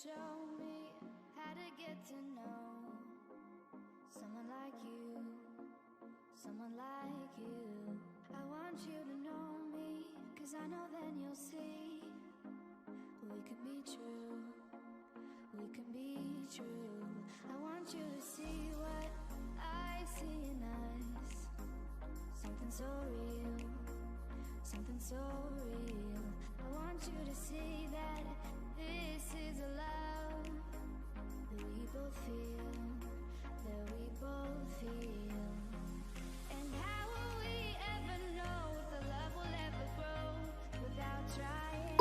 show me how to get to know someone like you, someone like you. I want you to know me, 'cause I know then you'll see we could be true, we could be true. I want you to see what I see in us, something so real, something so real. I want you to see that this is a love that we both feel, that we both feel. And how will we ever know if the love will ever grow without trying,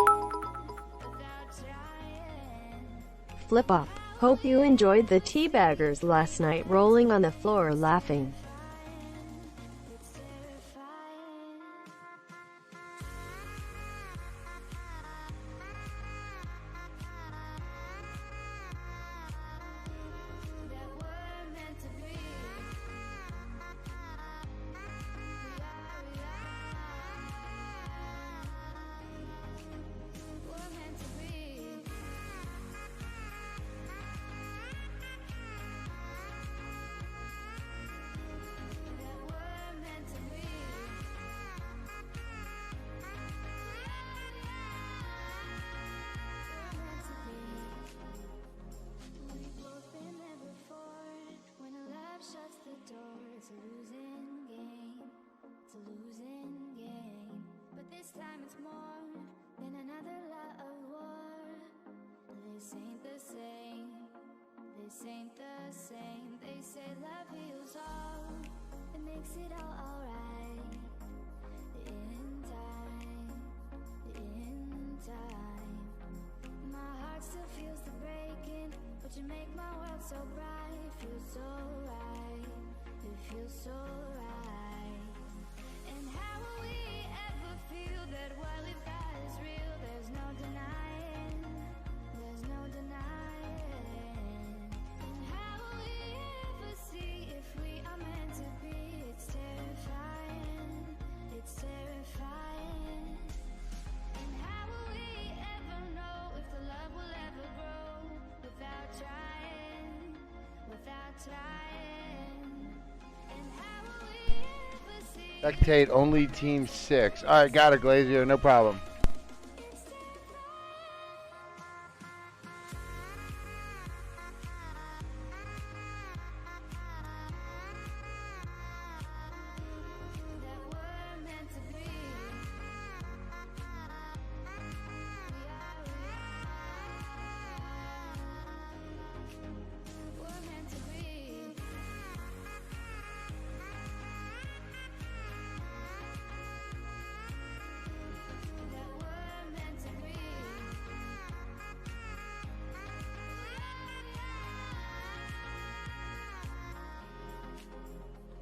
without trying? Flip up. Hope you enjoyed the teabaggers last night rolling on the floor laughing. It's terrifying. That we're meant to be. We're meant to be. That we're meant to be. We're meant to be. We've both been there before. When a love shuts the door, it's a losing game. It's a losing game. But this time it's more than another lot of war. This ain't the same. This ain't the same. They say love heals all. It makes it all alright. In time. In time. My heart still feels the breaking, but you make my world so bright. It feels so right. It feels so right. And how will we ever feel that what we've got is real? There's no denying. There's no denying. And how will we ever see if we are meant to be? It's terrifying. It's terrifying. And how will we ever know if the love will ever grow without trying, without trying? And how will we ever see? Spectate only team 6. All right, got it, Glazier. No problem. It's that we're meant to be. We're meant to be. That we're meant to be.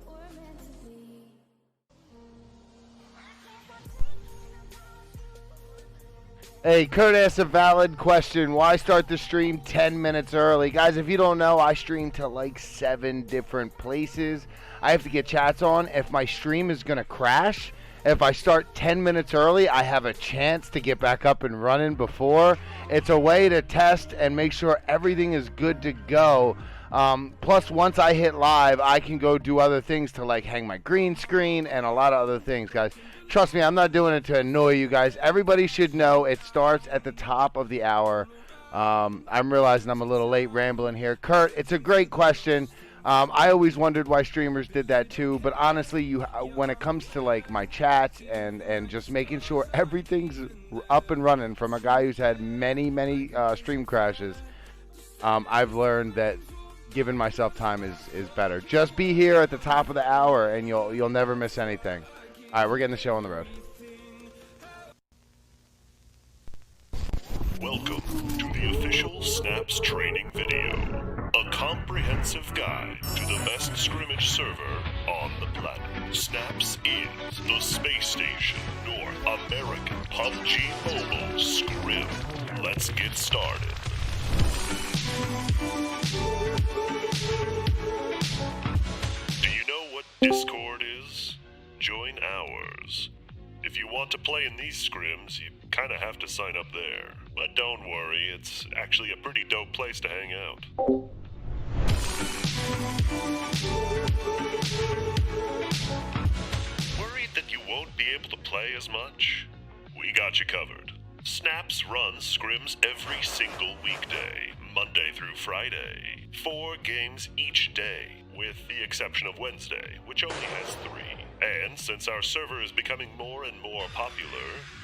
We're meant to be. Hey, Kurt asked a valid question. Why start the stream 10 minutes early? Guys, if you don't know, I stream to like 7 different places. I have to get chats on. If my stream is going to crash, if I start 10 minutes early, I have a chance to get back up and running before. It's a way to test and make sure everything is good to go. Plus, once I hit live, I can go do other things to like hang my green screen and a lot of other things, guys. Trust me, I'm not doing it to annoy you guys. Everybody should know it starts at the top of the hour. I'm realizing I'm a little late rambling here. Kurt, it's a great question. I always wondered why streamers did that too, but honestly, when it comes to like my chats and just making sure everything's up and running from a guy who's had many stream crashes, I've learned that giving myself time is better. Just be here at the top of the hour and you'll never miss anything. All right, we're getting the show on the road. Welcome to the official Snaps training video. A comprehensive guide to the best scrimmage server on the planet. Snaps is the space station North American PUBG Mobile Scrim. Let's get started. Do you know what Discord is? Join ours. If you want to play in these scrims, you kinda have to sign up there. But don't worry, it's actually a pretty dope place to hang out. Worried that you won't be able to play as much? We got you covered. Snaps runs scrims every single weekday, Monday through Friday. 4 games each day, with the exception of Wednesday, which only has 3. And since our server is becoming more and more popular,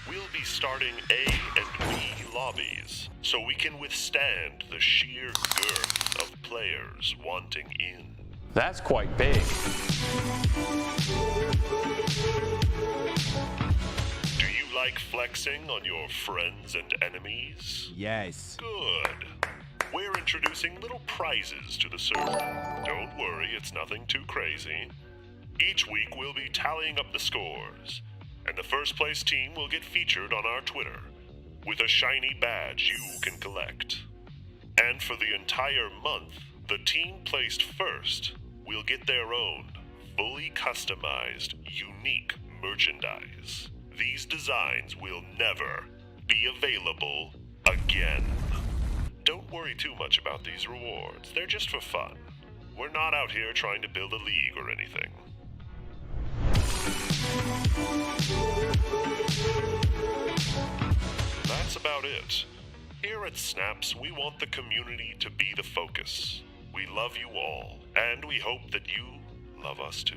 we'll be starting A and B lobbies, so we can withstand the sheer girth of players wanting in. That's quite big. Do you like flexing on your friends and enemies? Yes. Good. We're introducing little prizes to the server. Don't worry, it's nothing too crazy. Each week we'll be tallying up the scores, and the first place team will get featured on our Twitter with a shiny badge you can collect. And for the entire month, the team placed first will get their own fully customized, unique merchandise. These designs will never be available again. Don't worry too much about these rewards. They're just for fun. We're not out here trying to build a league or anything. That's about it. Here at Snaps, we want the community to be the focus. We love you all, and we hope that you love us too.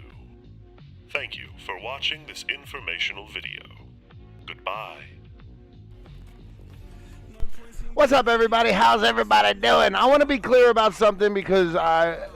Thank you for watching this informational video. Goodbye. What's up, everybody? How's everybody doing? I want to be clear about something because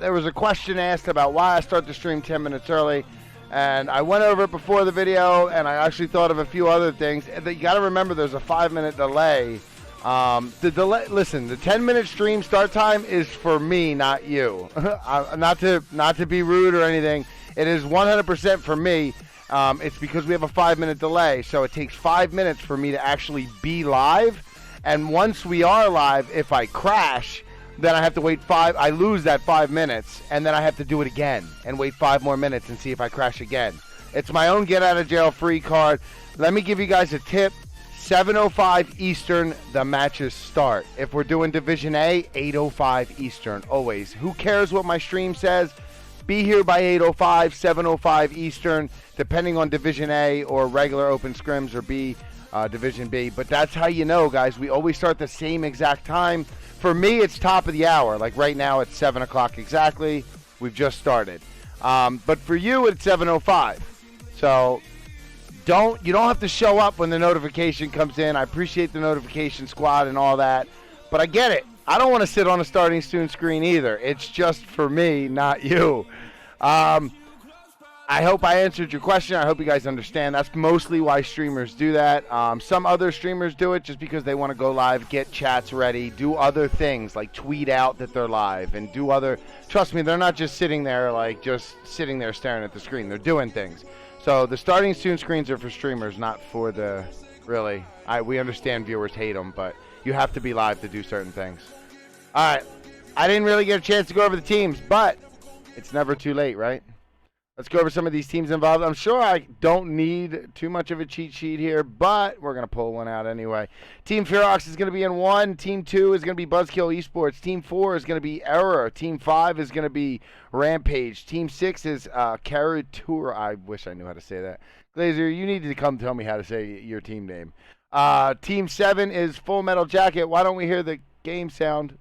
there was a question asked about why I start the stream 10 minutes early, and I went over it before the video, and I actually thought of a few other things. You got to remember there's a 5-minute delay. The delay. Listen, the 10-minute stream start time is for me, not you. not to be rude or anything. It is 100% for me. It's because we have a 5-minute delay, so it takes 5 minutes for me to actually be live. And once we are live, if I crash, then I have to wait I lose that 5 minutes, and then I have to do it again and wait 5 more minutes and see if I crash again. It's my own get out of jail free card. Let me give you guys a tip. 7:05 Eastern, the matches start. If we're doing Division A, 8:05 Eastern, always. Who cares what my stream says? Be here by 8:05, 7:05 Eastern, depending on Division A or regular open scrims or B. Division B, but that's how you know, guys. We always start the same exact time. For me, it's top of the hour. Like right now, it's 7 o'clock exactly. We've just started. But for you, it's 7:05. So you don't have to show up when the notification comes in. I appreciate the notification squad and all that, but I get it. I don't want to sit on a starting soon screen either. It's just for me, not you. I hope I answered your question. I hope you guys understand. That's mostly why streamers do that. Some other streamers do it just because they want to go live, get chats ready, do other things like tweet out that they're live and do other. Trust me, they're not just sitting there staring at the screen. They're doing things. So the starting soon screens are for streamers, not for the really. We understand viewers hate them, but you have to be live to do certain things. All right, I didn't really get a chance to go over the teams, but it's never too late, right? Let's go over some of these teams involved. I'm sure I don't need too much of a cheat sheet here, but we're going to pull one out anyway. Team Feroxx is going to be in 1. Team 2 is going to be Buzzkill Esports. Team 4 is going to be Error. Team 5 is going to be Rampage. Team 6 is Karitoru. I wish I knew how to say that. Glazer, you need to come tell me how to say your team name. Team 7 is Full Metal Jacket. Why don't we hear the game sound?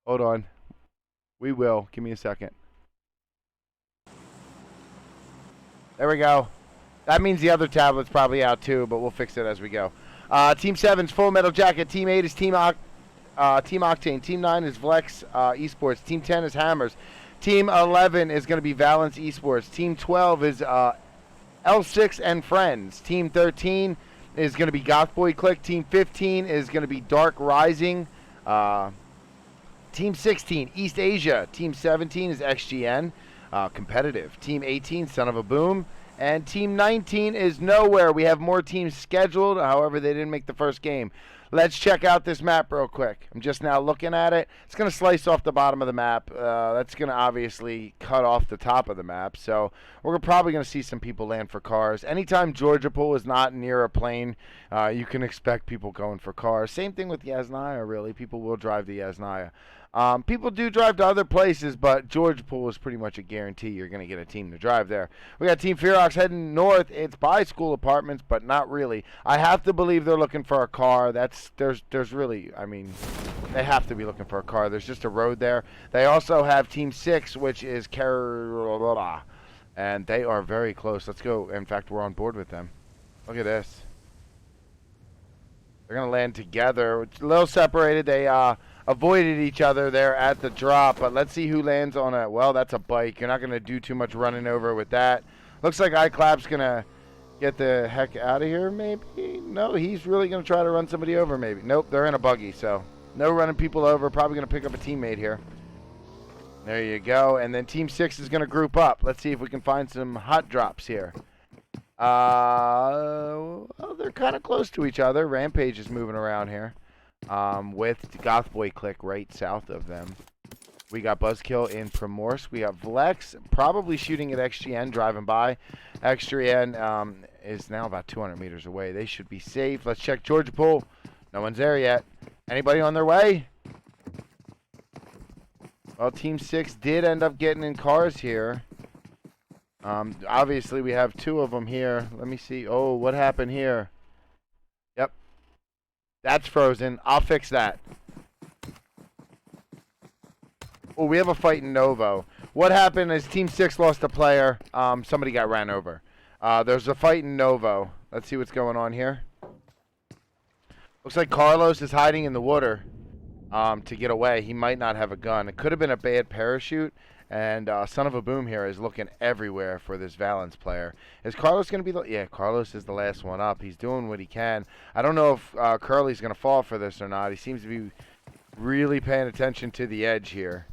Hold on. We will. Give me a second. There we go. That means the other tablet's probably out too, but we'll fix it as we go. Team 7's Full Metal Jacket. Team 8 is Team Octane. Team 9 is Vlexing Esports. Team 10 is Hammers. Team 11 is going to be Valence Esports. Team 12 is L6 and Friends. Team 13 is going to be Goth Boi Clique. Team 15 is going to be DxRk Rising. Team 16, East Asia. Team 17 is XGN Competetive. Team 18, Son of a Boom. And Team 19 is nowhere. We have more teams scheduled. However, they didn't make the first game. Let's check out this map real quick. I'm just now looking at it. It's going to slice off the bottom of the map. That's going to obviously cut off the top of the map. So we're probably going to see some people land for cars. Anytime Georgia Pool is not near a plane, you can expect people going for cars. Same thing with Yasnaya, really. People will drive to Yasnaya. People do drive to other places, but Georgia Pool is pretty much a guarantee you're going to get a team to drive there. We got Team Feroxx heading north. It's by school apartments, but not really. I have to believe they're looking for a car. There's really, I mean, they have to be looking for a car. There's just a road there. They also have Team 6, which is Karitoru, and they are very close. Let's go. In fact, we're on board with them. Look at this. They're going to land together. It's a little separated. They avoided each other there at the drop, but let's see who lands on a, well, that's a bike. You're not going to do too much running over with that. Looks like iClap's going to get the heck out of here, maybe? No, he's really going to try to run somebody over, maybe. Nope, they're in a buggy, so no running people over. Probably going to pick up a teammate here. There you go, and then Team 6 is going to group up. Let's see if we can find some hot drops here. Well, they're kind of close to each other. Rampage is moving around here. With Goth Boi Clique right south of them. We got Buzzkill in Primorsk. We got Vlex probably shooting at XGN, driving by. XGN is now about 200 meters away. They should be safe. Let's check Georgia Pool. No one's there yet. Anybody on their way? Well, Team 6 did end up getting in cars here. Obviously, we have two of them here. Let me see. Oh, what happened here? Yep. That's frozen. I'll fix that. Oh, we have a fight in Novo. What happened is Team 6 lost a player. Somebody got ran over. There's a fight in Novo. Let's see what's going on here. Looks like Carlos is hiding in the water to get away. He might not have a gun. It could have been a bad parachute. And Son of a Boom here is looking everywhere for this Valence player. Is Carlos going to be the... Yeah, Carlos is the last one up. He's doing what he can. I don't know if Curly's going to fall for this or not. He seems to be really paying attention to the edge here.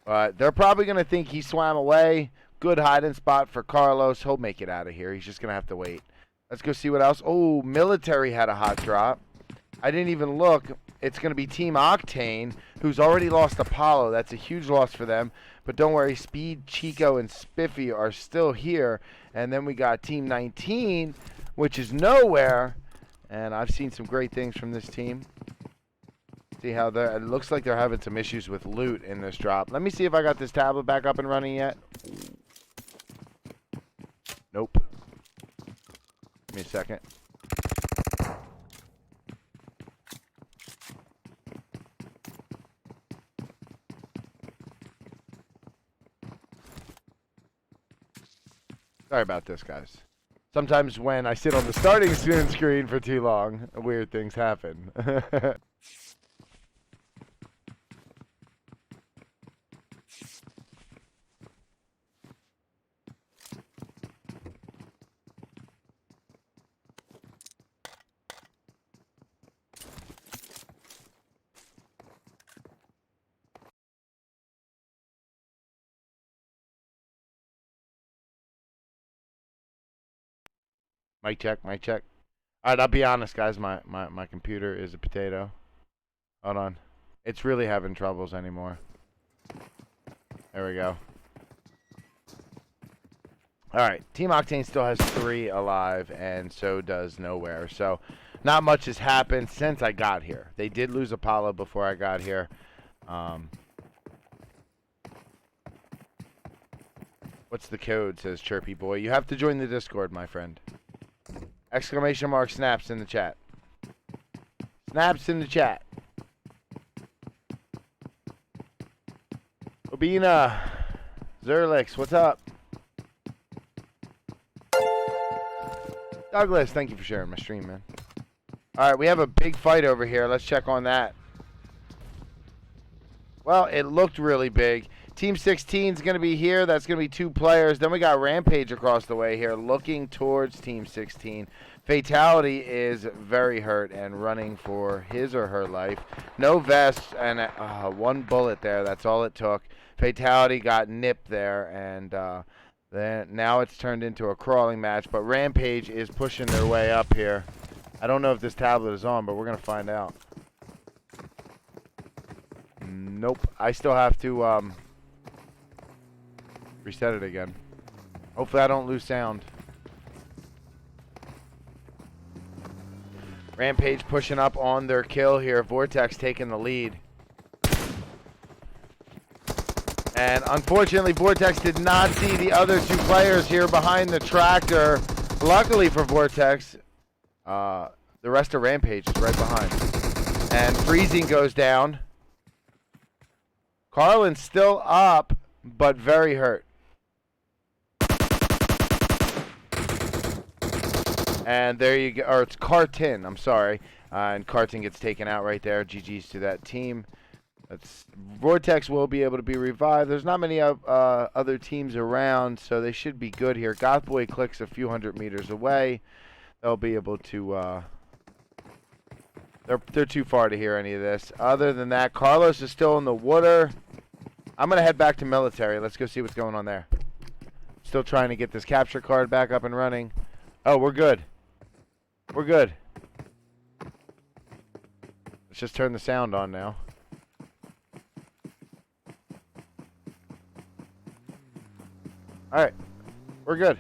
But they're probably going to think he swam away. Good hiding spot for Carlos. He'll make it out of here. He's just going to have to wait. Let's go see what else. Oh, Military had a hot drop. I didn't even look. It's going to be Team Octane, who's already lost Apollo. That's a huge loss for them. But don't worry, Speed, Chico, and Spiffy are still here. And then we got Team 19, which is nowhere. And I've seen some great things from this team. See how they're... It looks like they're having some issues with loot in this drop. Let me see if I got this tablet back up and running yet. Nope. Give me a second. Sorry about this, guys. Sometimes when I sit on the starting screen for too long, weird things happen. Mic check, mic check. Alright, I'll be honest, guys. My computer is a potato. Hold on. It's really having troubles anymore. There we go. Alright, Team Octane still has 3 alive, and so does Nowhere. So, not much has happened since I got here. They did lose Apollo before I got here. What's the code, says Chirpy Boy. You have to join the Discord, my friend. Exclamation mark snaps in the chat. Snaps in the chat. Obina. Zerlix, what's up? Douglas, thank you for sharing my stream, man. Alright, we have a big fight over here. Let's check on that. Well, it looked really big. Team 16 is going to be here. That's going to be 2 players. Then we got Rampage across the way here looking towards Team 16. Fatality is very hurt and running for his or her life. No vest and 1 bullet there. That's all it took. Fatality got nipped there, and Then now it's turned into a crawling match, but Rampage is pushing their way up here. I don't know if this tablet is on, but we're gonna find out. Nope. I still have to reset it again. Hopefully I don't lose sound. Rampage pushing up on their kill here. Vortex taking the lead. And unfortunately, Vortex did not see the other two players here behind the tractor. Luckily for Vortex, the rest of Rampage is right behind. And Freezing goes down. Carlin's still up, but very hurt. And there you go. Or it's Cartin, I'm sorry. And Cartin gets taken out right there. GG's to that team. Vortex will be able to be revived. There's not many other teams around, so they should be good here. Goth Boi Clique's a few hundred meters away. They'll be able to... They're too far to hear any of this. Other than that, Carlos is still in the water. I'm going to head back to military. Let's go see what's going on there. Still trying to get this capture card back up and running. Oh, we're good. We're good. Let's just turn the sound on now. Alright, we're good.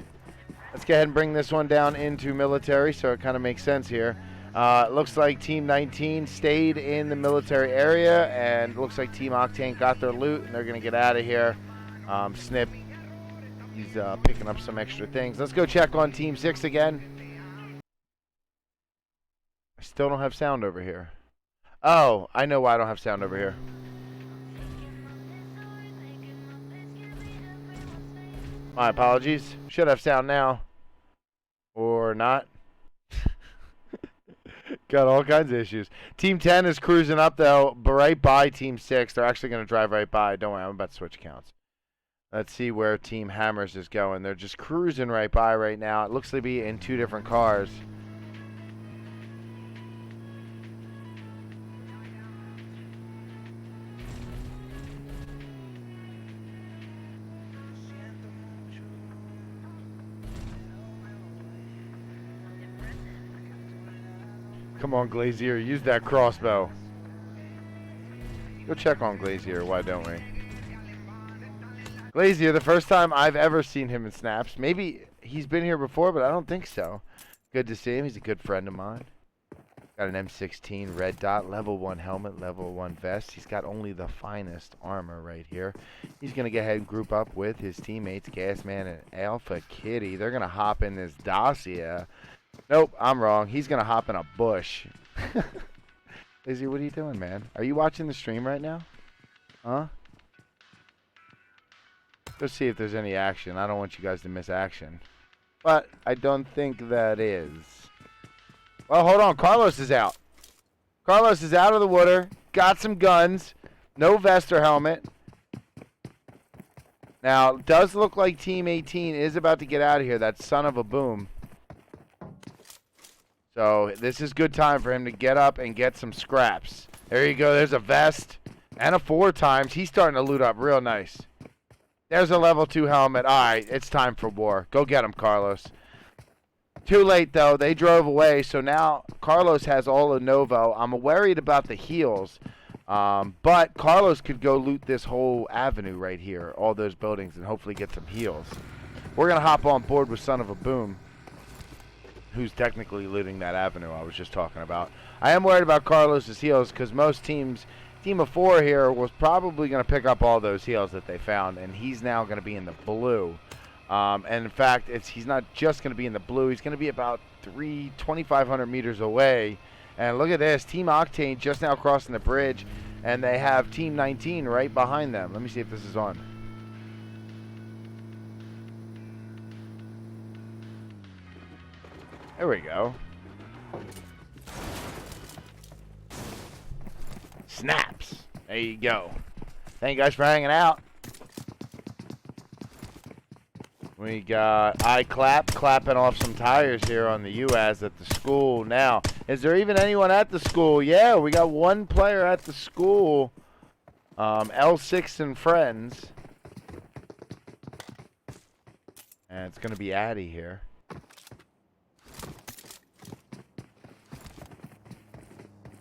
Let's go ahead and bring this one down into military so it kind of makes sense here. It looks like Team 19 stayed in the military area, and it looks like Team Octane got their loot, and they're going to get out of here. Snip, he's picking up some extra things. Let's go check on Team 6 again. I still don't have sound over here. Oh, I know why I don't have sound over here. My apologies. Should have sound now. Or not. Got all kinds of issues. Team 10 is cruising up, though, but right by Team 6. They're actually going to drive right by. Don't worry, I'm about to switch accounts. Let's see where Team Hammers is going. They're just cruising right by right now. It looks to be in two different cars. Come on, Glazier, use that crossbow. Go check on Glazier, why don't we? Glazier, the first time I've ever seen him in snaps. Maybe he's been here before, but I don't think so. Good to see him. He's a good friend of mine. Got an M16 red dot, level 1 helmet, level 1 vest. He's got only the finest armor right here. He's going to go ahead and group up with his teammates, Gasman and Alpha Kitty. They're going to hop in this Dacia. Nope, I'm wrong. He's going to hop in a bush. Izzy, what are you doing, man? Are you watching the stream right now? Huh? Let's see if there's any action. I don't want you guys to miss action. But I don't think that is. Well, hold on. Carlos is out. Carlos is out of the water. Got some guns. No vest or helmet. Now, it does look like Team 18 is about to get out of here. That son of a boom. So this is good time for him to get up and get some scraps. There you go. There's a vest and a 4 times. He's starting to loot up real nice. There's a level 2 helmet. All right, it's time for war. Go get him, Carlos. Too late, though. They drove away, so now Carlos has all of Novo. I'm worried about the heals, but Carlos could go loot this whole avenue right here, all those buildings, and hopefully get some heals. We're going to hop on board with Son of a Boom, who's technically looting that avenue I was just talking about. I am worried about Carlos's heals because most teams, team of 4 here, was probably going to pick up all those heals that they found, and he's now going to be in the blue. And in fact, he's not just going to be in the blue. He's going to be about 2,500 meters away. And look at this. Team Octane just now crossing the bridge, and they have Team 19 right behind them. Let me see if this is on. There we go. Snaps. There you go. Thank you guys for hanging out. We got iClap clapping off some tires here on the UAS at the school. Now, is there even anyone at the school? Yeah, we got one player at the school. L6 and friends. And it's going to be Addy here.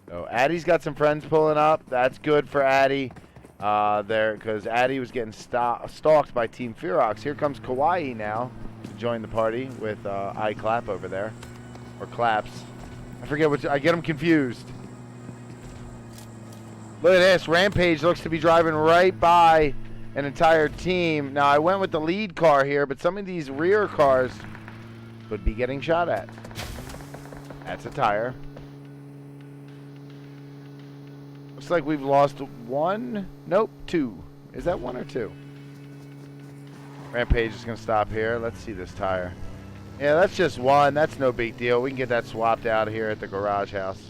So Addy's got some friends pulling up. That's good for Addy. Because Addy was getting stalked by Team Feroxx. Here comes Kawaii now to join the party with iClap over there. Or Claps. I forget which. I get them confused. Look at this. Rampage looks to be driving right by an entire team. Now, I went with the lead car here, but some of these rear cars could be getting shot at. That's a tire. Looks like we've lost one. Nope, two. Is that one or two? Rampage is going to stop here. Let's see this tire. Yeah, that's just one. That's no big deal. We can get that swapped out here at the garage house.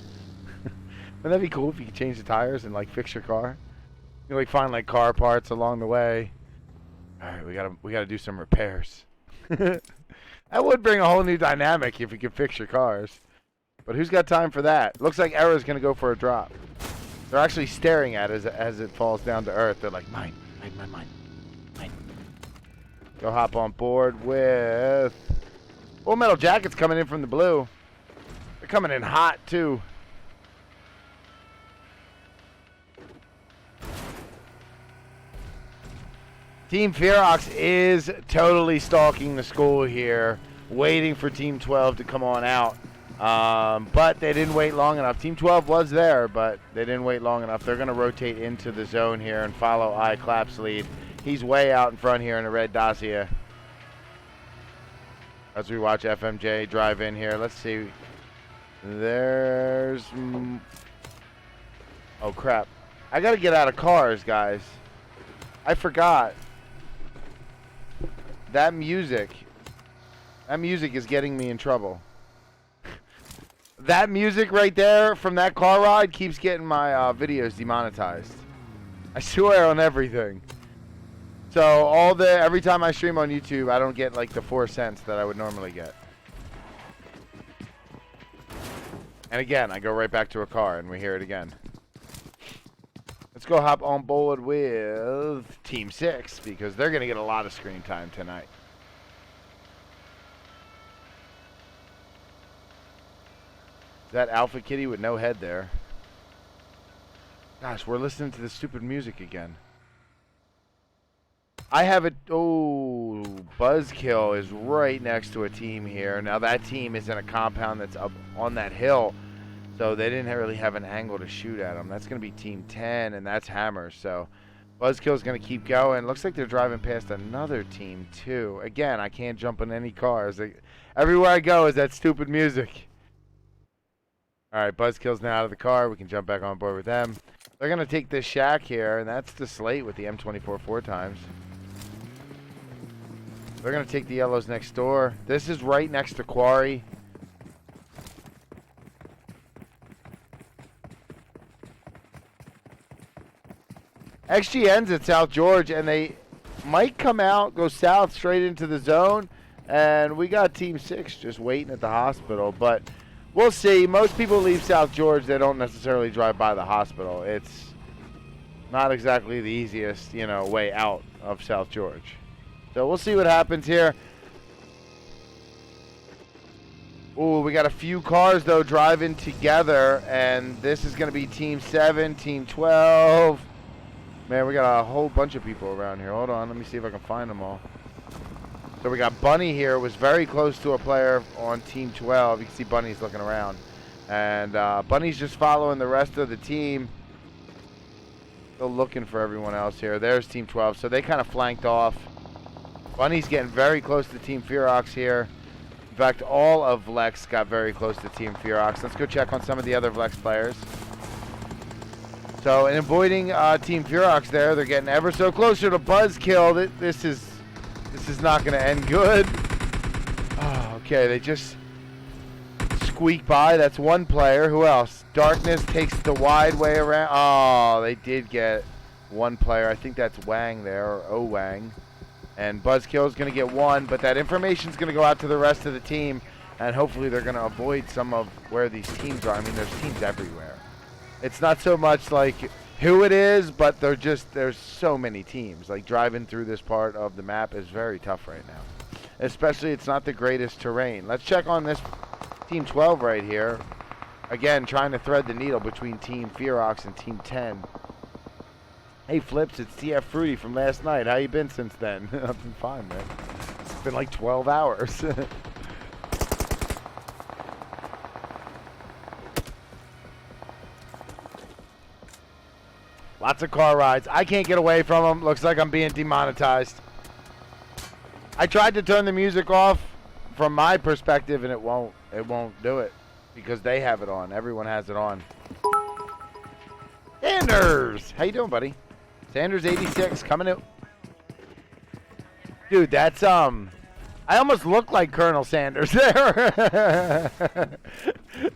Wouldn't that be cool if you could change the tires and like fix your car? You like find like car parts along the way. All right, we gotta do some repairs. That would bring a whole new dynamic if you could fix your cars. But who's got time for that? Looks like Era's gonna go for a drop. They're actually staring at it as it falls down to earth. They're like, mine. Go hop on board with Full Metal Jacket's coming in from the blue. They're coming in hot too. Team Feroxx is totally stalking the school here, waiting for Team 12 to come on out. But they didn't wait long enough. Team 12 was there, but they didn't wait long enough. They're going to rotate into the zone here and follow iClap's lead. He's way out in front here in a red Dacia. As we watch FMJ drive in here, let's see. There's... Oh, crap. I got to get out of cars, guys. I forgot. That music is getting me in trouble. That music right there from that car ride keeps getting my videos demonetized. I swear on everything. So every time I stream on YouTube, I don't get like the 4 cents that I would normally get. And again, I go right back to a car and we hear it again. Let's go hop on board with Team 6 because they're going to get a lot of screen time tonight. That Alpha Kitty with no head there. Gosh, we're listening to the stupid music again. I have it. Oh, Buzzkill is right next to a team here. Now that team is in a compound that's up on that hill. So they didn't really have an angle to shoot at them. That's going to be Team 10, and that's Hammer. So Buzzkill's going to keep going. Looks like they're driving past another team, too. Again, I can't jump in any cars. Everywhere I go is that stupid music. All right, Buzzkill's now out of the car. We can jump back on board with them. They're going to take this shack here, and that's the slate with the M24 4 times. They're going to take the yellows next door. This is right next to Quarry. XGN's at South George, and they might come out, go south straight into the zone, and we got Team 6 just waiting at the hospital, but we'll see. Most people leave South George. They don't necessarily drive by the hospital. It's not exactly the easiest, way out of South George. So we'll see what happens here. Ooh, we got a few cars, though, driving together, and this is going to be Team 7, Team 12. Man, we got a whole bunch of people around here. Hold on, let me see if I can find them all. So we got Bunny here, was very close to a player on Team 12. You can see Bunny's looking around. And Bunny's just following the rest of the team. Still looking for everyone else here. There's Team 12, so they kind of flanked off. Bunny's getting very close to Team Feroxx here. In fact, all of Vlex got very close to Team Feroxx. Let's go check on some of the other Vlex players. So, in avoiding Team Feroxx there, they're getting ever so closer to Buzzkill. This is not going to end good. Oh, okay, they just squeak by. That's one player. Who else? Darkness takes the wide way around. Oh, they did get one player. I think that's Wang there, or O Wang. And Buzzkill is going to get one, but that information is going to go out to the rest of the team, and hopefully they're going to avoid some of where these teams are. I mean, there's teams everywhere. It's not so much like who it is, but there's so many teams. Like driving through this part of the map is very tough right now. especially it's not the greatest terrain. Let's check on this Team 12 right here. Again, trying to thread the needle between Team Feroxx and Team 10. Hey, Flips, it's TF Fruity from last night. How you been since then? I've been fine, man. It's been like 12 hours. Lots of car rides. I can't get away from them. Looks like I'm being demonetized. I tried to turn the music off from my perspective, and it won't do it because they have it on. Everyone has it on. Sanders! How you doing, buddy? Sanders 86 coming in. Dude, that's I almost look like Colonel Sanders there.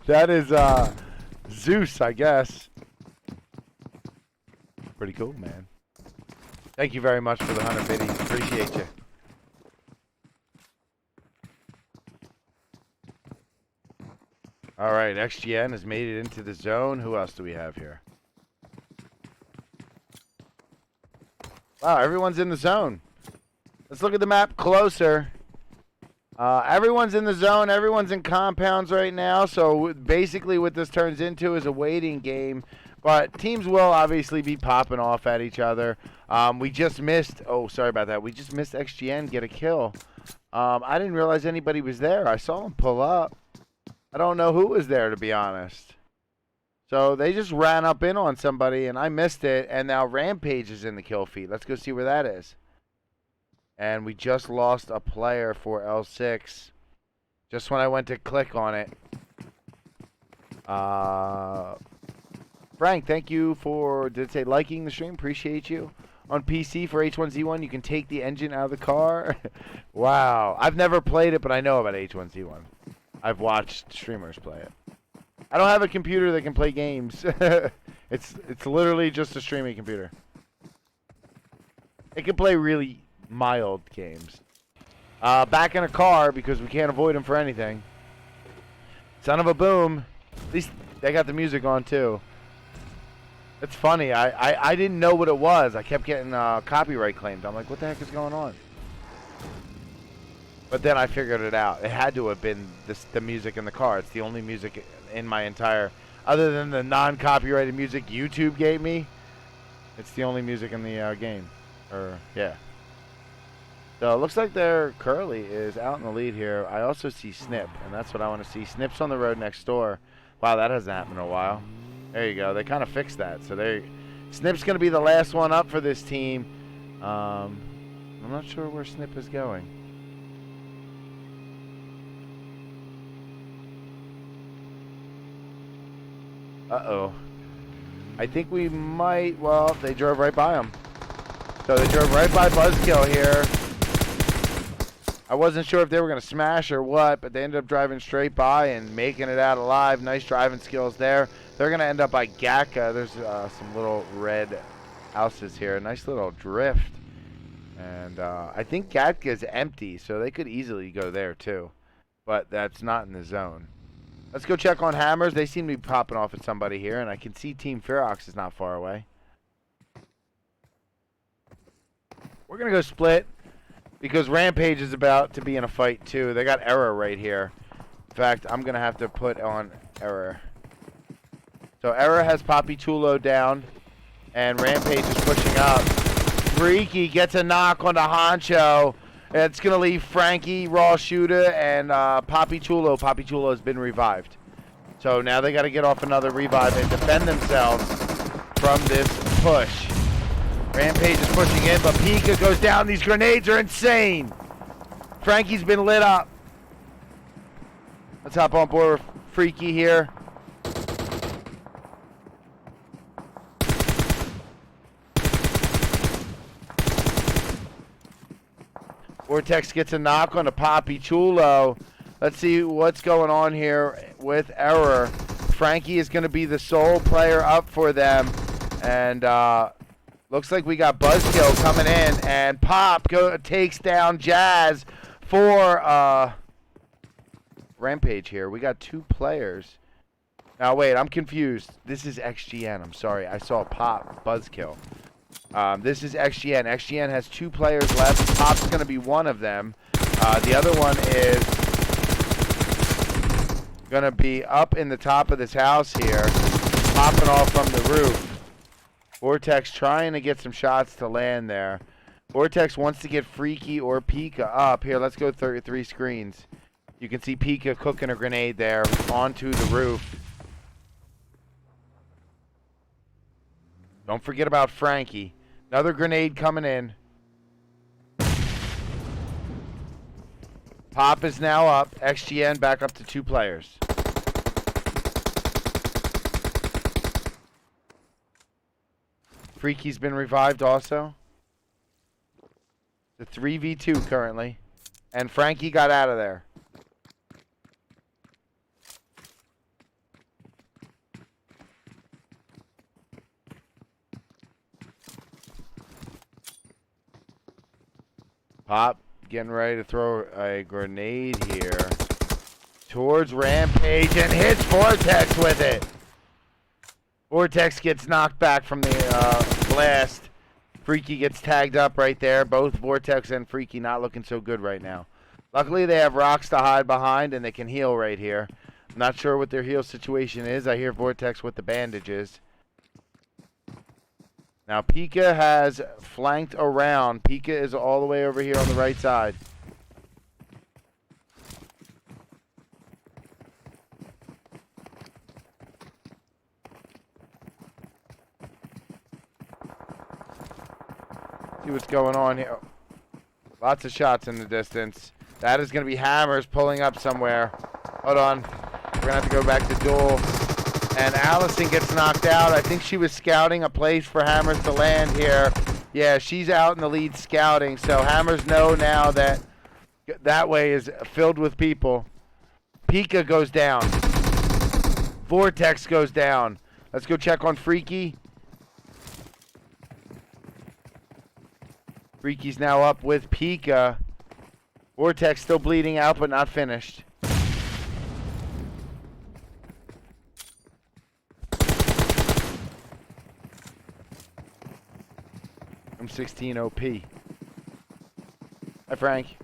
That is Zeus, I guess. Pretty cool, man. Thank you very much for the 100 biddies. Appreciate you. All right, XGN has made it into the zone. Who else do we have here? Wow, everyone's in the zone. Let's look at the map closer. Everyone's in the zone. Everyone's in compounds right now. So basically what this turns into is a waiting game. But teams will obviously be popping off at each other. We just missed... Oh, sorry about that. We just missed XGN get a kill. I didn't realize anybody was there. I saw him pull up. I don't know who was there, to be honest. So they just ran up in on somebody, and I missed it. And now Rampage is in the kill feed. Let's go see where that is. And we just lost a player for L6. Just when I went to click on it. Frank, thank you for, did it say liking the stream? Appreciate you. On PC for H1Z1, you can take the engine out of the car. Wow. I've never played it, but I know about H1Z1. I've watched streamers play it. I don't have a computer that can play games. It's literally just a streaming computer. It can play really mild games. Back in a car because we can't avoid them for anything. Son of a boom. At least they got the music on too. It's funny. I didn't know what it was. I kept getting copyright claimed. I'm like, what the heck is going on? But then I figured it out. It had to have been the music in the car. It's the only music in my entire... Other than the non-copyrighted music YouTube gave me, it's the only music in the game. Yeah. So it looks like their Curly is out in the lead here. I also see Snip, and that's what I want to see. Snip's on the road next door. Wow, that hasn't happened in a while. There you go. They kind of fixed that. So Snip's going to be the last one up for this team. I'm not sure where Snip is going. Uh-oh. I think we might... Well, they drove right by him. So they drove right by Buzzkill here. I wasn't sure if they were going to smash or what, but they ended up driving straight by and making it out alive. Nice driving skills there. They're going to end up by Gatka. There's some little red houses here. Nice little drift. And I think Gatka is empty, so they could easily go there too. But that's not in the zone. Let's go check on Hammers. They seem to be popping off at somebody here, and I can see Team Feroxx is not far away. We're going to go split because Rampage is about to be in a fight too. They got Error right here. In fact, I'm going to have to put on Error. So Error has Poppy Tulo down, and Rampage is pushing up. Freaky gets a knock on the Honcho. It's going to leave Frankie, Raw Shooter, and Poppy Chulo. Poppy Chulo has been revived. So now they got to get off another revive and defend themselves from this push. Rampage is pushing in, but Pika goes down. These grenades are insane. Frankie's been lit up. Let's hop on board with Freaky here. Vortex gets a knock on a Poppy Chulo. Let's see what's going on here with Error. Frankie is going to be the sole player up for them. And looks like we got Buzzkill coming in. And Pop takes down Jazz for Rampage here. We got two players. Now, wait, I'm confused. This is XGN. I'm sorry. I saw Pop Buzzkill. This is XGN. XGN has two players left. Pop's going to be one of them. The other one is going to be up in the top of this house here, popping off from the roof. Vortex trying to get some shots to land there. Vortex wants to get Freaky or Pika up. Here, let's go 3 screens. You can see Pika cooking a grenade there onto the roof. Don't forget about Frankie. Another grenade coming in. Pop is now up. XGN back up to 2 players. Freaky's been revived also. The 3v2 currently. And Frankie got out of there. Pop getting ready to throw a grenade here towards Rampage and hits Vortex with it. Vortex gets knocked back from the blast. Freaky gets tagged up right there. Both Vortex and Freaky not looking so good right now. Luckily, they have rocks to hide behind, and they can heal right here. I'm not sure what their heal situation is. I hear Vortex with the bandages. Now, Pika has flanked around. Pika is all the way over here on the right side. See what's going on here. Lots of shots in the distance. That is going to be Hammers pulling up somewhere. Hold on. We're going to have to go back to duel. And Allison gets knocked out. I think she was scouting a place for Hammers to land here. Yeah, she's out in the lead scouting. So Hammers know now that that way is filled with people. Pika goes down. Vortex goes down. Let's go check on Freaky. Freaky's now up with Pika. Vortex still bleeding out but not finished. I'm 16 OP. Hi Frank.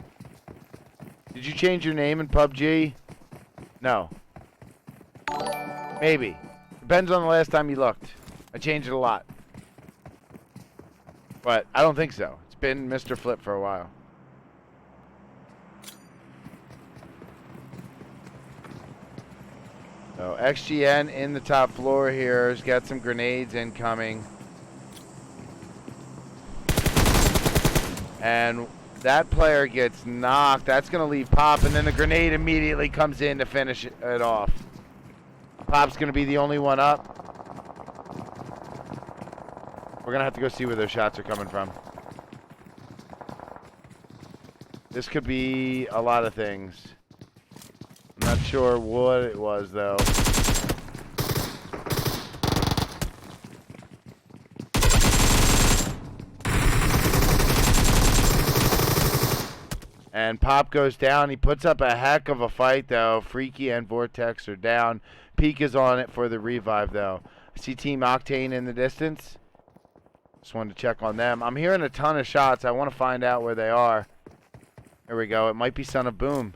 Did you change your name in PUBG? No. Maybe. Depends on the last time you looked. I changed it a lot. But I don't think so. It's been Mr. Flip for a while. So XGN in the top floor here has got some grenades incoming. And that player gets knocked. That's going to leave Pop, and then the grenade immediately comes in to finish it off. Pop's going to be the only one up. We're going to have to go see where those shots are coming from. This could be a lot of things. I'm not sure what it was, though. And Pop goes down. He puts up a heck of a fight, though. Freaky and Vortex are down. Peak is on it for the revive, though. I see Team Octane in the distance. Just wanted to check on them. I'm hearing a ton of shots. I want to find out where they are. There we go. It might be Son of Boom.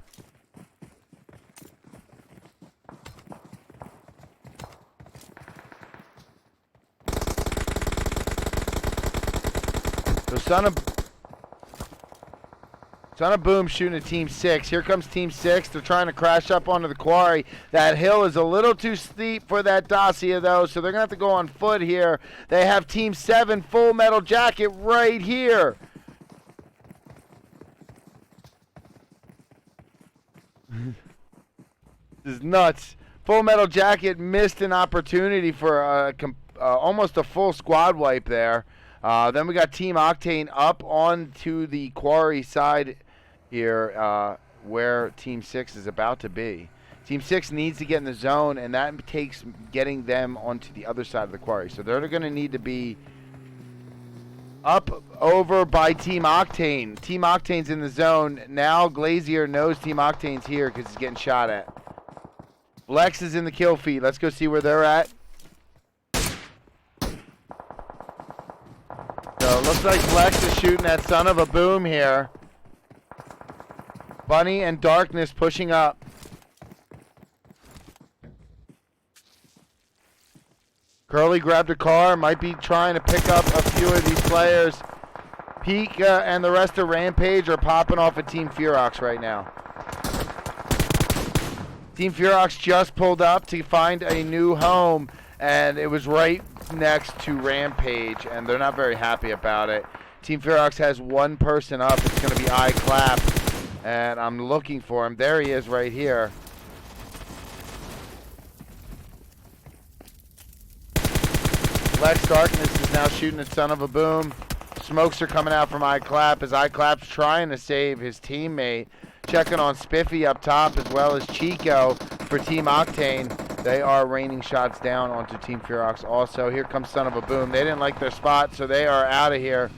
So Son of Boom shooting at Team 6. Here comes Team 6. They're trying to crash up onto the quarry. That hill is a little too steep for that Dacia, though, so they're going to have to go on foot here. They have Team 7 Full Metal Jacket right here. This is nuts. Full Metal Jacket missed an opportunity for almost a full squad wipe there. Then we got Team Octane up onto the quarry side here where Team 6 is about to be. Team 6 needs to get in the zone, and that takes getting them onto the other side of the quarry. So they're going to need to be up over by Team Octane. Team Octane's in the zone. Now Glazier knows Team Octane's here because he's getting shot at. Vlex is in the kill feed. Let's go see where they're at. So it looks like Vlex is shooting that Son of a Boom here. Bunny and Darkness pushing up. Curly grabbed a car, might be trying to pick up a few of these players. Pika and the rest of Rampage are popping off at Team Feroxx right now. Team Feroxx just pulled up to find a new home, and it was right next to Rampage, and they're not very happy about it. Team Feroxx has one person up. It's going to be iClap, and I'm looking for him. There he is right here. Lex Darkness is now shooting at Son of a Boom. Smokes are coming out from iClap as iClap's trying to save his teammate. Checking on Spiffy up top as well as Chico for Team Octane. They are raining shots down onto Team Feroxx also. Here comes Son of a Boom. They didn't like their spot, so they are out of here.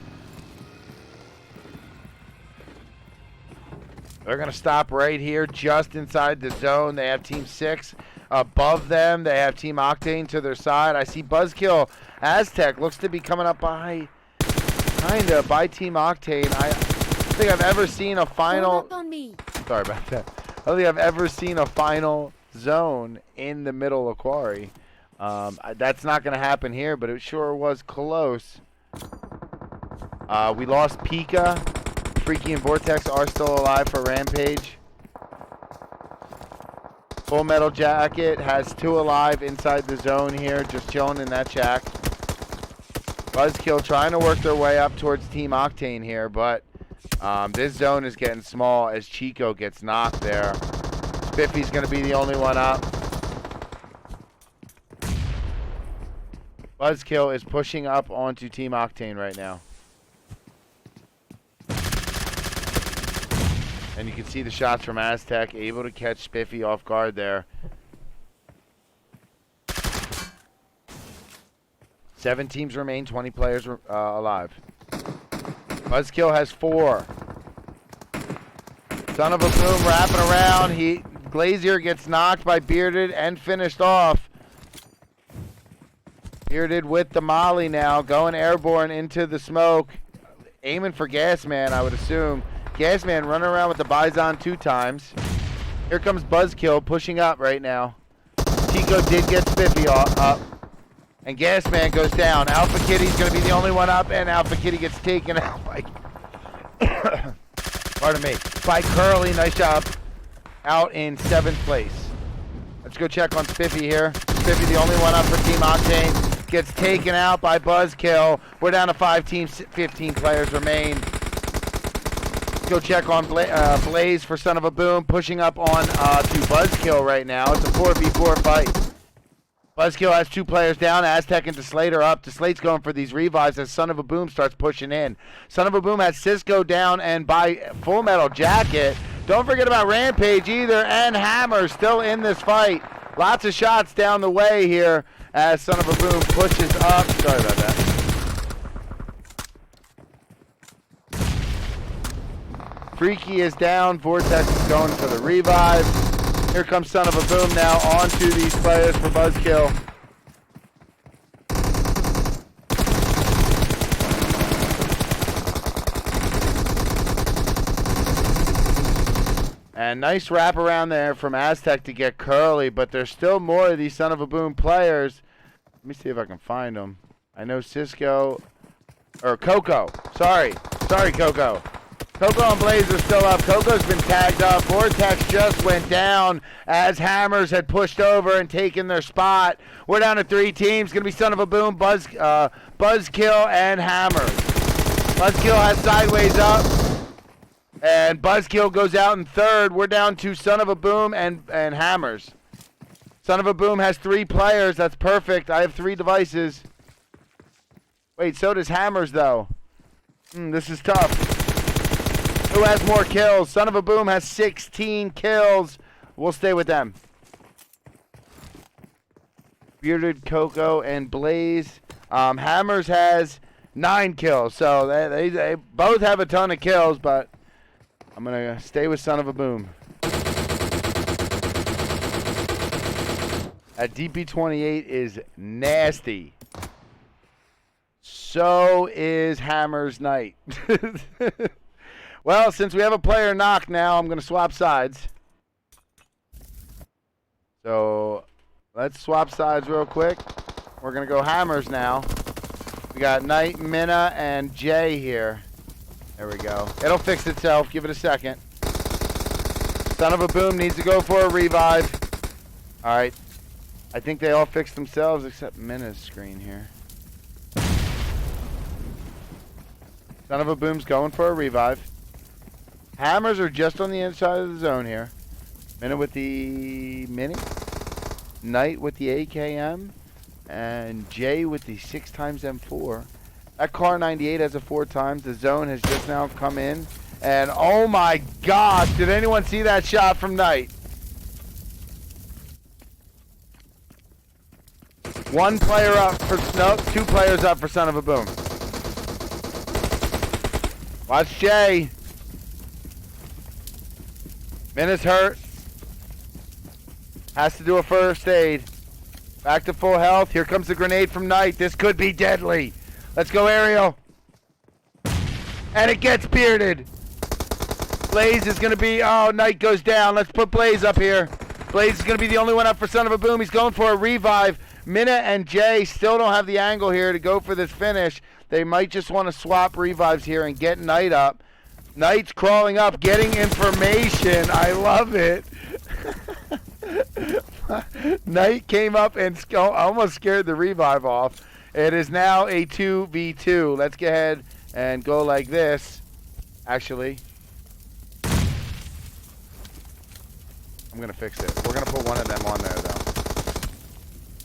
They're going to stop right here just inside the zone. They have Team 6 above them. They have Team Octane to their side. I see Buzzkill Aztec looks to be coming up by Team Octane. I don't think I've ever seen a final. Sorry about that. I don't think I've ever seen a final zone in the middle of Quarry. That's not going to happen here, but it sure was close. We lost Pika. Freaky and Vortex are still alive for Rampage. Full Metal Jacket has 2 alive inside the zone here, just chilling in that shack. Buzzkill trying to work their way up towards Team Octane here, but this zone is getting small as Chico gets knocked there. Spiffy's going to be the only one up. Buzzkill is pushing up onto Team Octane right now. And you can see the shots from Aztec, able to catch Spiffy off guard there. 7 teams remain, 20 players alive. Buzzkill has 4. Son of a Boom wrapping around. Glazier gets knocked by Bearded and finished off. Bearded with the molly now, going airborne into the smoke. Aiming for Gasman, I would assume. Gasman running around with the Bison 2 times. Here comes Buzzkill pushing up right now. Chico did get Spiffy up. And Gasman goes down. Alpha Kitty's going to be the only one up, and Alpha Kitty gets taken out by pardon me, by Curly. Nice job. Out in 7th place. Let's go check on Spiffy here. Spiffy, the only one up for Team Octane, gets taken out by Buzzkill. We're down to 5 teams, 15 players remain. Let's go check on Blaze for Son of a Boom, pushing up on to Buzzkill right now. It's a 4v4 fight. Buzzkill has 2 players down. Aztec and Deslate are up. Deslate's going for these revives as Son of a Boom starts pushing in. Son of a Boom has Cisco down and by Full Metal Jacket. Don't forget about Rampage either, and Hammer still in this fight. Lots of shots down the way here as Son of a Boom pushes up. Sorry about that. Freaky is down. Vortex is going for the revive. Here comes Son of a Boom now onto these players for Buzzkill. And nice wrap around there from Aztec to get Curly, but there's still more of these Son of a Boom players. Let me see if I can find them. I know Cisco, or Coco. Sorry, Coco. Coco and Blaze are still up. Coco's been tagged up. Vortex just went down as Hammers had pushed over and taken their spot. We're down to 3 teams. Going to be Son of a Boom, Buzzkill, and Hammers. Buzzkill has sideways up, and Buzzkill goes out in 3rd. We're down to Son of a Boom and Hammers. Son of a Boom has 3 players. That's perfect. I have 3 devices. Wait, so does Hammers, though. This is tough. Who has more kills? Son of a Boom has 16 kills. We'll stay with them. Bearded, Coco, and Blaze. Hammers has 9 kills. So they both have a ton of kills, but I'm going to stay with Son of a Boom. That DP28 is nasty. So is Hammer's Knight. Well, since we have a player knocked now, I'm going to swap sides. So let's swap sides real quick. We're going to go hammers now. We got Knight, Minna, and Jay here. There we go. It'll fix itself. Give it a second. Son of a Boom needs to go for a revive. All right. I think they all fixed themselves except Minna's screen here. Son of a Boom's going for a revive. Hammers are just on the inside of the zone here. Minna with the Mini. Knight with the AKM. And Jay with the 6x M4. That Car 98 has a 4x. The zone has just now come in. And oh my gosh, did anyone see that shot from Knight? One player up for, no, 2 players up for Son of a Boom. Watch Jay. Minna's hurt. Has to do a first aid. Back to full health. Here comes the grenade from Knight. This could be deadly. Let's go, Ariel. And it gets bearded. Blaze is going to be... Oh, Knight goes down. Let's put Blaze up here. Blaze is going to be the only one up for Son of a Boom. He's going for a revive. Minna and Jay still don't have the angle here to go for this finish. They might just want to swap revives here and get Knight up. Knight's crawling up, getting information. I love it. Knight came up and almost scared the revive off. It is now a 2v2. Let's go ahead and go like this. Actually, I'm going to fix it. We're going to put one of them on there, though.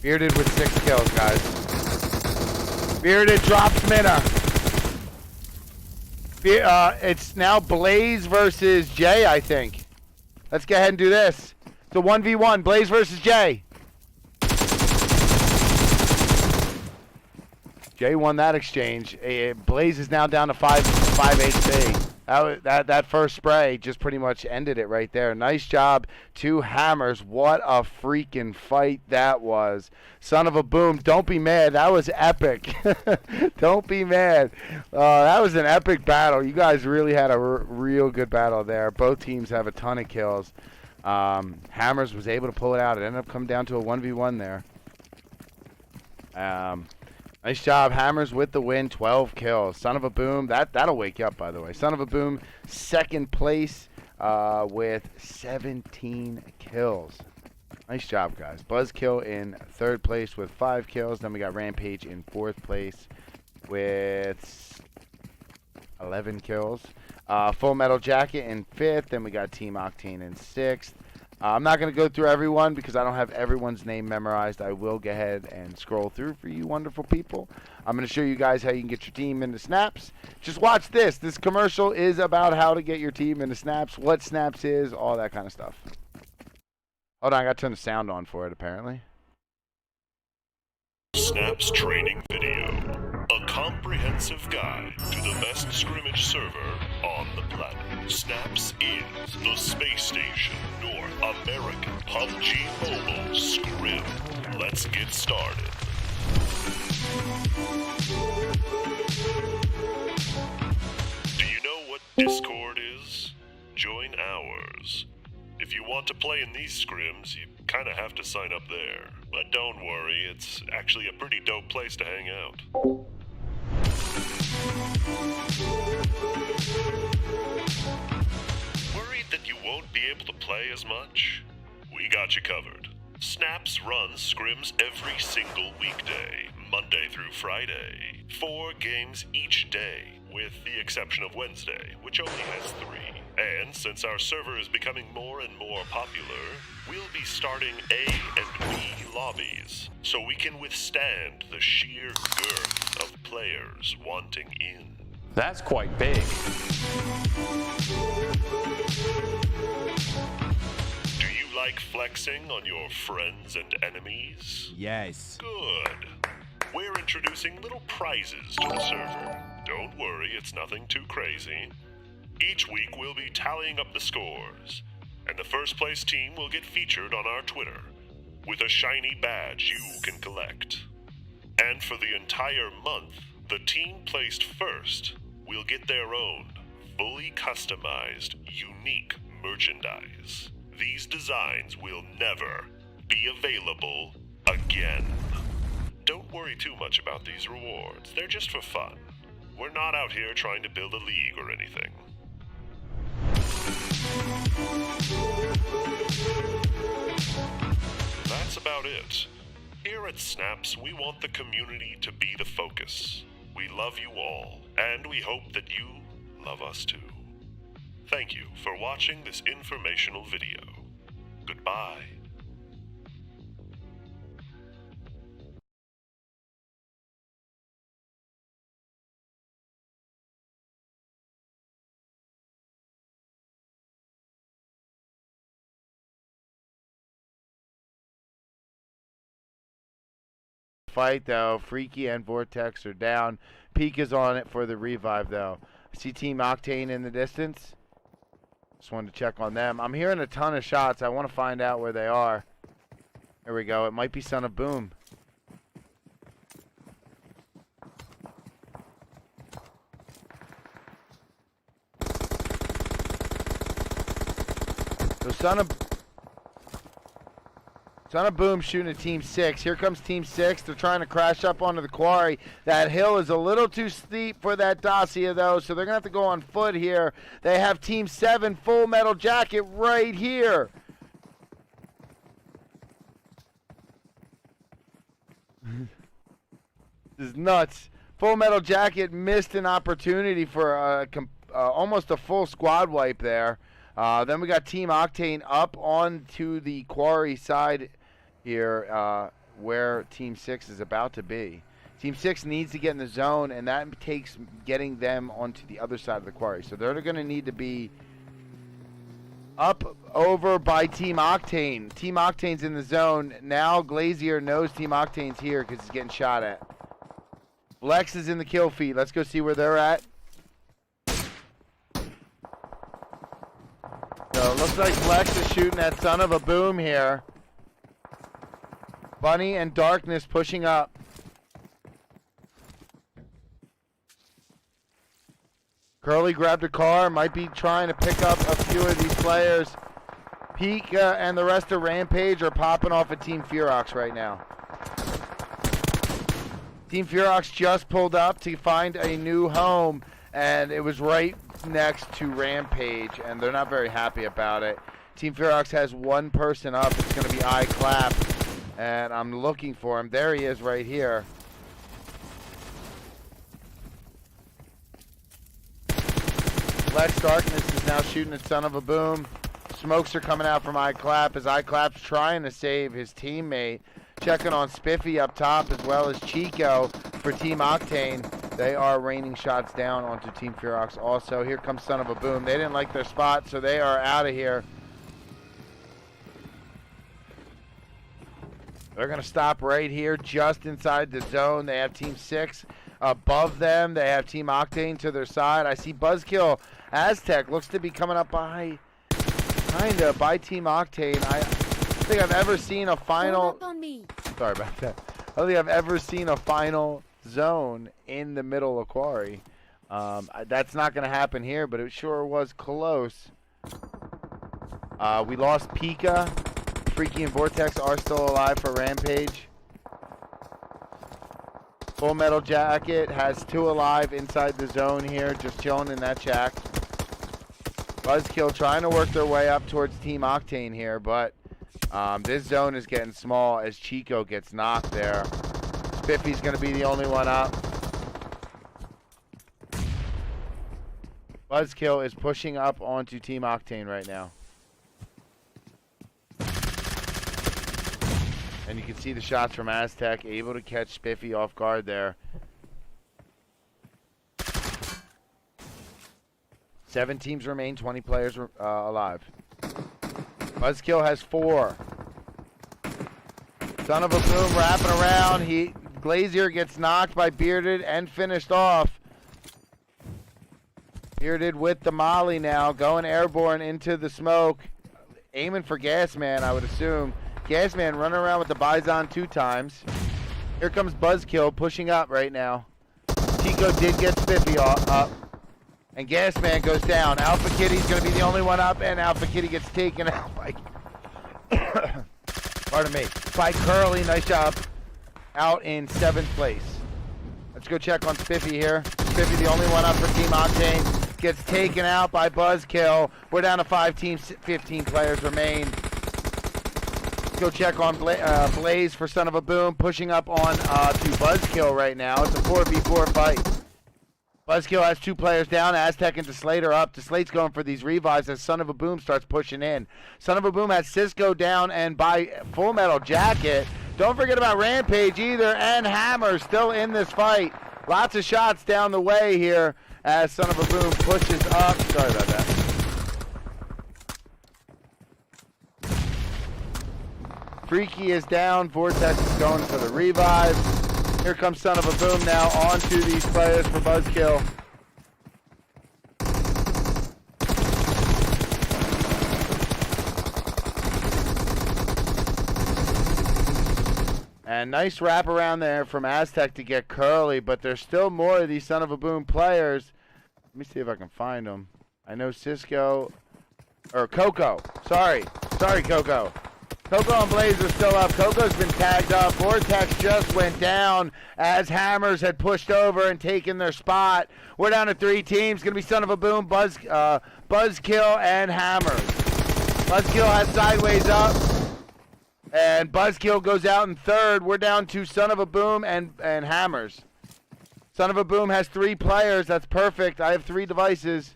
Bearded with 6 kills, guys. Bearded drops Minna. It's now Blaze versus Jay, I think. Let's go ahead and do this. The 1v1, Blaze versus Jay. Jay won that exchange. Blaze is now down to 5 HP. That first spray just pretty much ended it right there. Nice job, 2 hammers. What a freaking fight that was. Son of a Boom, don't be mad. That was epic. Don't be mad. That was an epic battle. You guys really had a real good battle there. Both teams have a ton of kills. Hammers was able to pull it out. It ended up coming down to a 1v1 there. Nice job, Hammers with the win, 12 kills. Son of a Boom, that'll wake you up, by the way. Son of a Boom, second place with 17 kills. Nice job, guys. Buzzkill in third place with 5 kills. Then we got Rampage in fourth place with 11 kills. Full Metal Jacket in fifth. Then we got Team Octane in sixth. I'm not going to go through everyone because I don't have everyone's name memorized. I will go ahead and scroll through for you wonderful people. I'm going to show you guys how you can get your team into snaps. Just watch this. This commercial is about how to get your team into snaps, what snaps is, all that kind of stuff. Hold on, I got to turn the sound on for it apparently. Snaps training video. A comprehensive guide to the best scrimmage server on the planet. Snaps is the space station North American PUBG Mobile Scrim. Let's get started. Do you know what Discord is? Join ours. If you want to play in these scrims, you kind of have to sign up there. But don't worry, it's actually a pretty dope place to hang out. Worried that you won't be able to play as much? We got you covered. Snaps runs scrims every single weekday, Monday through Friday. 4 games each day, with the exception of Wednesday, which only has 3. And since our server is becoming more and more popular, we'll be starting A and B lobbies, so we can withstand the sheer girth of players wanting in. That's quite big. Do you like flexing on your friends and enemies? Yes. Good. We're introducing little prizes to the server. Don't worry, it's nothing too crazy. Each week we'll be tallying up the scores, and the first place team will get featured on our Twitter with a shiny badge you can collect. And for the entire month, the team placed first will get their own fully customized, unique merchandise. These designs will never be available again. Don't worry too much about these rewards. They're just for fun. We're not out here trying to build a league or anything. That's about it. Here at Snaps, we want the community to be the focus. We love you all, and we hope that you love us too. Thank you for watching this informational video. Goodbye. Fight though, Freaky and Vortex are down. Peak is on it for the revive though. I see Team Octane in the distance. Just wanted to check on them. I'm hearing a ton of shots. I want to find out where they are. There we go. It might be Son of Boom. So Son of Boom shooting at Team 6. Here comes Team 6. They're trying to crash up onto the quarry. That hill is a little too steep for that Dacia, though, so they're going to have to go on foot here. They have Team 7 Full Metal Jacket right here. This is nuts. Full Metal Jacket missed an opportunity for almost a full squad wipe there. Then we got Team Octane up onto the quarry side here where Team 6 is about to be. Team 6 needs to get in the zone, and that takes getting them onto the other side of the quarry. So they're going to need to be up over by Team Octane. Team Octane's in the zone. Now Glazier knows Team Octane's here because he's getting shot at. Vlex is in the kill feed. Let's go see where they're at. So it looks like Vlex is shooting at Son of a Boom here. Bunny and Darkness pushing up. Curly grabbed a car, might be trying to pick up a few of these players. Peak and the rest of Rampage are popping off at Team Feroxx right now. Team Feroxx just pulled up to find a new home, and it was right next to Rampage, and they're not very happy about it. Team Feroxx has one person up. It's going to be iClap, and I'm looking for him. There he is right here. Lex Darkness is now shooting at Son of a Boom. Smokes are coming out from iClap as iClap's trying to save his teammate. Checking on Spiffy up top as well as Chico for Team Octane. They are raining shots down onto Team Feroxx also. Here comes Son of a Boom. They didn't like their spot, so they are out of here. They're going to stop right here just inside the zone. They have Team 6 above them. They have Team Octane to their side. I see Buzzkill Aztec looks to be coming up by Team Octane. I don't think I've ever seen a final. Sorry about that. I don't think I've ever seen a final zone in the middle of quarry. That's not going to happen here, but it sure was close. We lost Pika. Freaky and Vortex are still alive for Rampage. Full Metal Jacket has 2 alive inside the zone here, just chilling in that shack. Buzzkill trying to work their way up towards Team Octane here, but this zone is getting small as Chico gets knocked there. Spiffy's going to be the only one up. Buzzkill is pushing up onto Team Octane right now. And you can see the shots from Aztec, able to catch Spiffy off guard there. 7 teams remain, 20 players alive. Buzzkill has 4. Son of a Boom wrapping around. Glazier gets knocked by Bearded and finished off. Bearded with the molly now, going airborne into the smoke. Aiming for Gasman, I would assume. Gasman running around with the Bison 2 times. Here comes Buzzkill pushing up right now. Chico did get Spiffy up. And Gasman goes down. Alpha Kitty's going to be the only one up, and Alpha Kitty gets taken out by, pardon me, by Curly. Nice job. Out in 7th place. Let's go check on Spiffy here. Spiffy, the only one up for Team Octane, gets taken out by Buzzkill. We're down to 5 teams, 15 players remain. Let's go check on Blaze for Son of a Boom, pushing up on to Buzzkill right now. It's a 4v4 fight. Buzzkill has 2 players down. Aztec and DxRk are up. DxRk's going for these revives as Son of a Boom starts pushing in. Son of a Boom has Cisco down and by Full Metal Jacket. Don't forget about Rampage either, and Hammer still in this fight. Lots of shots down the way here as Son of a Boom pushes up. Sorry about that. Freaky is down. Vortex is going for the revive. Here comes Son of a Boom now onto these players for Buzzkill. And nice wrap around there from Aztec to get Curly, but there's still more of these Son of a Boom players. Let me see if I can find them. I know Cisco, or Coco. Sorry, Coco. Coco and Blaze are still up. Coco's been tagged up. Vortex just went down as Hammers had pushed over and taken their spot. We're down to 3 teams. Going to be Son of a Boom, Buzzkill, and Hammers. Buzzkill has Sideways up. And Buzzkill goes out in 3rd. We're down to Son of a Boom and Hammers. Son of a Boom has 3 players. That's perfect. I have 3 devices.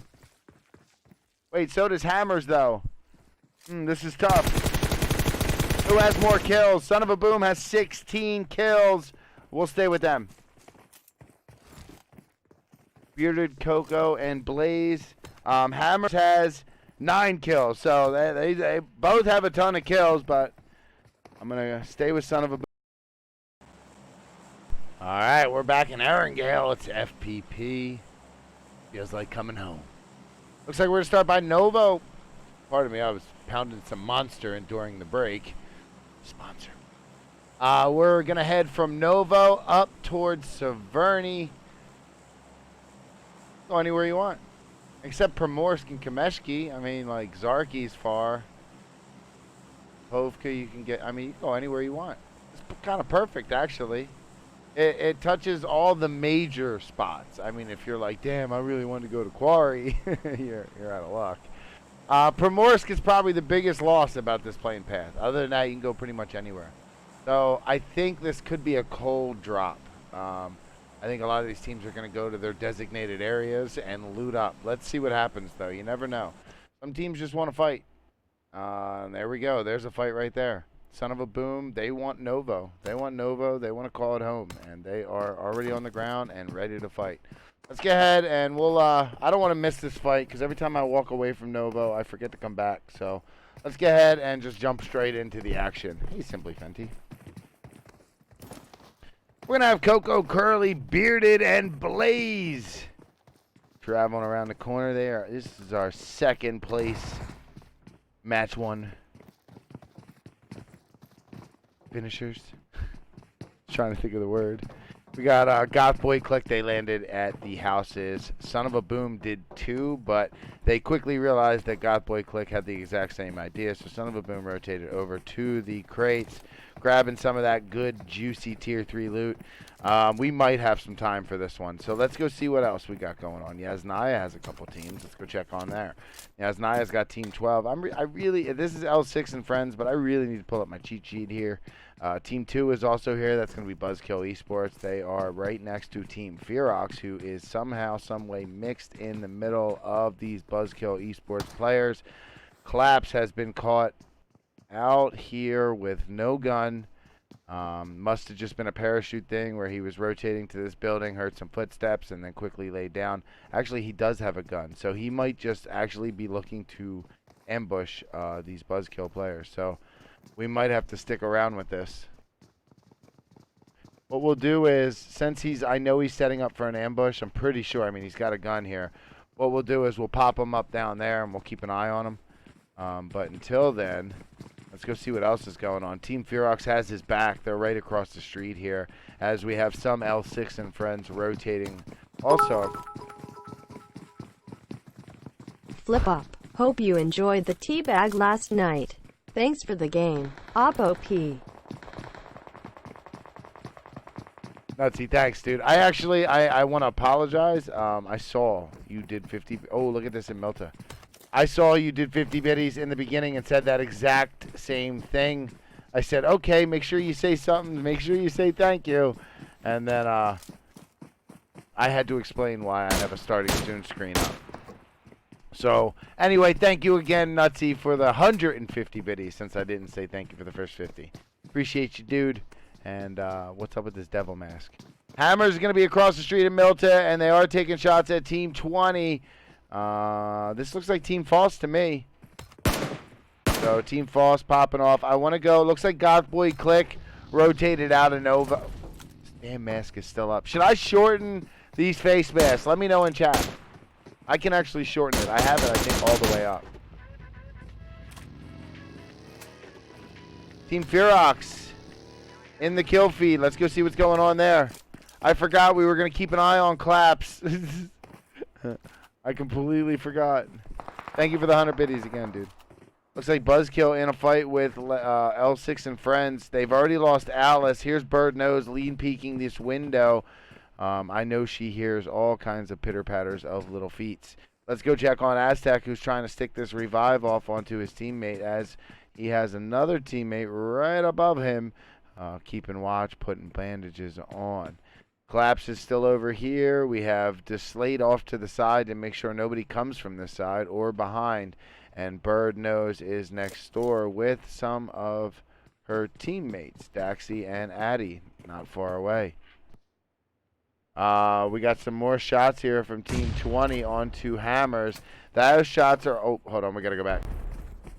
Wait, so does Hammers, though. This is tough. Who has more kills? Son of a Boom has 16 kills. We'll stay with them. Bearded, Coco, and Blaze. Hammers has 9 kills. So they both have a ton of kills, but I'm going to stay with Son of a Boom. All right, we're back in Erangel. It's FPP. Feels like coming home. Looks like we're going to start by Novo. Pardon me, I was pounding some Monster during the break. Sponsor. We're going to head from Novo up towards Severny. Go anywhere you want. Except Primorsk and Kameshki. I mean, like, Zarki's far. Povka, you can get, I mean, you can go anywhere you want. It's kind of perfect, actually. It touches all the major spots. I mean, if you're like, damn, I really want to go to Quarry, you're out of luck. Primorsk is probably the biggest loss about this playing path. Other than that, you can go pretty much anywhere. So I think this could be a cold drop. I think a lot of these teams are going to go to their designated areas and loot up. Let's see what happens, though. You never know. Some teams just want to fight. There we go. There's a fight right there. Son of a Boom, they want Novo. They want Novo. They want to call it home. And they are already on the ground and ready to fight. Let's get ahead, and we'll, I don't want to miss this fight, because every time I walk away from Novo, I forget to come back. So, let's get ahead and just jump straight into the action. Hey, Simply Fenty. We're going to have Coco, Curly, Bearded, and Blaze traveling around the corner there. This is our 2nd place match 1 finishers. Trying to think of the word. We got Goth Boi Clique. They landed at the houses. Son of a Boom did 2, but they quickly realized that Goth Boi Clique had the exact same idea. So Son of a Boom rotated over to the crates, grabbing some of that good, juicy Tier 3 loot. We might have some time for this one. So let's go see what else we got going on. Yasnaya has a couple teams. Let's go check on there. Yasnaya's got Team 12. I really, this is L6 and friends, but I really need to pull up my cheat sheet here. Team 2 is also here. That's going to be Buzzkill Esports. They are right next to Team Feroxx, who is somehow, some way mixed in the middle of these Buzzkill Esports players. Collapse has been caught out here with no gun. Must have just been a parachute thing where he was rotating to this building, heard some footsteps, and then quickly laid down. Actually, he does have a gun, so he might just actually be looking to ambush these Buzzkill players. So we might have to stick around with this. What we'll do is, since I know he's setting up for an ambush, I'm pretty sure, I mean, he's got a gun here. What we'll do is we'll pop him up down there and we'll keep an eye on him. But until then, let's go see what else is going on. Team Feroxx has his back. They're right across the street here, as we have some L6 and friends rotating. Also, flip up. Hope you enjoyed the teabag last night. Thanks for the game. Oppo P. Nutsy, thanks, dude. I want to apologize. I saw you did 50. Oh, look at this in Milta. I saw you did 50 biddies in the beginning and said that exact same thing. I said, okay, make sure you say something. Make sure you say thank you. And then I had to explain why I have a starting soon screen up. So, anyway, thank you again, Nutsy, for the 150 biddies, since I didn't say thank you for the first 50. Appreciate you, dude. And what's up with this devil mask? Hammer's going to be across the street in Milta, and they are taking shots at Team 20. This looks like Team False to me. So, Team False popping off. I want to go. Looks like Goth Boi Clique rotated out of Nova. This damn mask is still up. Should I shorten these face masks? Let me know in chat. I can actually shorten it. I have it, I think, all the way up. Team Feroxx in the kill feed. Let's go see what's going on there. I forgot we were going to keep an eye on claps. I completely forgot. Thank you for the 100 biddies again, dude. Looks like Buzzkill in a fight with L6 and friends. They've already lost Alice. Here's Bird Nose lean peeking this window. I know she hears all kinds of pitter-patters of little feet. Let's go check on Aztec, who's trying to stick this revive off onto his teammate, as he has another teammate right above him, keeping watch, putting bandages on. Collapse is still over here. We have Deslate off to the side to make sure nobody comes from this side or behind. And Bird Nose is next door with some of her teammates, Daxi and Addy, not far away. We got some more shots here from Team 20 onto Hammers. Those shots are... Oh, hold on. We got to go back.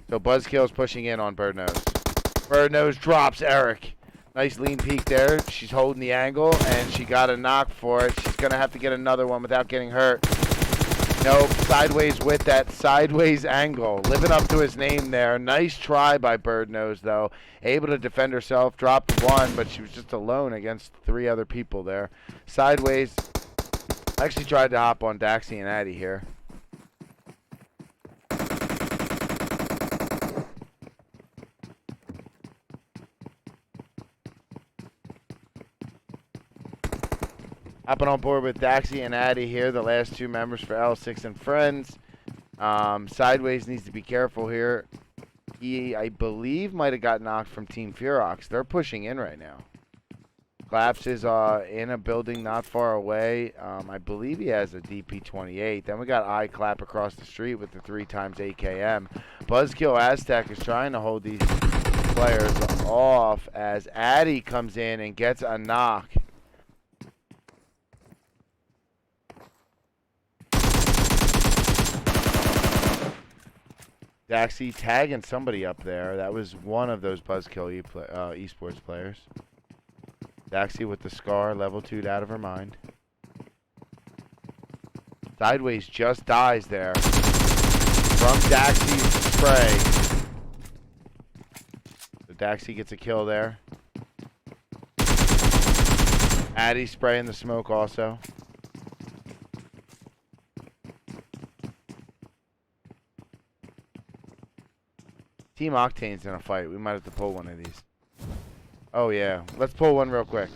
So Buzzkill's pushing in on Bird Nose. Bird Nose drops Eric. Nice lean peek there. She's holding the angle, and she got a knock for it. She's going to have to get another one without getting hurt. Nope. Sideways with that sideways angle. Living up to his name there. Nice try by Bird Nose, though. Able to defend herself. Dropped one, but she was just alone against 3 other people there. Sideways. I actually tried to hop on Daxi and Addy here. Hopping on board with Daxi and Addy here, the last 2 members for L6 and friends. Sideways needs to be careful here. He, I believe, might have got knocked from Team Feroxx. They're pushing in right now. Claps is in a building not far away. I believe he has a DP28. Then we got iClap across the street with the 3x AKM. Buzzkill Aztec is trying to hold these players off as Addy comes in and gets a knock. Daxi tagging somebody up there. That was one of those Buzzkill Esports players. Daxi with the scar, level 2'd out of her mind. Sideways just dies there from Daxi's spray. So Daxi gets a kill there. Addy spraying the smoke also. Team Octane's in a fight. We might have to pull one of these. Oh, yeah. Let's pull one real quick.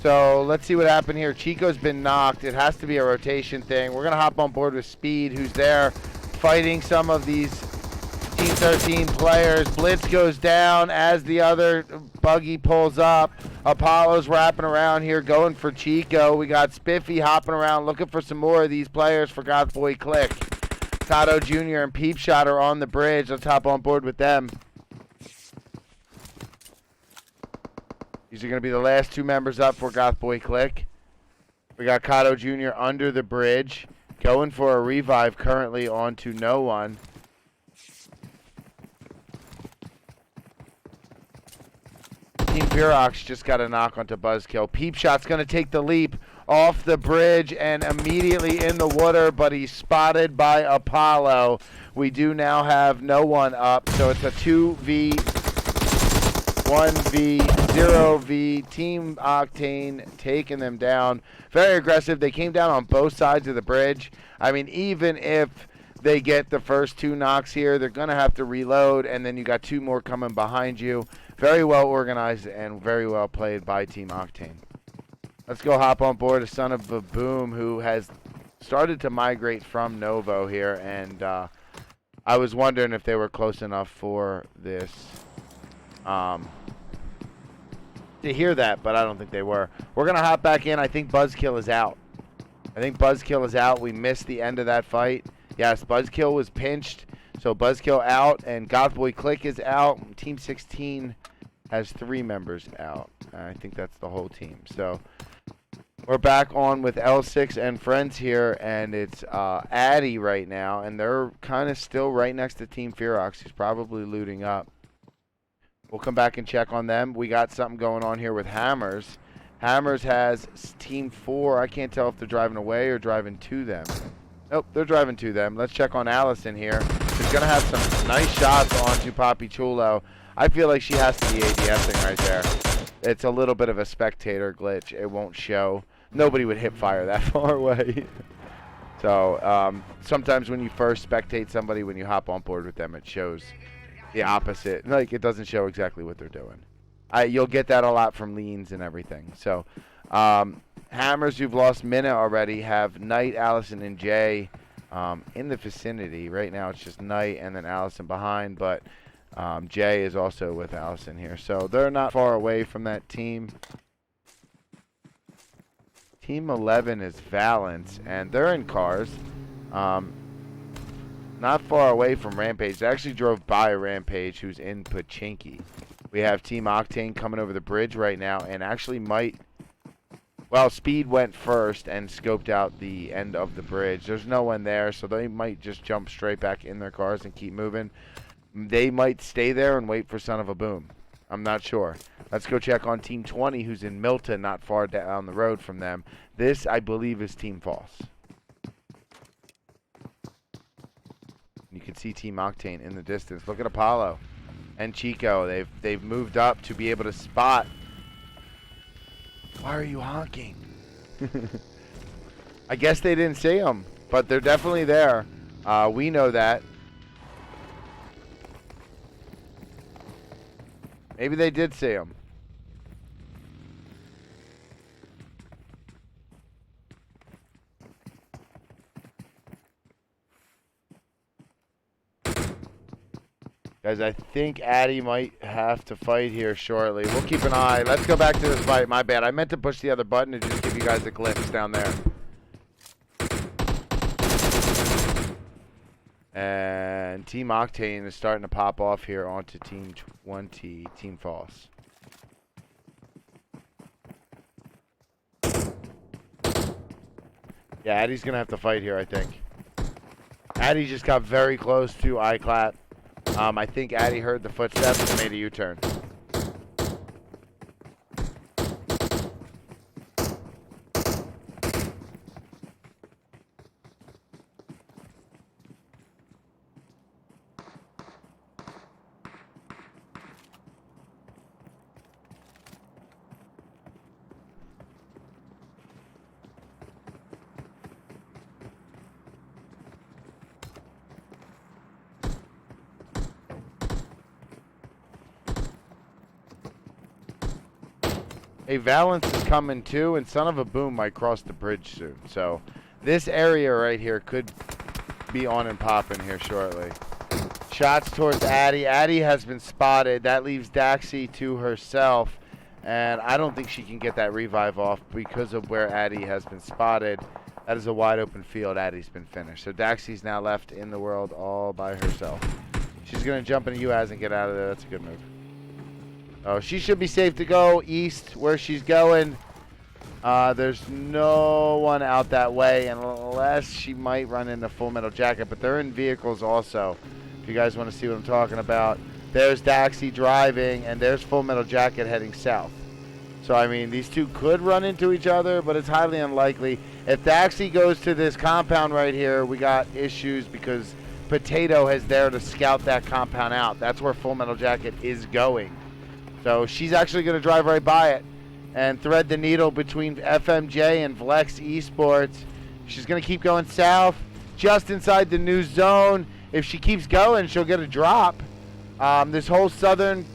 So, let's see what happened here. Chico's been knocked. It has to be a rotation thing. We're going to hop on board with Speed, who's there fighting some of these Team 13 players. Blitz goes down as the other buggy pulls up. Apollo's wrapping around here, going for Chico. We got Spiffy hopping around, looking for some more of these players for Goth Boi Clique. Kato Jr. and Peep Shot are on the bridge. Let's hop on board with them. These are going to be the last 2 members up for Goth Boi Clique. We got Kato Jr. under the bridge, going for a revive currently onto no one. Team Feroxx just got a knock onto Buzzkill. Peep Shot's going to take the leap off the bridge and immediately in the water, but he's spotted by Apollo. We do now have no one up, so it's a 2v, 1v, 0v. Team Octane taking them down. Very aggressive. They came down on both sides of the bridge. I mean, even if they get the first 2 knocks here, they're going to have to reload, and then you got 2 more coming behind you. Very well organized and very well played by Team Octane. Let's go hop on board a son of a boom who has started to migrate from Novo here, and I was wondering if they were close enough for this to hear that, but I don't think they were. We're going to hop back in. I think Buzzkill is out. We missed the end of that fight. Yes, Buzzkill was pinched, so Buzzkill out, and Goth Boi Clique is out. Team 16 has 3 members out. I think that's the whole team. So we're back on with L6 and friends here, and it's Addy right now, and they're kind of still right next to Team Feroxx. He's probably looting up. We'll come back and check on them. We got something going on here with Hammers. Hammers has Team 4. I can't tell if they're driving away or driving to them. Nope, they're driving to them. Let's check on Allison here. She's going to have some nice shots onto Poppy Chulo. I feel like she has to be ADSing right there. It's a little bit of a spectator glitch. It won't show. Nobody would hip fire that far away. So sometimes when you first spectate somebody, when you hop on board with them, it shows the opposite. Like, it doesn't show exactly what they're doing. You'll get that a lot from leans and everything. So Hammers, who've lost Minna already, have Knight, Allison, and Jay in the vicinity. Right now it's just Knight and then Allison behind, but Jay is also with Allison here. So they're not far away from that team. Team 11 is Valence, and they're in cars. Not far away from Rampage. They actually drove by Rampage, who's in Pachinki. We have Team Octane coming over the bridge right now, and actually might... Well, Speed went first and scoped out the end of the bridge. There's no one there, so they might just jump straight back in their cars and keep moving. They might stay there and wait for Son of a Boom. I'm not sure. Let's go check on Team 20, who's in Milton, not far down the road from them. This, I believe, is Team False. You can see Team Octane in the distance. Look at Apollo and Chico. They've moved up to be able to spot. Why are you honking? I guess they didn't see them, but they're definitely there. We know that. Maybe they did see them. Guys, I think Addy might have to fight here shortly. We'll keep an eye. Let's go back to this fight. My bad. I meant to push the other button to just give you guys a glimpse down there. And Team Octane is starting to pop off here onto Team 20, Team False. Yeah, Addy's going to have to fight here, I think. Addy just got very close to iClap. I think Addy heard the footsteps and made a U-turn. Hey, Valence is coming too, and Son of a Boom might cross the bridge soon. So this area right here could be on and popping here shortly. Shots towards Addy. Addy has been spotted. That leaves Daxi to herself, and I don't think she can get that revive off because of where Addy has been spotted. That is a wide open field. Addy's been finished. So Daxi's now left in the world all by herself. She's going to jump into UAS and get out of there. That's a good move. Oh, she should be safe to go east where she's going. There's no one out that way unless she might run into Full Metal Jacket, but they're in vehicles also. If you guys want to see what I'm talking about. There's Daxi driving, and there's Full Metal Jacket heading south. So, I mean, these two could run into each other, but it's highly unlikely. If Daxi goes to this compound right here, we got issues because Potato is there to scout that compound out. That's where Full Metal Jacket is going. So she's actually going to drive right by it and thread the needle between FMJ and Vlexing Esports. She's going to keep going south. just inside the new zone. If she keeps going, she'll get a drop. This whole southern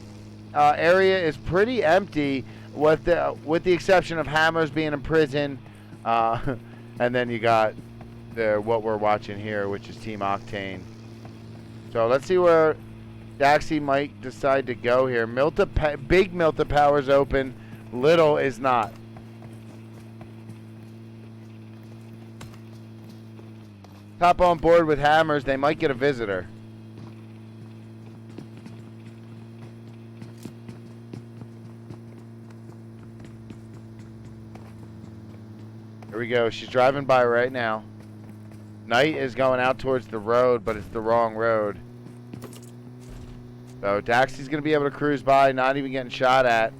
area is pretty empty, with the exception of Hammers being in prison. And then you got what we're watching here, which is Team Octane. So let's see where Daxi might decide to go here. Big Milta Power's open. Little is not. Hop on board with Hammers. They might get a visitor. Here we go. She's driving by right now. Knight is going out towards the road, but it's the wrong road. So Daxi's going to be able to cruise by, not even getting shot at.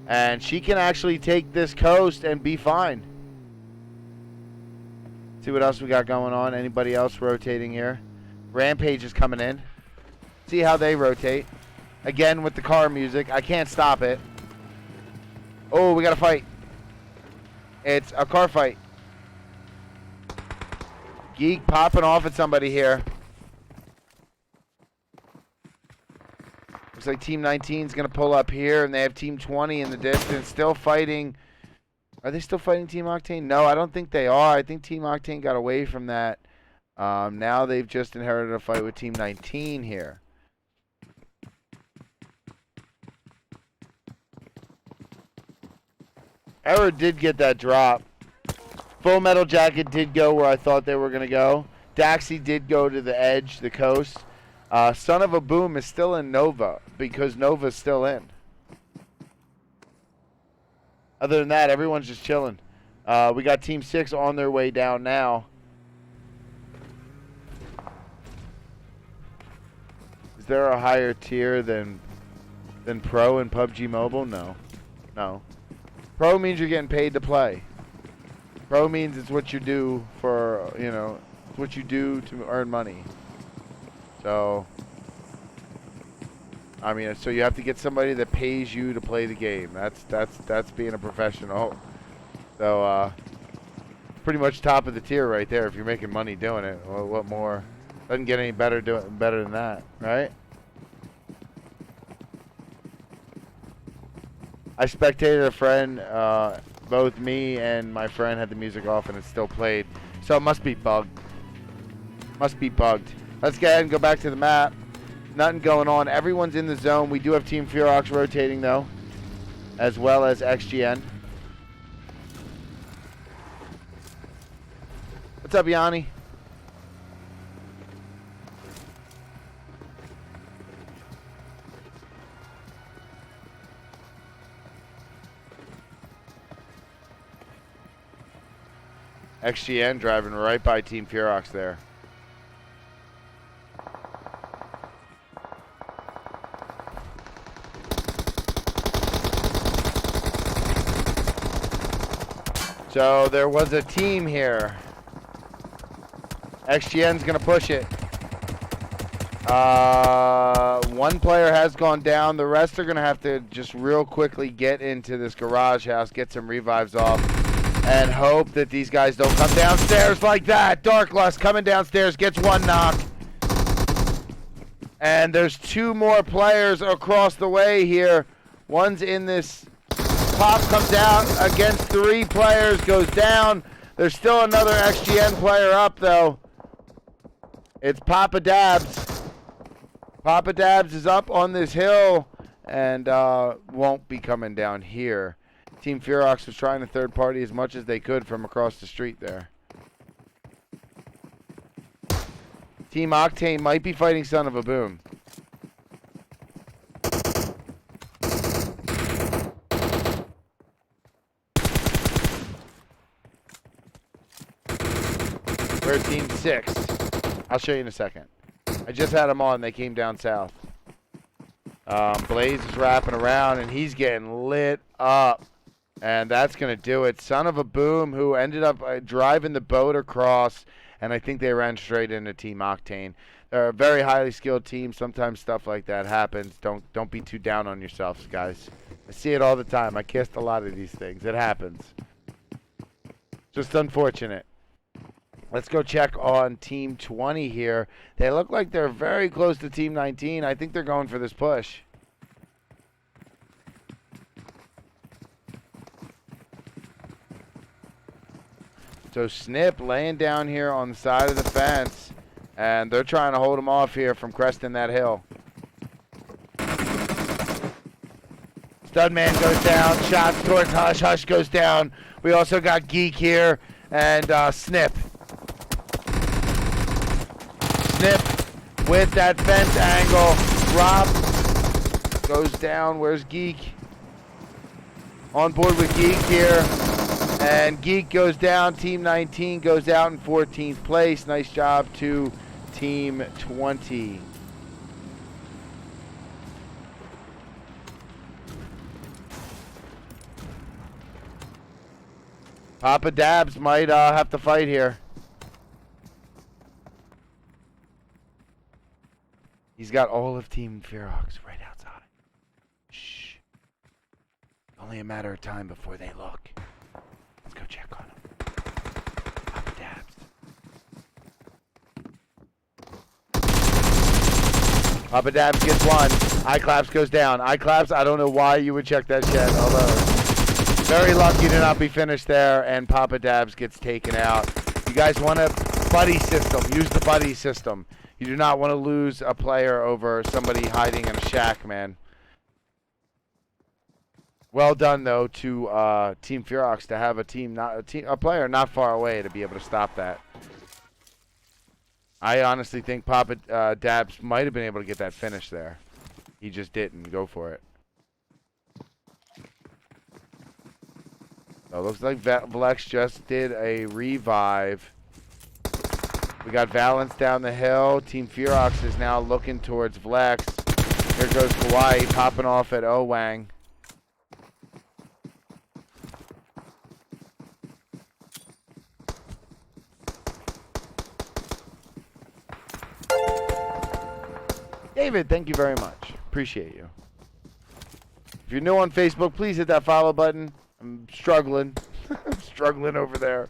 And she can actually take this coast and be fine. See what else we got going on. Anybody else rotating here? Rampage is coming in. See how they rotate. Again with the car music. I can't stop it. Oh, we got a fight. It's a car fight. Geek popping off at somebody here. Looks like Team 19 is going to pull up here, and they have Team 20 in the distance. Still fighting. Are they still fighting Team Octane? No, I don't think they are. I think Team Octane got away from that. Now they've just inherited a fight with Team 19 here. Error did get that drop. Full Metal Jacket did go where I thought they were going to go. Daxi did go to the edge, the coast. Son of a Boom is still in Nova because Nova's still in. Other than that, everyone's just chilling. We got Team 6 on their way down now. Is there a higher tier than Pro in PUBG Mobile? No. No. Pro means you're getting paid to play. Pro means it's what you do for, you know, it's what you do to earn money. So, I mean, so you have to get somebody that pays you to play the game. That's being a professional. So, pretty much top of the tier right there if you're making money doing it. Well, what more? Doesn't get any better than that, right? I spectated a friend, both me and my friend had the music off and it still played. So it must be bugged. Must be bugged. Let's go ahead and go back to the map. Nothing going on. Everyone's in the zone. We do have Team Feroxx rotating though, as well as XGN. What's up, Yanni? XGN driving right by Team Feroxx there. So there was a team here. XGN's gonna push it. One player has gone down. The rest are gonna have to just real quickly get into this garage house, get some revives off, and hope that these guys don't come downstairs like that. Darklust coming downstairs, gets one knock. And there's two more players across the way here. One's in this. Pop comes out against three players, goes down. There's still another XGN player up, though. It's Papa Dabs. Papa Dabs is up on this hill and won't be coming down here. Team Feroxx was trying to third party as much as they could from across the street there. Team Octane might be fighting Son of a Boom. We're Team 6. I'll show you in a second. I just had them on. They came down south. Blaze is wrapping around, and he's getting lit up. And that's going to do it. Son of a Boom, who ended up driving the boat across, and I think they ran straight into Team Octane. They're a very highly skilled team. Sometimes stuff like that happens. Don't be too down on yourselves, guys. I see it all the time. I cast a lot of these things. It happens. Just unfortunate. Let's go check on Team 20 here. They look like they're very close to Team 19. I think they're going for this push. So Snip laying down here on the side of the fence, and they're trying to hold him off here from cresting that hill. Studman goes down, shots towards Hush. Hush goes down. We also got Geek here, and Snip. Snip with that fence angle. Drop goes down. Where's Geek? On board with Geek here. And Geek goes down. Team 19 goes out in 14th place. Nice job to Team 20. Papa Dabs might have to fight here. He's got all of Team Feroxx right outside. Shh. Only a matter of time before they look. Let's go check on him. Papa Dabs. Papa Dabs gets one. iClaps goes down. iClaps, I don't know why you would check that chat, although very lucky to not be finished there, and Papa Dabs gets taken out. You guys want a buddy system. Use the buddy system. You do not want to lose a player over somebody hiding in a shack, man. Well done, though, to Team Feroxx to have a player not far away to be able to stop that. I honestly think Papa Dabs might have been able to get that finish there. He just didn't. Go for it. So it looks like Vlex just did a revive. We got Valence down the hill. Team Feroxx is now looking towards Vlex. Here goes Hawaii popping off at Owang. David, thank you very much. Appreciate you. If you're new on Facebook, please hit that follow button. I'm struggling. I'm struggling over there.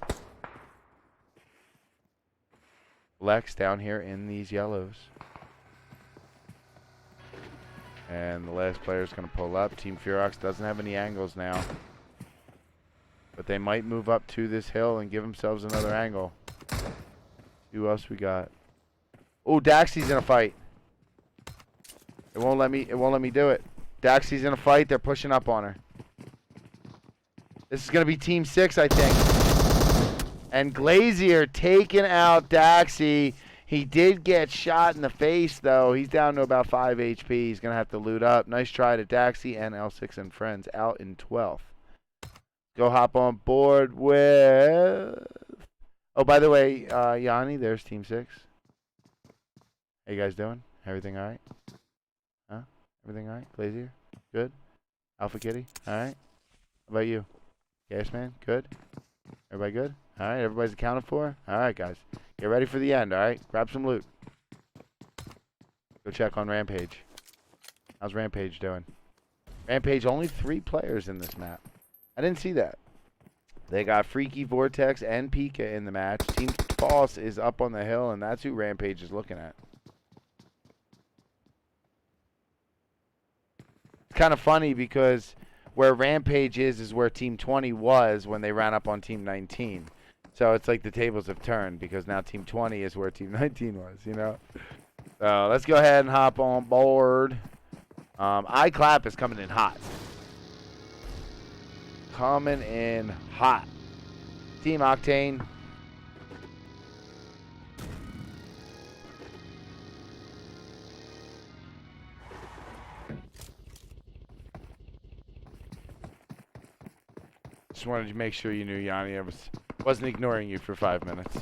Lex down here in these yellows. And the last player is going to pull up. Team Feroxx doesn't have any angles now. But they might move up to this hill and give themselves another angle. Who else we got? Oh, Daxy's in a fight. It won't let me do it. Daxy's in a fight. They're pushing up on her. This is going to be Team 6, I think. And Glazier taking out Daxy. He did get shot in the face, though. He's down to about 5 HP. He's going to have to loot up. Nice try to Daxy and L6 and friends out in 12th. Go hop on board with... Oh, by the way, Yanni, there's Team 6. How you guys doing? Everything all right? Huh? Everything all right? Glazier? Good? Alpha Kitty? All right? How about you? Yes, man? Good? Everybody good? All right, everybody's accounted for? All right, guys. Get ready for the end, all right? Grab some loot. Go check on Rampage. How's Rampage doing? Rampage, only 3 players in this map. I didn't see that. They got Freaky, Vortex, and Pika in the match. Team Boss is up on the hill, and that's who Rampage is looking at. It's kind of funny because where Rampage is where Team 20 was when they ran up on Team 19. So it's like the tables have turned because now Team 20 is where Team 19 was, you know? So let's go ahead and hop on board. iClap is coming in hot. Coming in hot. Team Octane. Just wanted to make sure you knew, Yanni. I wasn't ignoring you for 5 minutes.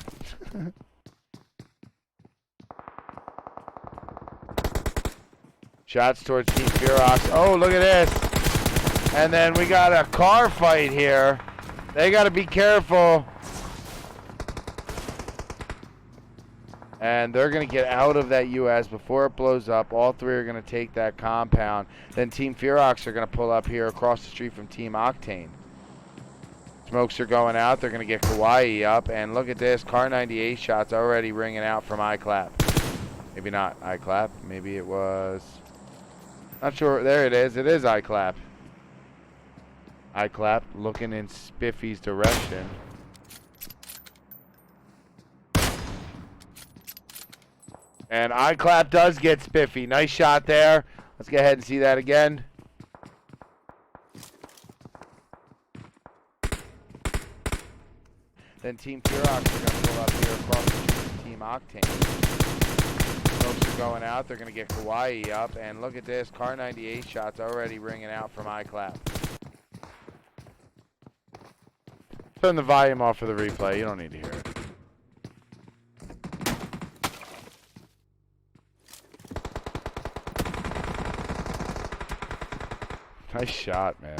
Shots towards Team Feroxx. Oh, look at this. And then we got a car fight here. They got to be careful. And they're going to get out of that US before it blows up. All 3 are going to take that compound. Then Team Feroxx are going to pull up here across the street from Team Octane. Smokes are going out. They're going to get Kawaii up. And look at this. Car 98 shots already ringing out from iClap. Maybe not iClap. Maybe it was... Not sure. There it is. It is iClap. iClap looking in Spiffy's direction. And iClap does get Spiffy. Nice shot there. Let's go ahead and see that again. Then Team Feroxx are going to pull up here across the street from Team Octane. Folks are going out. They're going to get Kawaii up. And look at this. Car 98 shots already ringing out from iClap. Turn the volume off for the replay. You don't need to hear it. Nice shot, man.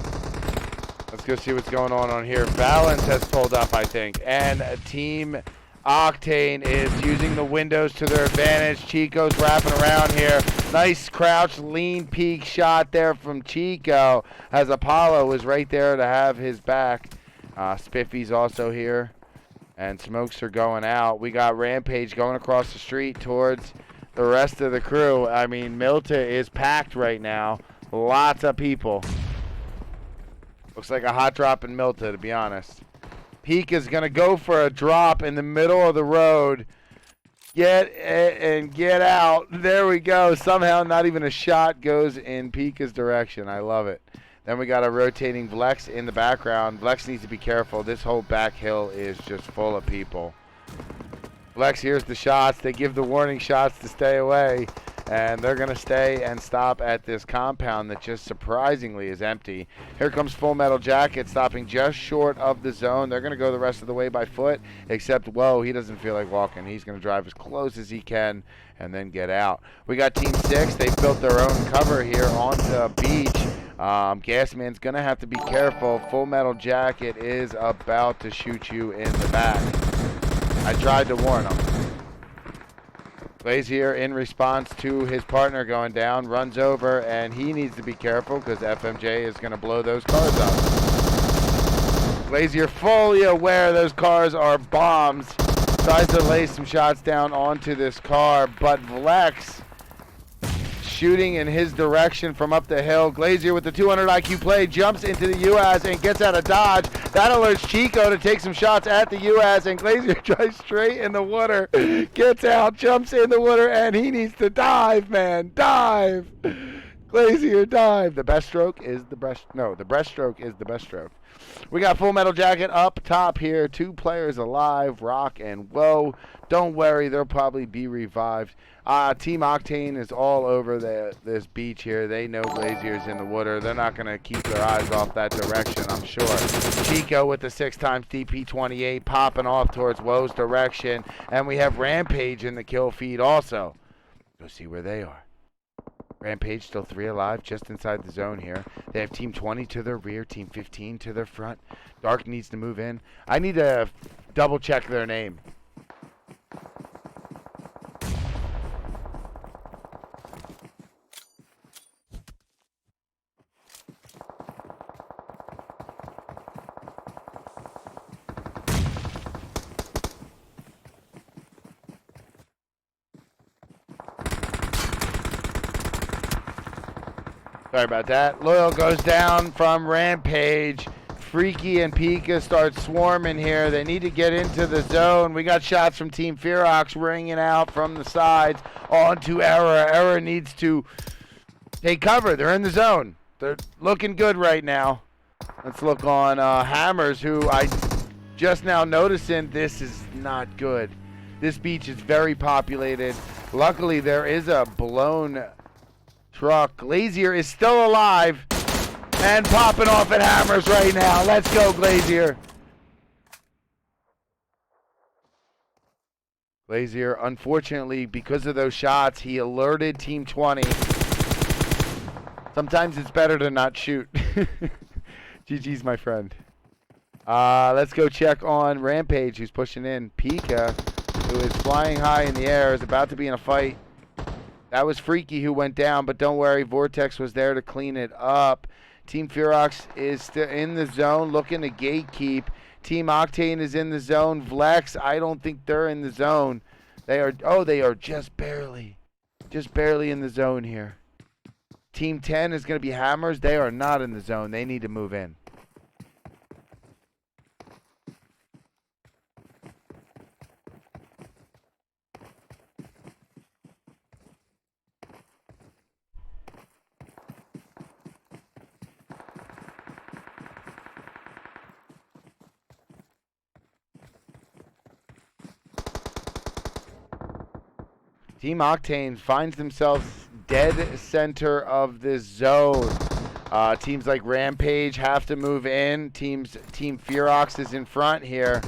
Let's go see what's going on here. Valence has pulled up, I think. And Team Octane is using the windows to their advantage. Chico's wrapping around here. Nice crouch, lean peek shot there from Chico as Apollo is right there to have his back. Spiffy's also here. And smokes are going out. We got Rampage going across the street towards the rest of the crew. I mean, Milta is packed right now. Lots of people. Looks like a hot drop in Milta, to be honest. Peak is going to go for a drop in the middle of the road. Get out. There we go. Somehow not even a shot goes in Pika's direction. I love it. Then we got a rotating Vlex in the background. Vlex needs to be careful. This whole back hill is just full of people. Vlex hears the shots. They give the warning shots to stay away. And they're going to stay and stop at this compound that just surprisingly is empty. Here comes Full Metal Jacket stopping just short of the zone. They're going to go the rest of the way by foot, except, whoa, he doesn't feel like walking. He's going to drive as close as he can and then get out. We got Team 6. They've built their own cover here on the beach. Gasman's going to have to be careful. Full Metal Jacket is about to shoot you in the back. I tried to warn him. Glazier, in response to his partner going down, runs over, and he needs to be careful because FMJ is going to blow those cars up. Glazier, fully aware those cars are bombs, tries to lay some shots down onto this car, but Vlex shooting in his direction from up the hill. Glazier with the 200 IQ play jumps into the UAZ and gets out of dodge. That alerts Chico to take some shots at the UAZ, and Glazier drives straight in the water, gets out, jumps in the water, and he needs to dive, man. Dive. Glazier, dive. The best stroke is the breast. No, the breaststroke is the best stroke. We got Full Metal Jacket up top here. 2 players alive, Rock and Woe. Don't worry, they'll probably be revived. Team Octane is all over this beach here. They know Glazier's in the water. They're not going to keep their eyes off that direction, I'm sure. Chico with the 6x DP28 popping off towards Woe's direction. And we have Rampage in the kill feed also. Go see where they are. Rampage still 3 alive just inside the zone here. They have Team 20 to their rear, Team 15 to their front. Dark needs to move in. I need to double check their name. Sorry about that. Loyal goes down from Rampage. Freaky and Pika start swarming here. They need to get into the zone. We got shots from Team Feroxx ringing out from the sides onto Error. Error needs to take cover. They're in the zone. They're looking good right now. Let's look on Hammers, who I just now noticing this is not good. This beach is very populated. Luckily, there is a blown truck. Glazier is still alive and popping off at Hammers right now. Let's go, Glazier. Glazier, unfortunately, because of those shots, he alerted Team 20. Sometimes it's better to not shoot. GG's, my friend. Let's go check on Rampage, who's pushing in. Pika, who is flying high in the air, is about to be in a fight. That was Freaky who went down, but don't worry, Vortex was there to clean it up. Team Feroxx is still in the zone looking to gatekeep. Team Octane is in the zone. Vlex, I don't think they're in the zone. They are just barely in the zone here. Team 10 is going to be Hammers. They are not in the zone. They need to move in. Team Octane finds themselves dead center of this zone. Teams like Rampage have to move in. Team Feroxx is in front here.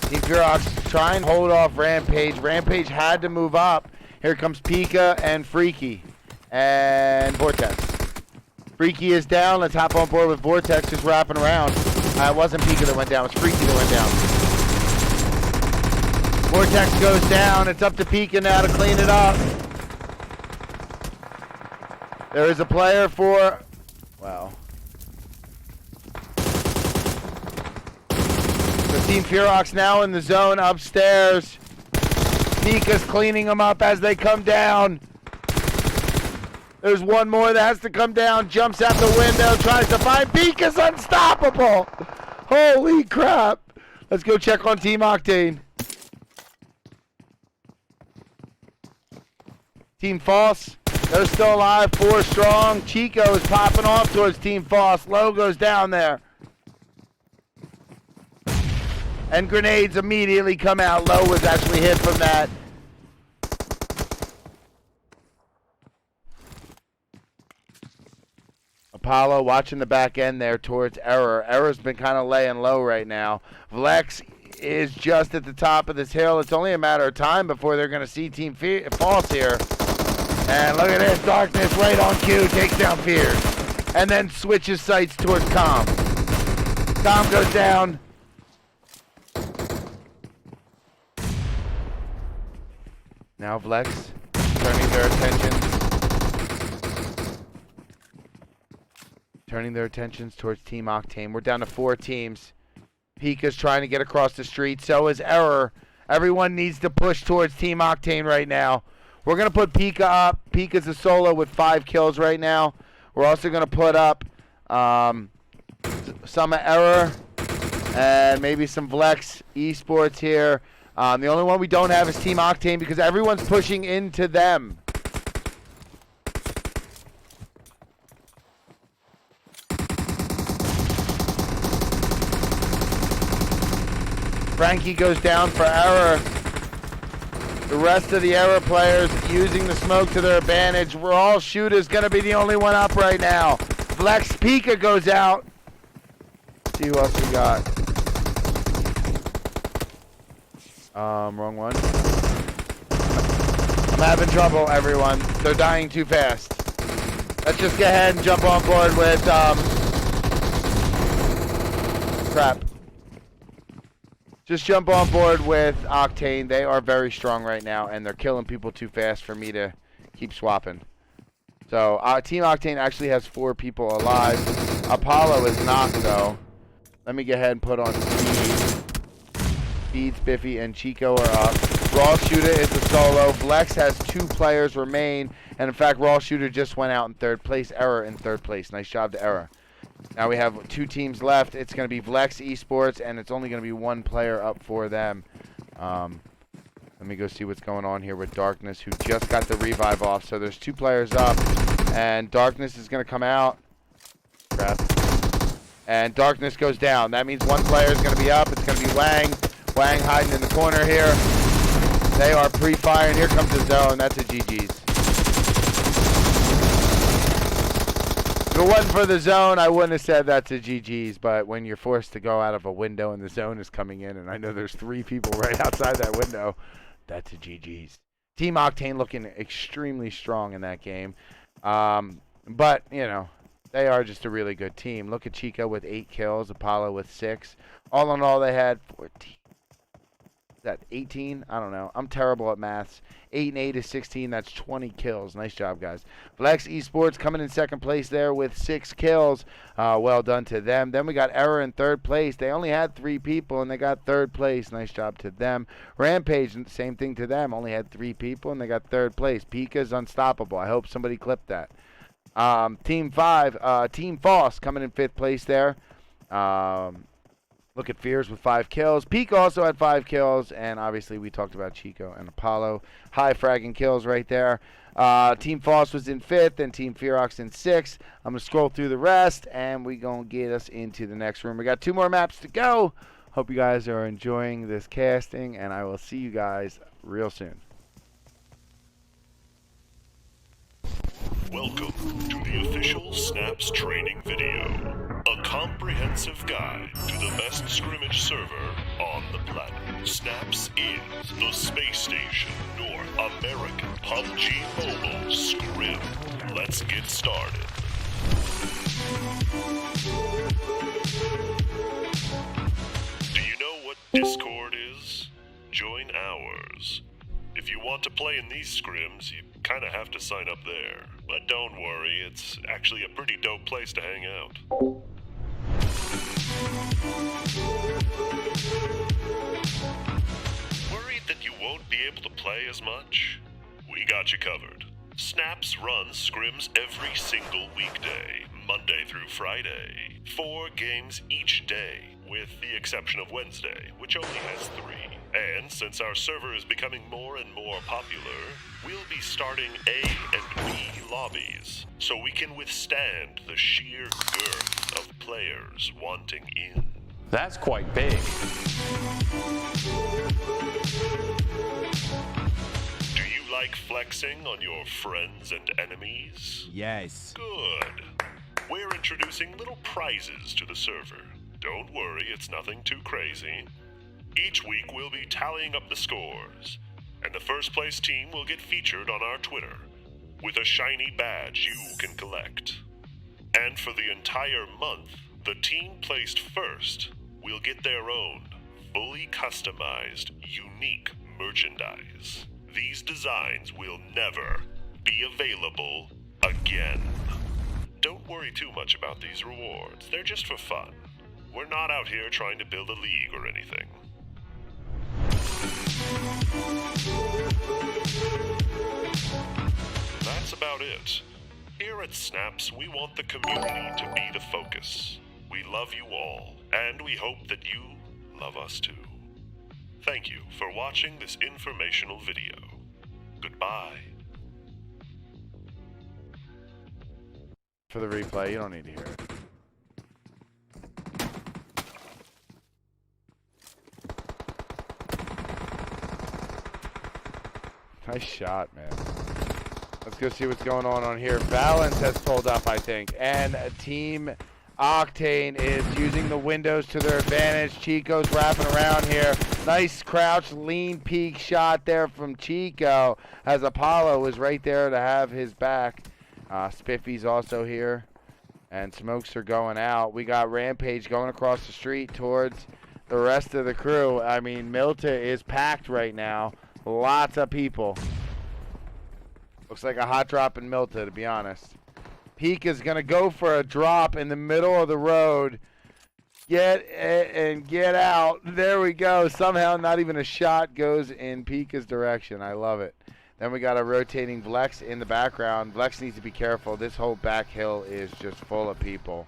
Team Feroxx try and hold off Rampage. Rampage had to move up. Here comes Pika and Freaky and Vortex. Freaky is down. Let's hop on board with Vortex, just wrapping around. It wasn't Pika that went down. It was Freaky that went down. Vortex goes down. It's up to Pika now to clean it up. There is a player for... Wow. So Team Feroxx now in the zone upstairs. Pika's cleaning them up as they come down. There's one more that has to come down, jumps out the window, tries to find Pika's unstoppable. Holy crap. Let's go check on Team Octane. Team False, they're still alive, 4 strong. Chico is popping off towards Team False. Logo's down there. And grenades immediately come out. Low was actually hit from that. Apollo watching the back end there towards Error. Error's been kind of laying low right now. Vlex is just at the top of this hill. It's only a matter of time before they're going to see Team False here. And look at this. Darkness right on cue. Takes down Fears. And then switches sights towards Calm. Calm goes down. Now Vlex turning their attentions towards Team Octane. We're down to 4 teams. Pika's trying to get across the street. So is Error. Everyone needs to push towards Team Octane right now. We're going to put Pika up. Pika's a solo with 5 kills right now. We're also going to put up some Error and maybe some Vlexing Esports here. The only one we don't have is Team Octane because everyone's pushing into them. Frankie goes down for Error. The rest of the Error players using the smoke to their advantage. Raw Shooter's going to be the only one up right now. Flex Pika goes out. Let's see who else we got. Wrong one. I'm having trouble, everyone. They're dying too fast. Let's just go ahead and jump on board with, crap. Just jump on board with Octane. They are very strong right now, and they're killing people too fast for me to keep swapping. So, Team Octane actually has 4 people alive. Apollo is not, though. Let me go ahead and put on Speed. Speed, Spiffy, and Chico are up. Raw Shooter is a solo. Vlex has 2 players remain. And, in fact, Raw Shooter just went out in 3rd place. Error in 3rd place. Nice job to Error. Now we have 2 teams left. It's going to be Vlexing Esports, and it's only going to be 1 player up for them. Let me go see what's going on here with Darkness, who just got the revive off. So there's 2 players up, and Darkness is going to come out. Crap. And Darkness goes down. That means 1 player is going to be up. It's going to be Wang. Wang hiding in the corner here. They are pre-firing. Here comes the zone. That's a GG's. If it wasn't for the zone, I wouldn't have said that's a GG's, but when you're forced to go out of a window and the zone is coming in, and I know there's 3 people right outside that window, that's a GG's. Team Octane looking extremely strong in that game. But, you know, they are just a really good team. Look at Chico with 8 kills, Apollo with 6. All in all, they had 14. that 18? I don't know. I'm terrible at maths. 8 and 8 is 16. That's 20 kills. Nice job, guys. Vlexing Esports coming in second place there with 6 kills. Well done to them. Then we got Error in third place. They only had 3 people, and they got third place. Nice job to them. Rampage, same thing to them. Only had 3 people, and they got third place. Pika's unstoppable. I hope somebody clipped that. Team Foss coming in 5th place there. Look at Fears with 5 kills. Peak also had 5 kills, and obviously we talked about Chico and Apollo. High fragging kills right there. Team Foss was in 5th, and Team Feroxx in 6th. I'm going to scroll through the rest, and we're going to get us into the next room. We got 2 more maps to go. Hope you guys are enjoying this casting, and I will see you guys real soon. Welcome to the official Snaps training video, a comprehensive guide to the best scrimmage server on the planet. Snaps is the space station North American PUBG Mobile Scrim. Let's get started. Do you know what Discord is? Join ours. If you want to play in these scrims, you kind of have to sign up there. But don't worry, it's actually a pretty dope place to hang out. Worried that you won't be able to play as much? We got you covered. Snaps runs scrims every single weekday, Monday through Friday. 4 games each day, with the exception of Wednesday, which only has 3. And since our server is becoming more and more popular, we'll be starting A and B lobbies, so we can withstand the sheer girth of players wanting in. That's quite big. Do you like flexing on your friends and enemies? Yes. Good. We're introducing little prizes to the server. Don't worry, it's nothing too crazy. Each week we'll be tallying up the scores, and the first place team will get featured on our Twitter with a shiny badge you can collect. And for the entire month, the team placed first will get their own fully customized, unique merchandise. These designs will never be available again. Don't worry too much about these rewards. They're just for fun. We're not out here trying to build a league or anything. That's about it. Here at Snaps, we want the community to be the focus. We love you all, and we hope that you love us too. Thank you for watching this informational video. Goodbye. For the replay, you don't need to hear it. Nice shot, man. Let's go see what's going on here. Valence has pulled up, I think. And Team Octane is using the windows to their advantage. Chico's wrapping around here. Nice crouch, lean peek shot there from Chico as Apollo is right there to have his back. Spiffy's also here. And smokes are going out. We got Rampage going across the street towards the rest of the crew. I mean, Milta is packed right now. Lots of people. Looks like a hot drop in Milta, to be honest. Peak is going to go for a drop in the middle of the road. Get out. There we go. Somehow not even a shot goes in Pika's direction. I love it. Then we got a rotating Vlex in the background. Vlex needs to be careful. This whole back hill is just full of people.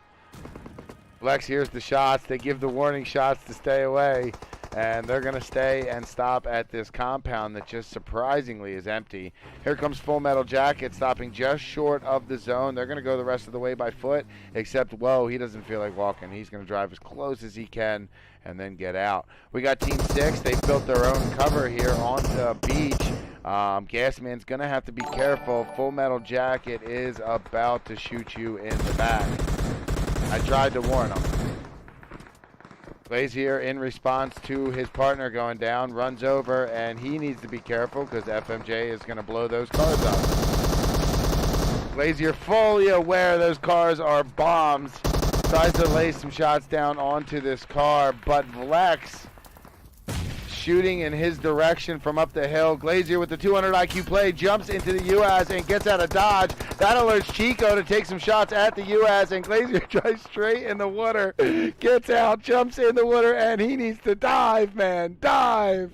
Vlex hears the shots. They give the warning shots to stay away. And they're going to stay and stop at this compound that just surprisingly is empty. Here comes Full Metal Jacket stopping just short of the zone. They're going to go the rest of the way by foot, except, whoa, he doesn't feel like walking. He's going to drive as close as he can and then get out. We got Team 6. They built their own cover here onto a beach. Gasman's going to have to be careful. Full Metal Jacket is about to shoot you in the back. I tried to warn him. Plays here in response to his partner going down, runs over, and he needs to be careful because FMJ is going to blow those cars up. Glazier fully aware those cars are bombs. Tries to lay some shots down onto this car, but Vlex shooting in his direction from up the hill. Glazier with the 200 IQ play jumps into the UAS and gets out of dodge. That alerts Chico to take some shots at the UAS, and Glazier drives straight in the water. Gets out, jumps in the water, and he needs to dive, man. Dive.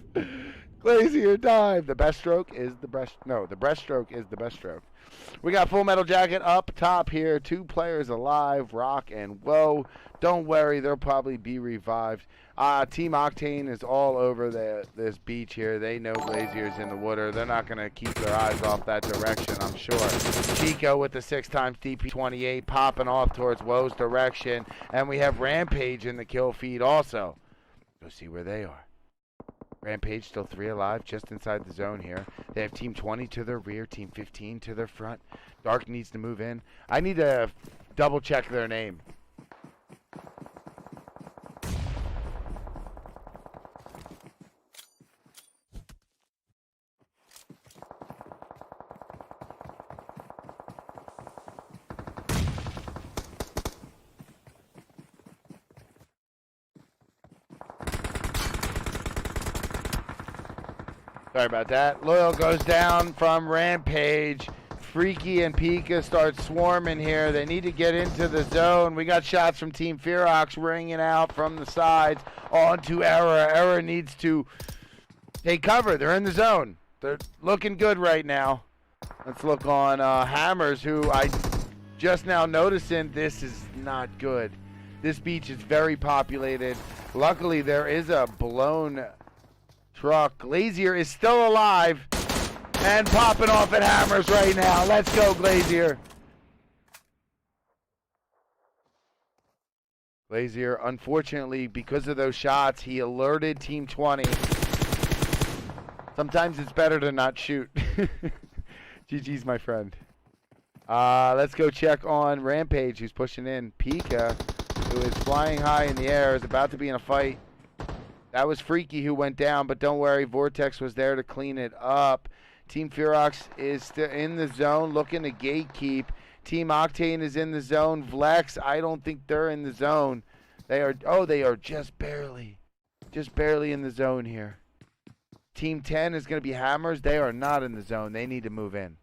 Glazier, dive. The breaststroke is the breaststroke is the best stroke. We got Full Metal Jacket up top here. 2 players alive, Rock and Woe. Don't worry, they'll probably be revived. Team Octane is all over this beach here. They know Glazier's in the water. They're not going to keep their eyes off that direction, I'm sure. Chico with the 6x DP28 popping off towards Woe's direction. And we have Rampage in the kill feed also. Go see where they are. Rampage still 3 alive just inside the zone here. They have Team 20 to their rear, Team 15 to their front. Dark needs to move in. I need to double check their name. Sorry about that. Loyal goes down from Rampage. Freaky and Pika start swarming here. They need to get into the zone. We got shots from Team Feroxx ringing out from the sides onto Error. Error needs to take cover. They're in the zone. They're looking good right now. Let's look on Hammers, who I just now noticing this is not good. This beach is very populated. Luckily, there is a blown truck. Glazier is still alive and popping off at Hammers right now. Let's go, Glazier. Glazier, unfortunately, because of those shots, he alerted Team 20. Sometimes it's better to not shoot. GG's, my friend. Let's go check on Rampage, who's pushing in. Pika, who is flying high in the air, is about to be in a fight. That was Freaky who went down, but don't worry, Vortex was there to clean it up. Team Feroxx is still in the zone, looking to gatekeep. Team Octane is in the zone. Vlex, I don't think they're in the zone. They are just barely in the zone here. Team 10 is going to be Hammers. They are not in the zone. They need to move in.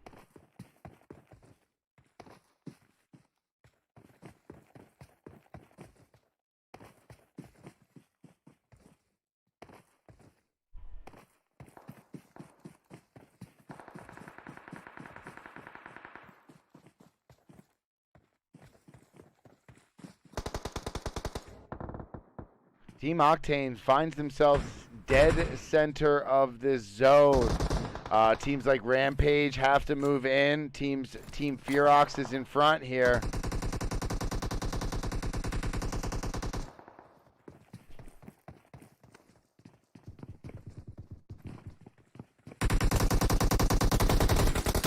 Team Octane finds themselves dead center of this zone. Teams like Rampage have to move in. Team Feroxx is in front here.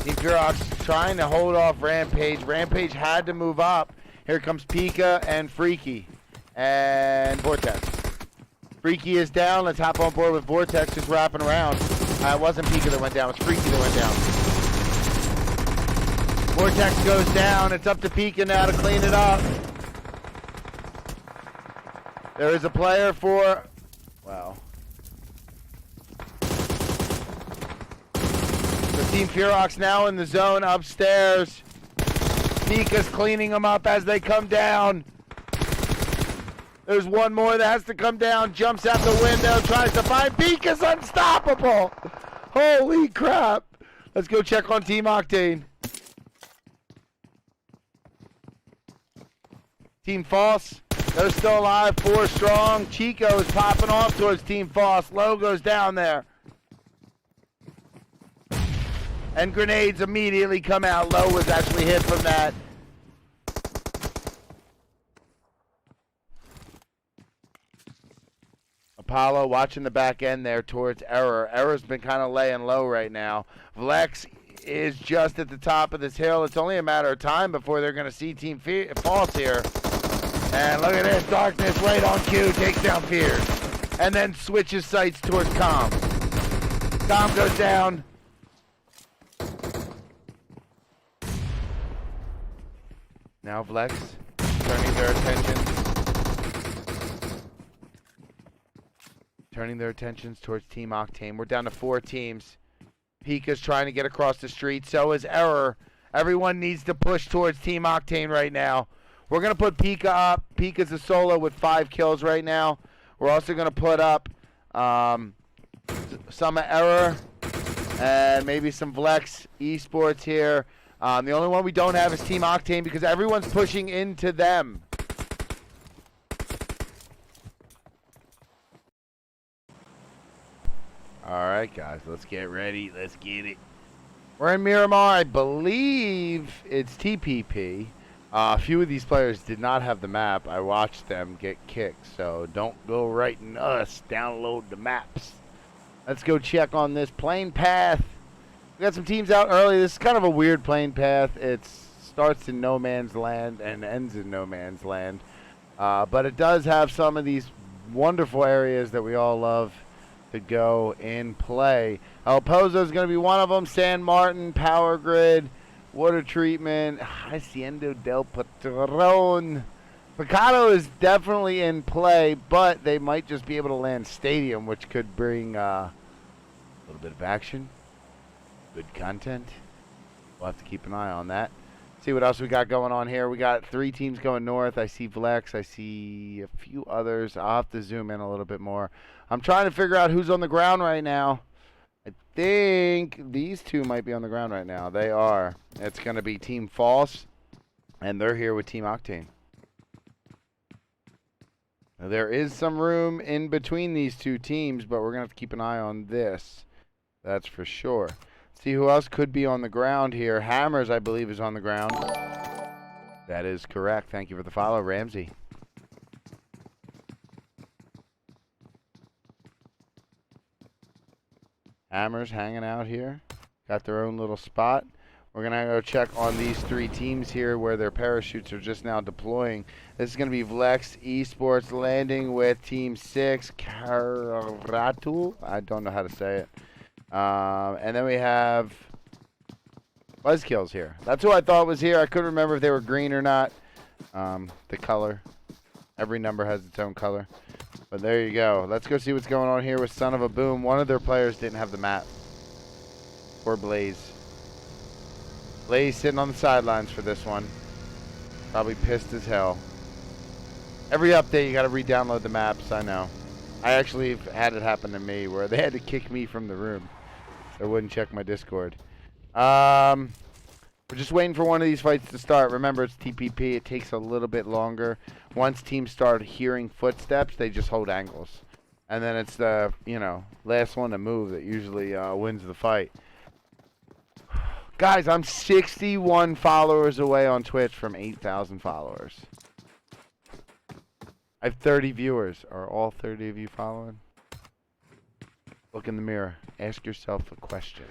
Team Feroxx trying to hold off Rampage. Rampage had to move up. Here comes Pika and Freaky and Vortex. Freaky is down. Let's hop on board with Vortex, just wrapping around. It wasn't Pika that went down. It was Freaky that went down. Vortex goes down. It's up to Pika now to clean it up. There is a player for... Wow. The Team Feroxx now in the zone upstairs. Pika's cleaning them up as they come down. There's one more that has to come down, jumps out the window, tries to find Pika's unstoppable. Holy crap. Let's go check on Team Octane. Team False, they're still alive, 4 strong. Chico is popping off towards Team False. Logo's down there. And grenades immediately come out. Low was actually hit from that. Apollo watching the back end there towards Error. Error's been kind of laying low right now. Vlex is just at the top of this hill. It's only a matter of time before they're going to see Team False here. And look at this. Darkness right on cue. Takes down Fear. And then switches sights towards Calm. Calm goes down. Now Vlex turning their attention turning their attentions towards Team Octane. We're down to 4 teams. Pika's trying to get across the street. So is Error. Everyone needs to push towards Team Octane right now. We're going to put Pika up. Pika's a solo with 5 kills right now. We're also going to put up some Error and maybe some Vlexing Esports here. The only one we don't have is Team Octane because everyone's pushing into them. Alright guys, let's get ready. Let's get it. We're in Miramar. I believe it's TPP. A few of these players did not have the map. I watched them get kicked, so don't go writing us. Download the maps. Let's go check on this plane path. We got some teams out early. This is kind of a weird plane path. It starts in no man's land and ends in no man's land. But it does have some of these wonderful areas that we all love to go and play. El Pozo is going to be one of them. San Martin, Power Grid, Water Treatment, Hacienda del Patron. Picado is definitely in play, but they might just be able to land Stadium, which could bring a little bit of action. Good content. We'll have to keep an eye on that. See what else we got going on here. We got 3 teams going north. I see Vlex. I see a few others. I'll have to zoom in a little bit more. I'm trying to figure out who's on the ground right now. I think these 2 might be on the ground right now. They are. It's going to be Team False, and they're here with Team Octane. Now, there is some room in between these 2 teams, but we're going to have to keep an eye on this. That's for sure. See who else could be on the ground here. Hammers, I believe, is on the ground. That is correct. Thank you for the follow, Ramsey. Hammers hanging out here. Got their own little spot. We're going to go check on these 3 teams here where their parachutes are just now deploying. This is going to be Vlexing Esports landing with Team 6, Karitoru. I don't know how to say it. And then we have Buzzkills here. That's who I thought was here. I couldn't remember if they were green or not. The color. Every number has its own color. But there you go. Let's go see what's going on here with Son of a Boom. One of their players didn't have the map. Or Blaze. Blaze sitting on the sidelines for this one. Probably pissed as hell. Every update you got to re-download the maps, I know. I actually had it happen to me where they had to kick me from the room. I wouldn't check my Discord. We're just waiting for one of these fights to start. Remember, it's TPP. It takes a little bit longer. Once teams start hearing footsteps, they just hold angles. And then it's the, last one to move that usually wins the fight. Guys, I'm 61 followers away on Twitch from 8,000 followers. I have 30 viewers. Are all 30 of you following? Look in the mirror. Ask yourself a question.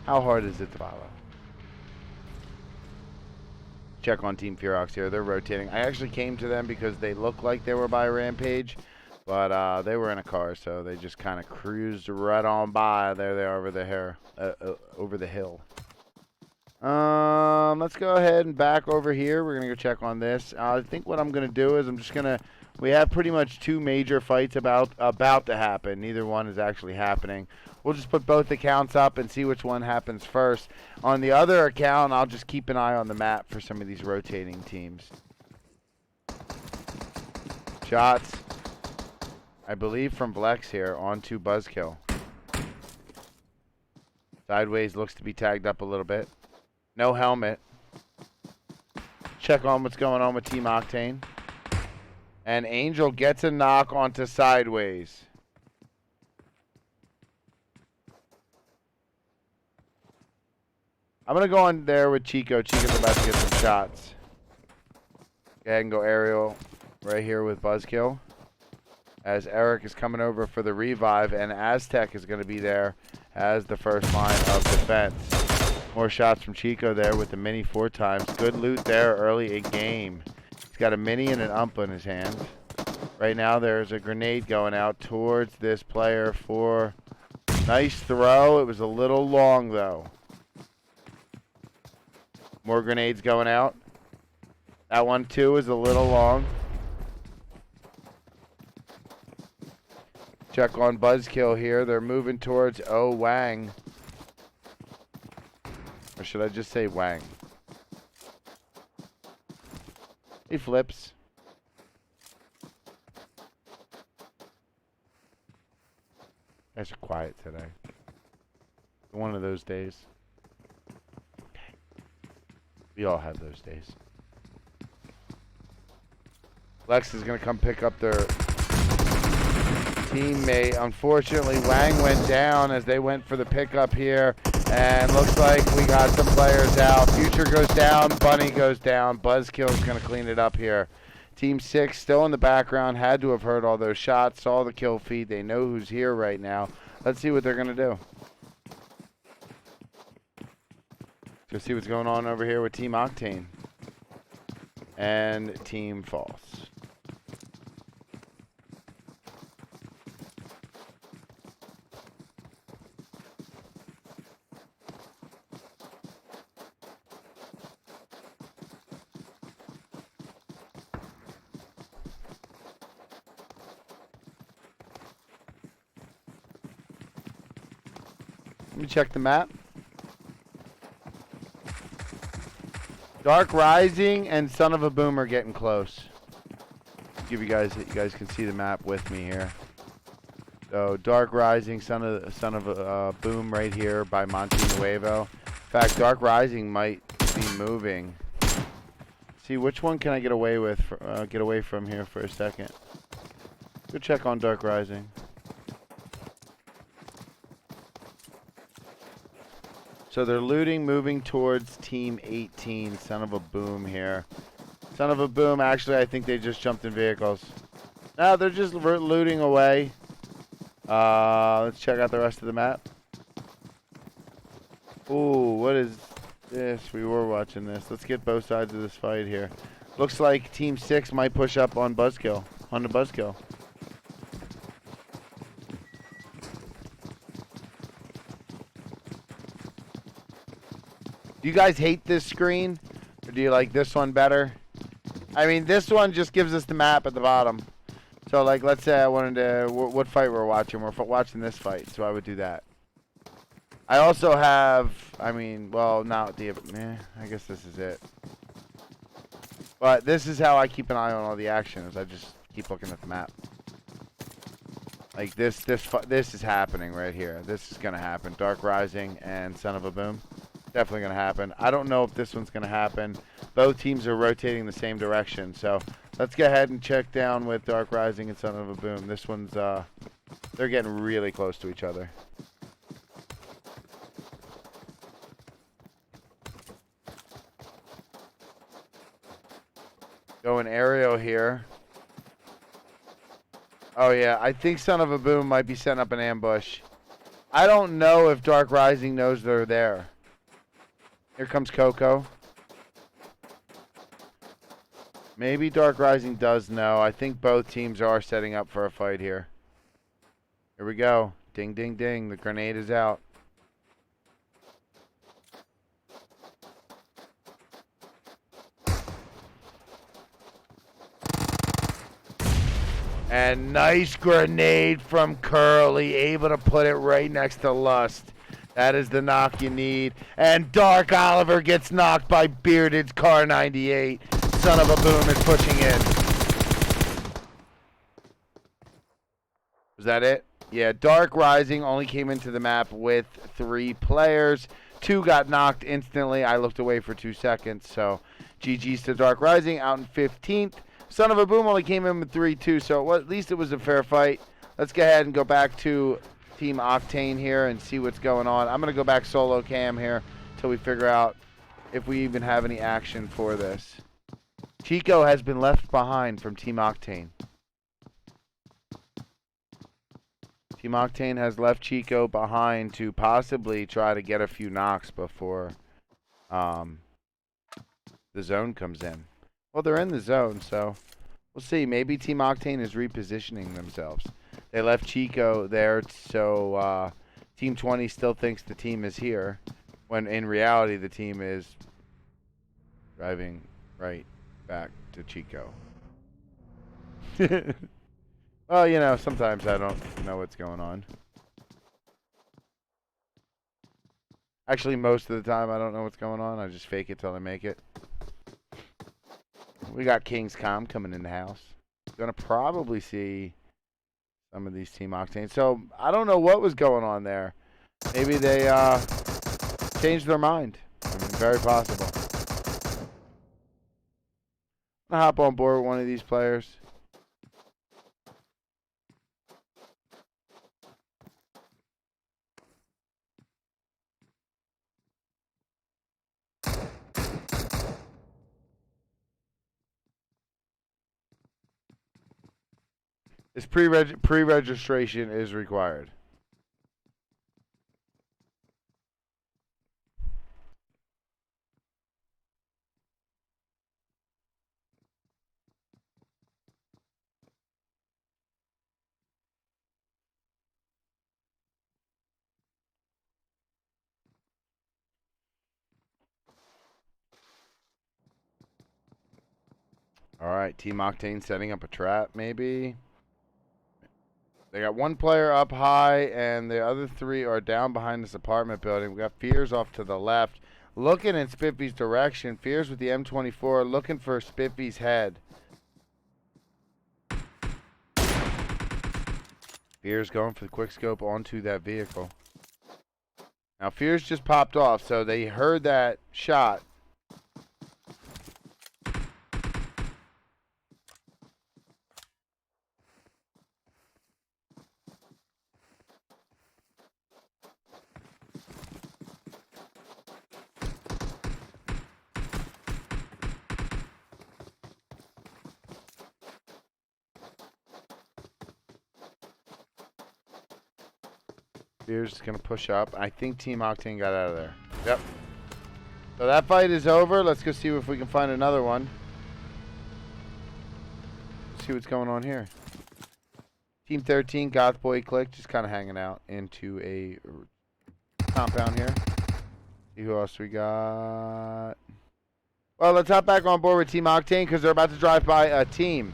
How hard is it to follow? Check on Team Feroxx here. They're rotating. I actually came to them because they looked like they were by Rampage, but they were in a car, so they just kind of cruised right on by. There they are over the hill. Let's go ahead and back over here. We're gonna go check on this. I think what I'm gonna do is we have pretty much 2 major fights about to happen. Neither one is actually happening. We'll just put both accounts up and see which one happens first. On the other account, I'll just keep an eye on the map for some of these rotating teams. Shots, I believe, from Vlex here onto Buzzkill. Sideways looks to be tagged up a little bit. No helmet. Check on what's going on with Team Octane. And Angel gets a knock onto Sideways. I'm going to go on there with Chico. Chico's about to get some shots. Go ahead and go aerial right here with Buzzkill. As Eric is coming over for the revive, and Aztec is going to be there as the first line of defense. More shots from Chico there with the mini 4 times. Good loot there early in game. He's got a mini and an ump in his hands. Right now there's a grenade going out towards this player for nice throw. It was a little long though. More grenades going out. That one too is a little long. Check on Buzzkill here. They're moving towards Wang. Or should I just say Wang? He flips. Guys are quiet today. One of those days. We all have those days. Lex is going to come pick up their teammate. Unfortunately, Wang went down as they went for the pickup here. And looks like we got some players out. Future goes down. Bunny goes down. Buzzkill is going to clean it up here. Team 6 still in the background. Had to have heard all those shots. Saw the kill feed. They know who's here right now. Let's see what they're going to do. Let's see what's going on over here with Team Octane and Team False. Let me check the map. DxRk Rising and Son of a Boom are getting close. Give you guys can see the map with me here. So DxRk Rising, Son of a Boom right here by Monte Nuevo. In fact, DxRk Rising might be moving. See, which one can I get away with? Get away from here for a second. Go check on DxRk Rising. So they're looting, moving towards Team 18, Son of a Boom here. Son of a Boom, actually, I think they just jumped in vehicles. No, they're just looting away. Let's check out the rest of the map. Ooh, what is this? We were watching this. Let's get both sides of this fight here. Looks like Team 6 might push up on Buzzkill, on the Buzzkill. Do you guys hate this screen? Or do you like this one better? I mean, this one just gives us the map at the bottom. So, like, let's say I wanted to... What fight we're watching? We're watching this fight, so I would do that. I also have... I mean, well, not the... I guess this is it. But this is how I keep an eye on all the action, is I just keep looking at the map. Like, this is happening right here. This is going to happen. DxRk Rising and Son of a Boom. Definitely going to happen. I don't know if this one's going to happen. Both teams are rotating the same direction. So let's go ahead and check down with DxRk Rising and Son of a Boom. This one's, they're getting really close to each other. Going aerial here. Oh yeah, I think Son of a Boom might be setting up an ambush. I don't know if DxRk Rising knows they're there. Here comes Coco. Maybe DxRk Rising does know. I think both teams are setting up for a fight here. Here we go. Ding, ding, ding. The grenade is out. And nice grenade from Curly. Able to put it right next to Lust. That is the knock you need. And Dark Oliver gets knocked by Bearded's Car 98. Son of a Boom is pushing in. Was that it? Yeah, DxRk Rising only came into the map with 3 players. 2 got knocked instantly. I looked away for 2 seconds. So GG's to DxRk Rising out in 15th. Son of a Boom only came in with 3 too. So at least it was a fair fight. Let's go ahead and go back to Team Octane here and see what's going on. I'm going to go back solo cam here until we figure out if we even have any action for this. Chico has been left behind from Team Octane. Team Octane has left Chico behind to possibly try to get a few knocks before the zone comes in. Well, they're in the zone, so we'll see. Maybe Team Octane is repositioning themselves. They left Chico there, so Team 20 still thinks the team is here, when in reality the team is driving right back to Chico. Well, you know, sometimes I don't know what's going on. Actually, most of the time I don't know what's going on. I just fake it till I make it. We got King's Com coming in the house. Gonna probably see some of these Team Octane. So, I don't know what was going on there. Maybe they changed their mind. I mean, very possible. I'll hop on board with one of these players. This pre-registration is required. All right, Team Octane setting up a trap, maybe. They got one player up high, and the other three are down behind this apartment building. We got Fears off to the left, looking in Spiffy's direction. Fears with the M24, looking for Spiffy's head. Fears going for the quick scope onto that vehicle. Now, Fears just popped off, so they heard that shot. Fears is going to push up. I think Team Octane got out of there. Yep. So that fight is over. Let's go see if we can find another one. See what's going on here. Team 13, Goth Boi Clique, just kind of hanging out into a compound here. See who else we got. Well, let's hop back on board with Team Octane because they're about to drive by a team.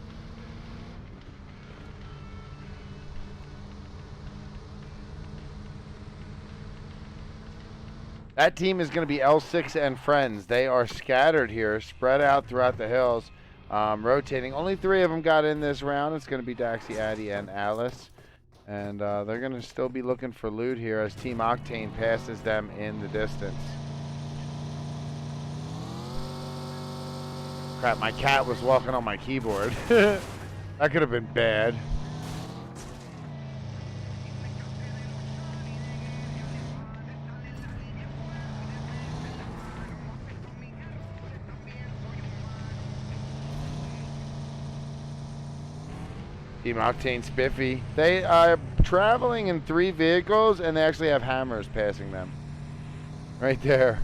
That team is going to be L6 and friends. They are scattered here, spread out throughout the hills, rotating. Only 3 of them got in this round. It's going to be Daxie, Addy, and Alice. And they're going to still be looking for loot here as Team Octane passes them in the distance. Crap, my cat was walking on my keyboard. That could have been bad. Team Octane Spiffy. They are traveling in 3 vehicles, and they actually have hammers passing them. Right there.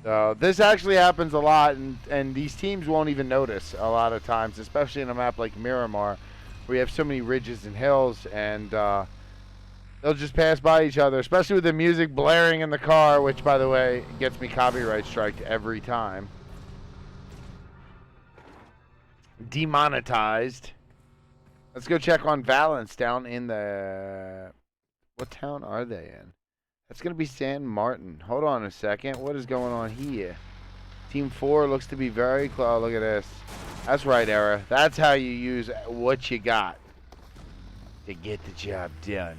So this actually happens a lot, and these teams won't even notice a lot of times, especially in a map like Miramar, where you have so many ridges and hills, and they'll just pass by each other, especially with the music blaring in the car, which, by the way, gets me copyright striked every time. Demonetized. Let's go check on Valence down in the... What town are they in? That's going to be San Martin. Hold on a second. What is going on here? Team 4 looks to be very close. Oh, look at this. That's right, Era. That's how you use what you got to get the job done.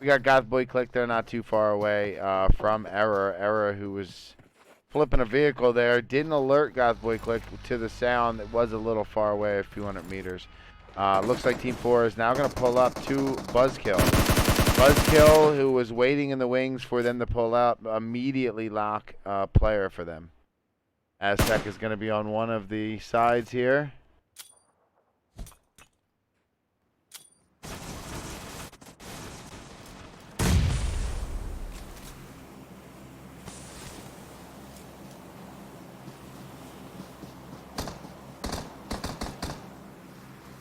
We got Goth Boi Clique there not too far away from Era. Era, who was flipping a vehicle there, didn't alert Goth Boi Clique to the sound. It was a little far away, a few hundred meters. Looks like Team 4 is now going to pull up to Buzzkill. Buzzkill, who was waiting in the wings for them to pull up, immediately lock a player for them. Aztec is going to be on one of the sides here.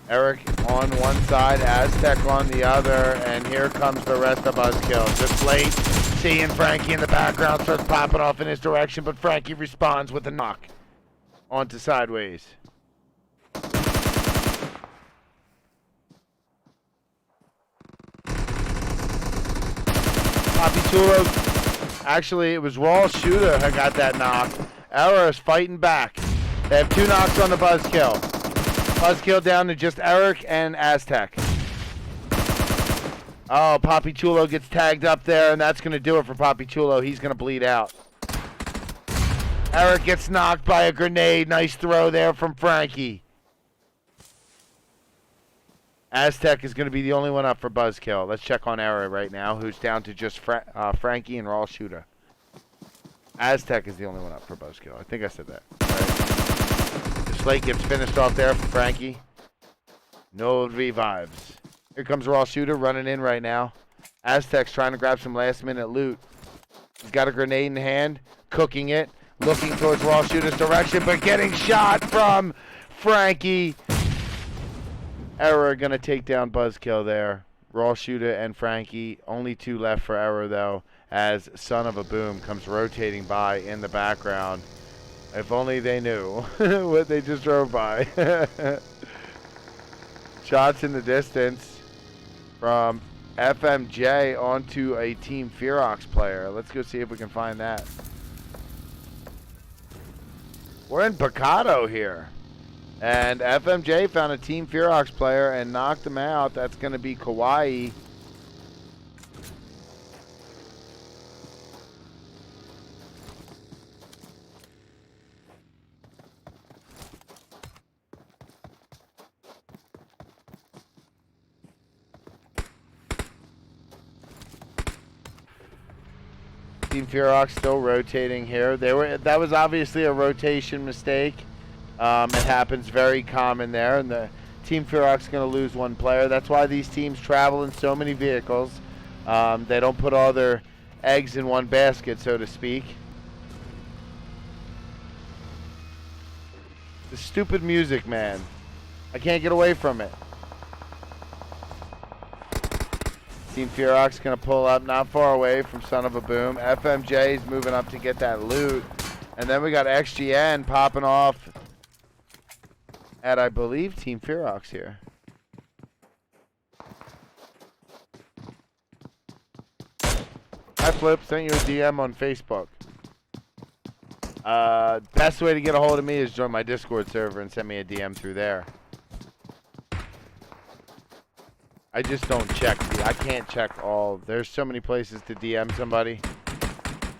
Eric on one side, Aztec on the other, and here comes the rest of Buzzkill. Just late, seeing Frankie in the background, starts popping off in his direction, but Frankie responds with a knock onto sideways. Poppy Chulo. Actually, it was Raw Shooter who got that knock. Error is fighting back. They have 2 knocks on the Buzzkill. Buzzkill down to just Eric and Aztec. Oh, Poppy Chulo gets tagged up there, and that's going to do it for Poppy Chulo. He's going to bleed out. Eric gets knocked by a grenade. Nice throw there from Frankie. Aztec is going to be the only one up for Buzzkill. Let's check on Era right now, who's down to just Frankie and Raw Shooter. Aztec is the only one up for Buzzkill. I think I said that. Right. The slate gets finished off there for Frankie. No revives. Here comes Raw Shooter running in right now. Aztec's trying to grab some last-minute loot. He's got a grenade in hand, cooking it, looking towards Raw Shooter's direction, but getting shot from Frankie. Error gonna take down Buzzkill there. Raw Shooter and Frankie. Only 2 left for Error though, as Son of a Boom comes rotating by in the background. If only they knew what they just drove by. Shots in the distance from FMJ onto a Team Feroxx player. Let's go see if we can find that. We're in Picado here. And FMJ found a Team Feroxx player and knocked him out. That's going to be Kawaii. Team Feroxx still rotating here. That was obviously a rotation mistake. It happens very common there, and the Team Feroxx is going to lose 1 player. That's why these teams travel in so many vehicles. They don't put all their eggs in one basket, so to speak. The stupid music, man. I can't get away from it. Team Feroxx going to pull up not far away from Son of a Boom. FMJ is moving up to get that loot. And then we got XGN popping off at, I believe, Team Feroxx here. Hi, Flip. Sent you a DM on Facebook. Best way to get a hold of me is join my Discord server and send me a DM through there. I just don't check. I can't check all. There's so many places to DM somebody.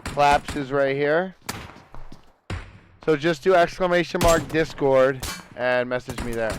Claps is right here. So just do !! Discord and message me there.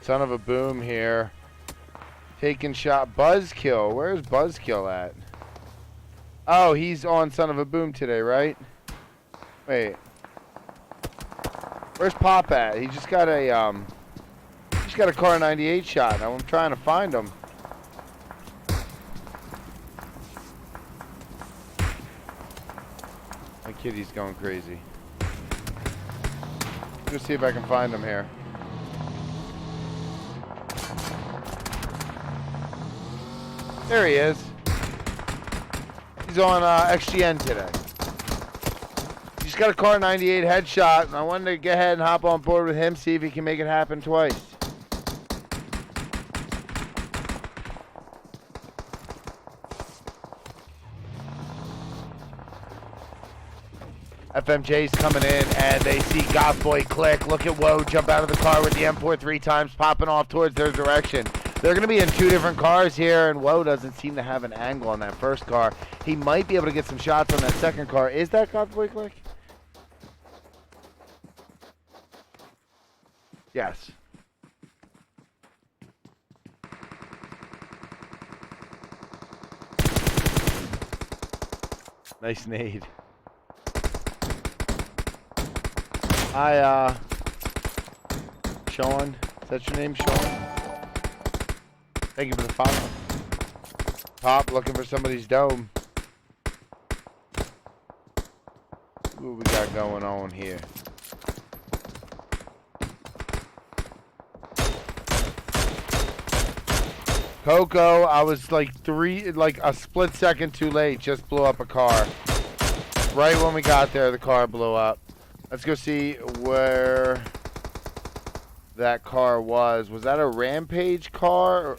Son of a Boom here. Taking shot. Buzzkill. Where's Buzzkill at? Oh, he's on Son of a Boom today, right? Wait. Where's Pop at? He just got a Car 98 shot. Now I'm trying to find him. My kitty's going crazy. Let's see if I can find him here. There he is. He's on XGN today. He's got a Car 98 headshot, and I wanted to get ahead and hop on board with him, see if he can make it happen twice. FMJ's coming in, and they see Goth Boi Clique. Look at Woe jump out of the car with the M4 3 times, popping off towards their direction. They're going to be in 2 different cars here, and Woe doesn't seem to have an angle on that first car. He might be able to get some shots on that second car. Is that Goth Boi Clique? Yes. Nice nade. Hi, Sean. Is that your name, Sean? Thank you for the follow. Pop looking for somebody's dome. What we got going on here? Coco, I was like a split second too late. Just blew up a car. Right when we got there, the car blew up. Let's go see where that car was. Was that a Rampage car?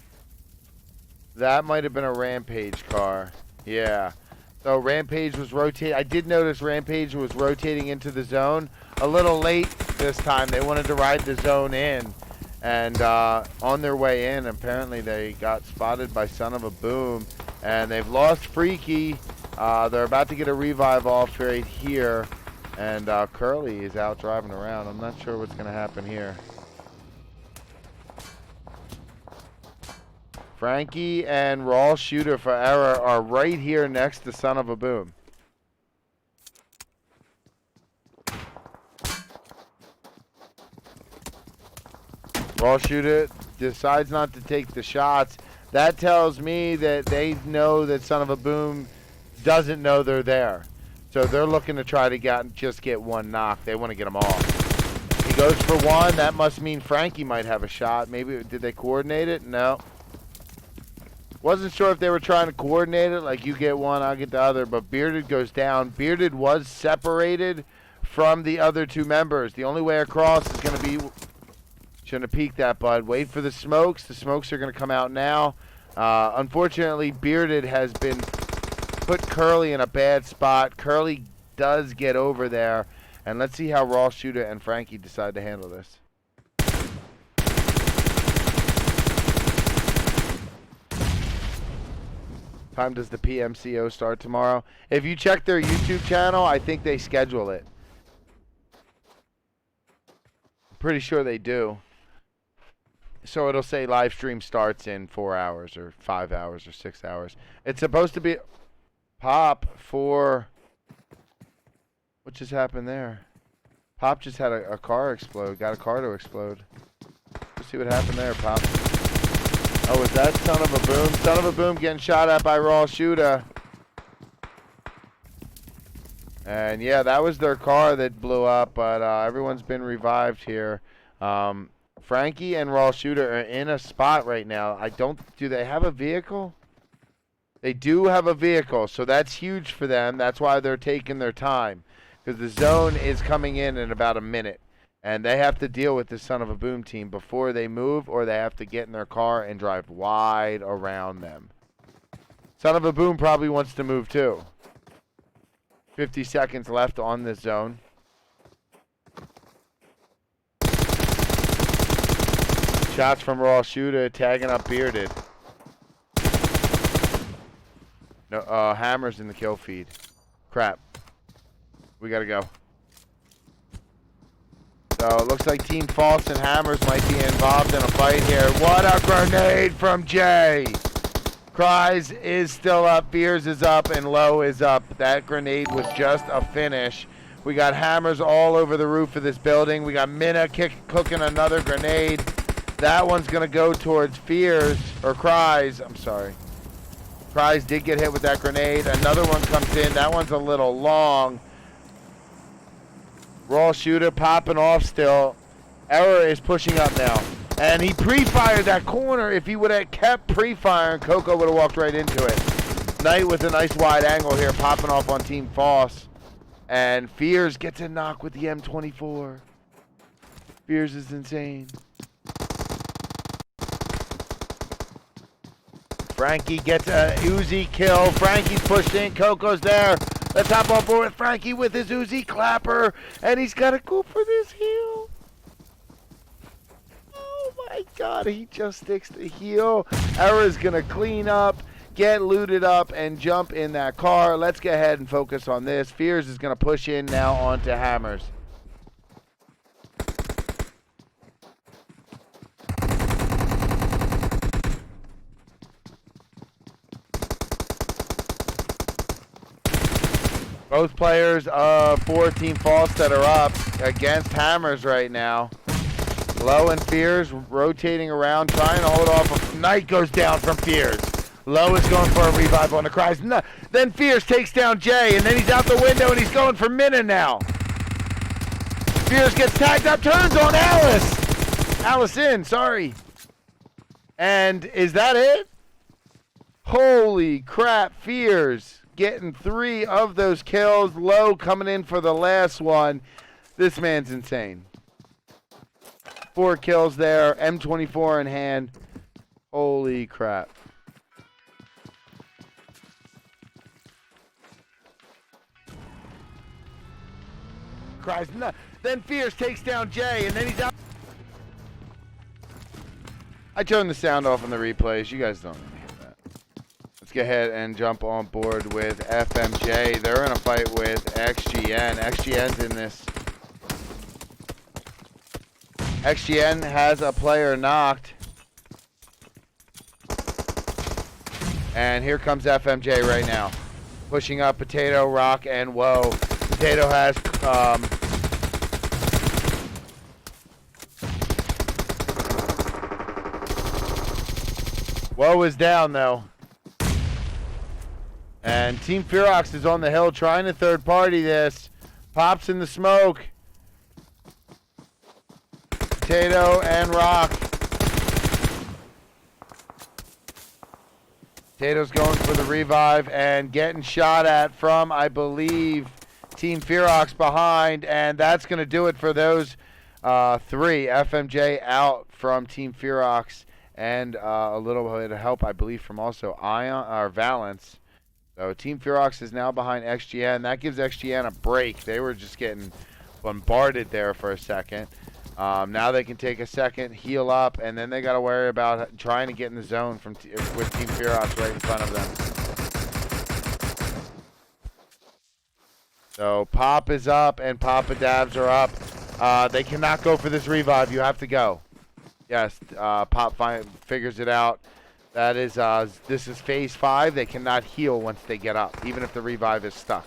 That might have been a Rampage car. Yeah. So Rampage was rotating. I did notice Rampage was rotating into the zone a little late this time. They wanted to ride the zone in. And on their way in, apparently they got spotted by Son of a Boom. And they've lost Freaky. They're about to get a revive off right here. And Curly is out driving around. I'm not sure what's going to happen here. Frankie and Raw Shooter for Error are right here next to Son of a Boom. Raw Shooter decides not to take the shots. That tells me that they know that Son of a Boom doesn't know they're there. So they're looking to try to just get one knock. They want to get them off. He goes for one. That must mean Frankie might have a shot. Maybe, did they coordinate it? No. Wasn't sure if they were trying to coordinate it, like you get one, I'll get the other, but Bearded goes down. Bearded was separated from the other two members. The only way across is going to be... Shouldn't have peeked that, bud. Wait for the smokes. The smokes are going to come out now. Unfortunately, Bearded has been put Curly in a bad spot. Curly does get over there. And let's see how Raw Shooter and Frankie decide to handle this. Time does the PMCO start tomorrow? If you check their YouTube channel, I think they schedule it. Pretty sure they do. So it'll say live stream starts in 4 hours or 5 hours or 6 hours. It's supposed to be Pop for... What just happened there? Pop just had a car explode. Got a car to explode. Let's see what happened there, Pop. Oh, was that Son of a Boom? Son of a Boom getting shot at by Raw Shooter. And yeah, that was their car that blew up, but everyone's been revived here. Frankie and Raw Shooter are in a spot right now. Do they have a vehicle? They do have a vehicle, so that's huge for them. That's why they're taking their time. Because the zone is coming in about a minute. And they have to deal with this Son of a Boom team before they move, or they have to get in their car and drive wide around them. Son of a Boom probably wants to move too. 50 seconds left on this zone. Shots from Raw Shooter, tagging up Bearded. No, Hammer's in the kill feed. Crap. We gotta go. So it looks like Team False and Hammers might be involved in a fight here. What a grenade from Jay! Cries is still up, Fears is up, and Low is up. That grenade was just a finish. We got Hammers all over the roof of this building. We got Minna cooking another grenade. That one's gonna go towards Fears, or Cries, I'm sorry. Cries did get hit with that grenade. Another one comes in, that one's a little long. Raw Shooter popping off still. Error is pushing up now. And he pre-fired that corner. If he would have kept pre-firing, Coco would have walked right into it. Knight with a nice wide angle here, popping off on Team Foss. And Fears gets a knock with the M24. Fears is insane. Frankie gets a Uzi kill. Frankie's pushed in. Coco's there. Let's hop on board with Frankie with his Uzi clapper. And he's got to go for this heel. Oh my God, he just sticks the heel. Error's going to clean up, get looted up, and jump in that car. Let's go ahead and focus on this. Fears is going to push in now onto Hammers. Both players for Team False that are up against Hammers right now. Low and Fears rotating around, trying to hold off Knight goes down from Fears. Low is going for a revive on the Cries. No, then Fears takes down Jay, and then he's out the window, and he's going for Minna now. Fears gets tagged up, turns on Alice. Alice in, sorry. And is that it? Holy crap, Fears getting 3 of those kills. Low coming in for the last one. This man's insane. 4 kills there, M24 in hand. Holy crap. Cries, no. Then Fears takes down Jay, and then he's out. I turned the sound off on the replays. You guys don't hear that. Let's go ahead and jump on board with FMJ. They're in a fight with XGN. XGN's in this. XGN has a player knocked. And here comes FMJ right now. Pushing up Potato, Rock, and Whoa. Potato has Whoa is down though. And Team Feroxx is on the hill trying to third party this. Pops in the smoke. Potato and Rock. Potato's going for the revive and getting shot at from, I believe, Team Feroxx behind. And that's going to do it for those 3. FMJ out from Team Feroxx. And a little bit of help, I believe, from also Valence. So Team Feroxx is now behind XGN. That gives XGN a break. They were just getting bombarded there for a second. Now they can take a second, heal up, and then they got to worry about trying to get in the zone with Team Feroxx right in front of them. So Pop is up and Papa Dabs are up. They cannot go for this revive. You have to go. Yes, Pop figures it out. That is, this is phase 5. They cannot heal once they get up, even if the revive is stuck.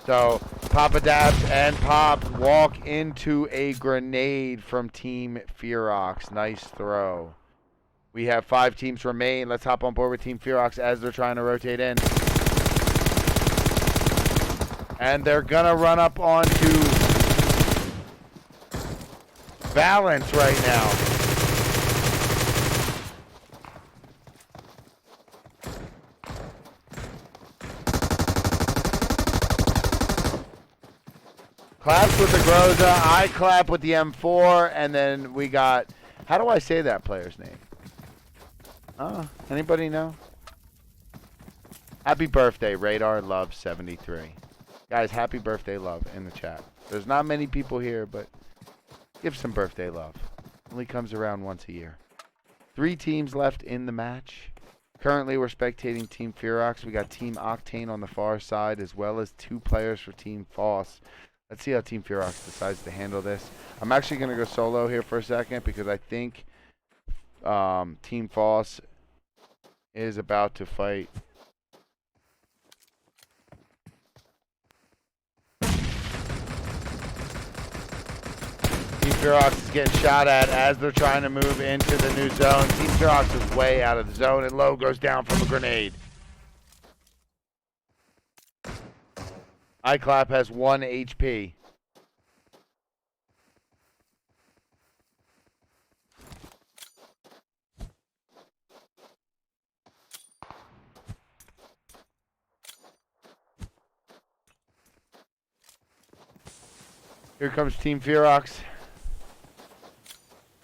So Papa Dabs and Pop walk into a grenade from Team Feroxx. Nice throw. We have 5 teams remain. Let's hop on board with Team Feroxx as they're trying to rotate in. And they're gonna run up onto Valence right now. Claps with the Groza, I clap with the M4, and then we got, how do I say that player's name? Anybody know? Happy birthday, Radar Love 73. Guys, happy birthday love in the chat. There's not many people here, but give some birthday love. Only comes around once a year. 3 teams left in the match. Currently, we're spectating Team Feroxx. We got Team Octane on the far side, as well as 2 players for Team Foss. Let's see how Team Feroxx decides to handle this. I'm actually going to go solo here for a second because I think Team Foss is about to fight. Team Feroxx is getting shot at as they're trying to move into the new zone. Team Feroxx is way out of the zone, and Low goes down from a grenade. iClap has 1 HP. Here comes Team Feroxx.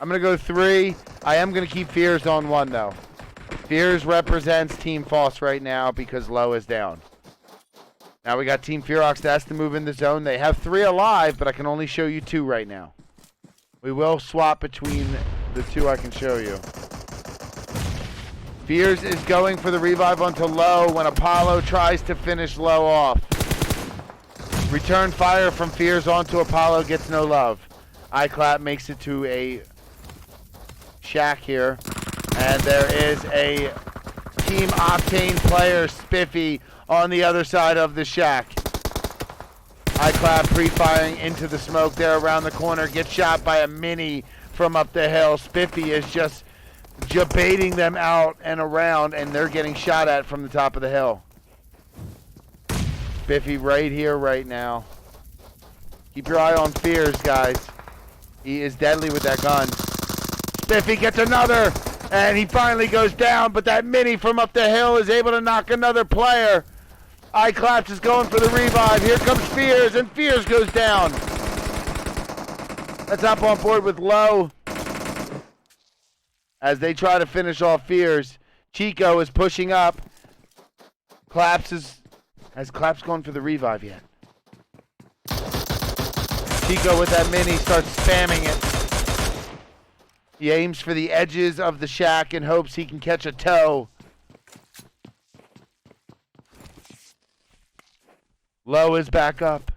I'm going to go 3. I am going to keep Fears on 1, though. Fears represents Team Foss right now because Low is down. Now we got Team Feroxx that has to move in the zone. They have 3 alive, but I can only show you 2 right now. We will swap between the 2 I can show you. Fears is going for the revive onto Low when Apollo tries to finish Low off. Return fire from Fears onto Apollo, gets no love. iClap makes it to a shack here. And there is a Team Octane player, Spiffy, on the other side of the shack. iClap pre-firing into the smoke there around the corner. Gets shot by a mini from up the hill. Spiffy is just baiting them out and around, and they're getting shot at from the top of the hill. Spiffy right here, right now. Keep your eye on Fears, guys. He is deadly with that gun. Spiffy gets another, and he finally goes down, but that mini from up the hill is able to knock another player. iClaps is going for the revive. Here comes Fears, and Fears goes down. Let's hop on board with Low as they try to finish off Fears. Chico is pushing up. Has Claps gone for the revive yet? Chico with that mini starts spamming it. He aims for the edges of the shack and hopes he can catch a toe. Low is back up.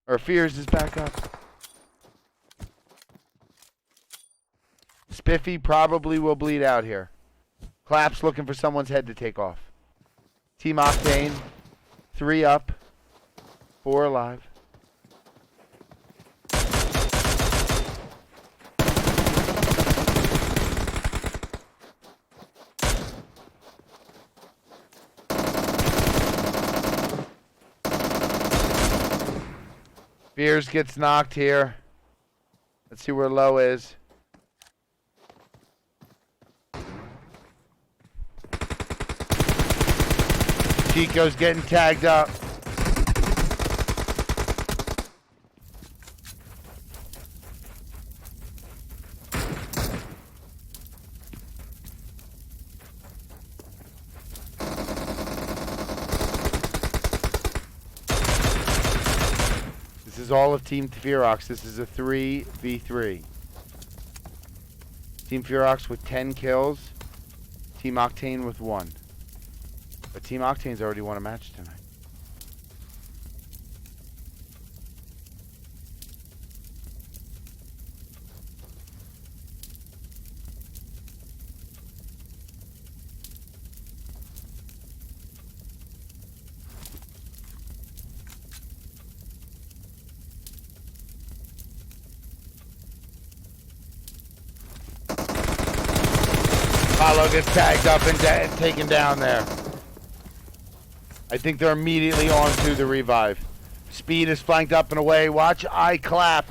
Or Fears is back up. Spiffy probably will bleed out here. Claps looking for someone's head to take off. Team Octane, 3 up, 4 alive. Fears gets knocked here. Let's see where Low is. Chico's getting tagged up. This is all of Team Feroxx. This is a 3v3. Team Feroxx with 10 kills. Team Octane with 1. But Team Octane's already won a match tonight. Apollo gets tagged up and taken down there. I think they're immediately on to the revive. Speed is flanked up and away. Watch iClap.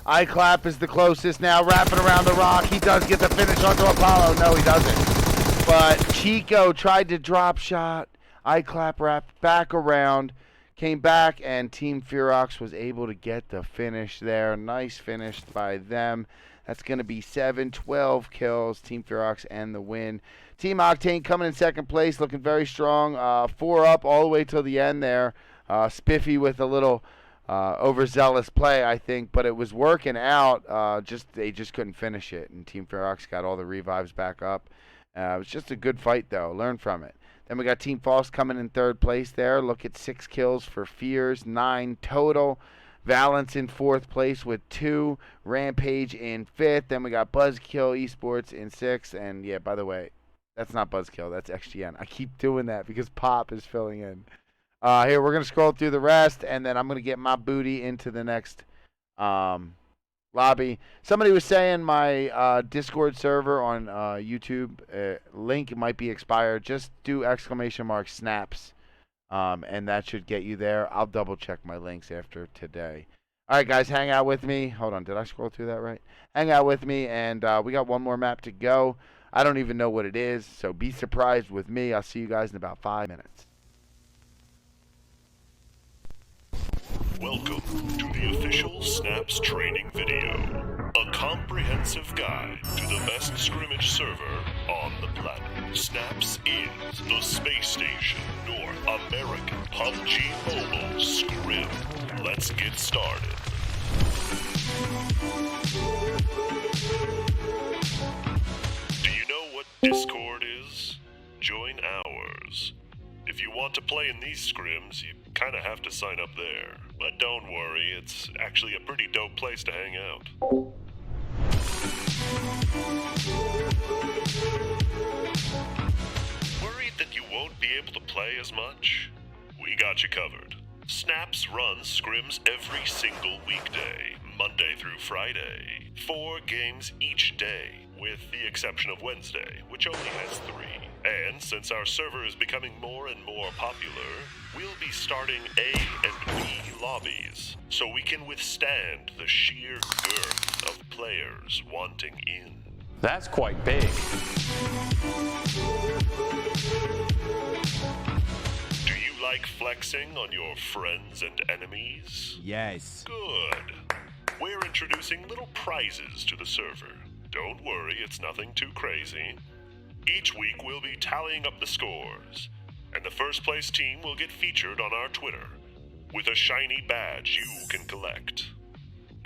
iClap is the closest now, wrapping around the rock. He does get the finish onto Apollo. No, he doesn't. But Chico tried to drop shot. iClap wrapped back around, came back, and Team Feroxx was able to get the finish there. Nice finish by them. That's going to be 7-12 kills. Team Feroxx and the win. Team Octane coming in second place, looking very strong. 4 up all the way till the end there. Spiffy with a little overzealous play, I think, but it was working out. They just couldn't finish it, and Team Feroxx got all the revives back up. It was just a good fight, though. Learn from it. Then we got Team False coming in third place there. Look at 6 kills for Fears, 9 total. Valence in 4th place with 2. Rampage in 5th. Then we got Buzzkill Esports in 6th. And yeah, by the way, that's not Buzzkill. That's XGN. I keep doing that because Pop is filling in. Here, we're going to scroll through the rest, and then I'm going to get my booty into the next lobby. Somebody was saying my Discord server on YouTube link might be expired. Just do !snaps. And that should get you there. I'll double check my links after today. All right, guys, hang out with me. Hold on, did I scroll through that right? Hang out with me, and we got one more map to go. I don't even know what it is, so be surprised with me. I'll see you guys in about 5 minutes. Welcome to the official Snaps training video. A comprehensive guide to the best scrimmage server on the planet. Snaps is the space station North American PUBG Mobile Scrim. Let's get started. Do you know what Discord is? Join ours. If you want to play in these scrims, you kind of have to sign up there. But don't worry, it's actually a pretty dope place to hang out. Worried that you won't be able to play as much? We got you covered. Snaps runs scrims every single weekday, Monday through Friday. 4 games each day, with the exception of Wednesday, which only has 3. And since our server is becoming more and more popular, we'll be starting A and B lobbies, so we can withstand the sheer girth of players wanting in. That's quite big. Do you like flexing on your friends and enemies? Yes. Good. We're introducing little prizes to the server. Don't worry, it's nothing too crazy. Each week we'll be tallying up the scores, and the first place team will get featured on our Twitter with a shiny badge you can collect.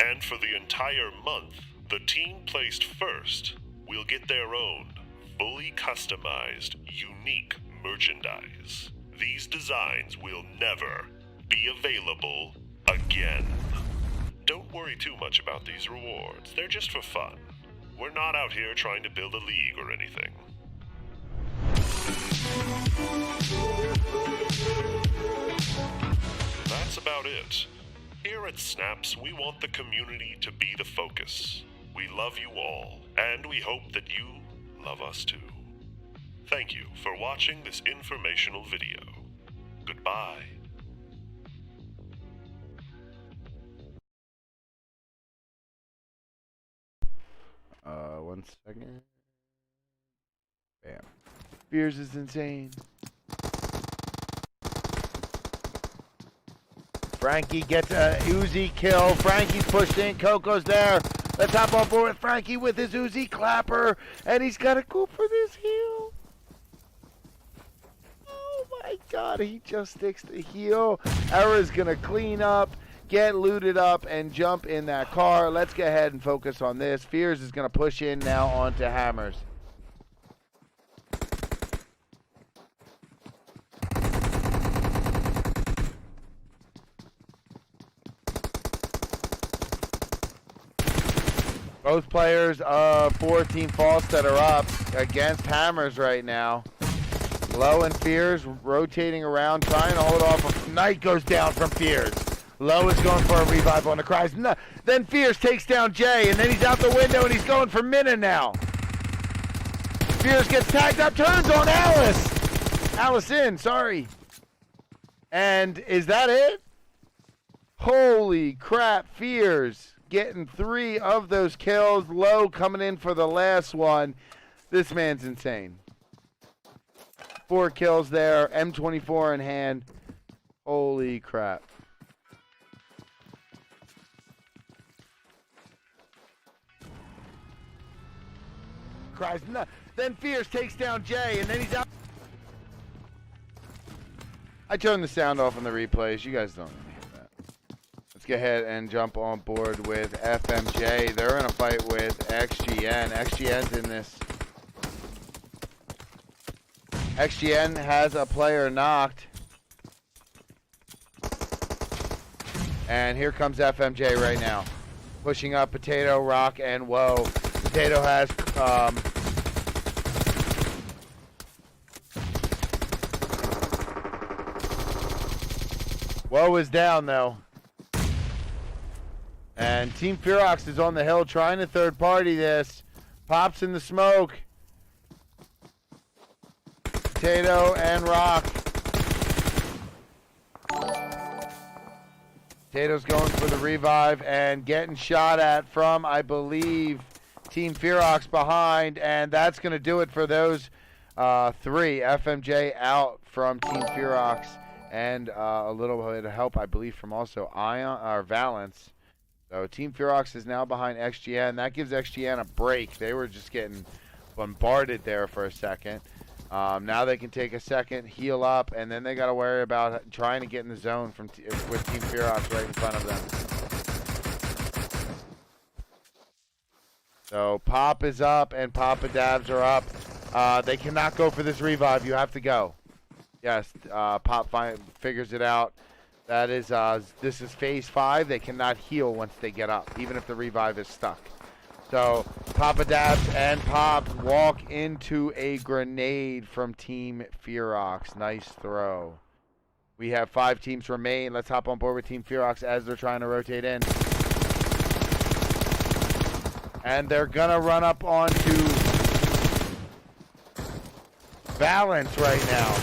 And for the entire month, the team placed first will get their own fully customized, unique merchandise. These designs will never be available again. Don't worry too much about these rewards. They're just for fun. We're not out here trying to build a league or anything. That's about it. Here at Snaps, we want the community to be the focus. We love you all, and we hope that you love us too. Thank you for watching this informational video. Goodbye. One second. Bam. Fears is insane. Frankie gets a Uzi kill. Frankie's pushed in. Coco's there. Let's hop on board with Frankie with his Uzi clapper. And he's got to go for this heel. Oh my god, he just sticks the heel. Era's going to clean up, get looted up, and jump in that car. Let's go ahead and focus on this. Fears is going to push in now onto Hammers. Both players for Team Falstead are up against Hammers right now. Low and Fears rotating around, trying to hold off. Knight goes down from Fears. Low is going for a revive on the cries. No, then Fears takes down Jay, and then he's out the window, and he's going for Minna now. Fears gets tagged up, turns on Alice. Allison, sorry. And is that it? Holy crap, Fears getting 3 of those kills. Low coming in for the last one. This man's insane. 4 kills there. M24 in hand. Holy crap. Cries. No. Then Fears takes down Jay, and then he's out. I turned the sound off on the replays. You guys don't hear that. Let's go ahead and jump on board with FMJ. They're in a fight with XGN. XGN's in this. XGN has a player knocked. And here comes FMJ right now. Pushing up Potato, Rock, and Whoa. Potato has Whoa is down though. And Team Feroxx is on the hill trying to third party this. Pops in the smoke. Potato and Rock. Potato's going for the revive and getting shot at from, I believe, Team Feroxx behind. And that's going to do it for those 3. FMJ out from Team Feroxx. And a little bit of help, I believe, from also Valence. So Team Feroxx is now behind XGN. That gives XGN a break. They were just getting bombarded there for a second. Now they can take a second, heal up, and then they got to worry about trying to get in the zone with Team Feroxx right in front of them. So Pop is up and Papa Dabs are up. They cannot go for this revive. You have to go. Yes, Pop figures it out. That is, this is phase 5. They cannot heal once they get up, even if the revive is stuck. So Papa Dabs and Pop walk into a grenade from Team Feroxx. Nice throw. We have 5 teams remain. Let's hop on board with Team Feroxx as they're trying to rotate in. And they're gonna run up onto Valence right now.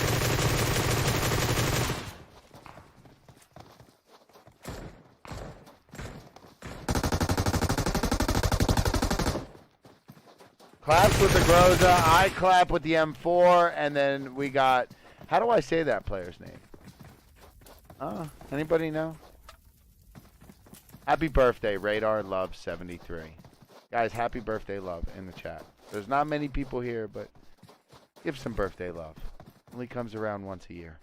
Claps with the Groza, I clap with the M4, and then we got, how do I say that player's name? Anybody know? Happy birthday, Radar Love 73. Guys, happy birthday love in the chat. There's not many people here, but give some birthday love. Only comes around once a year.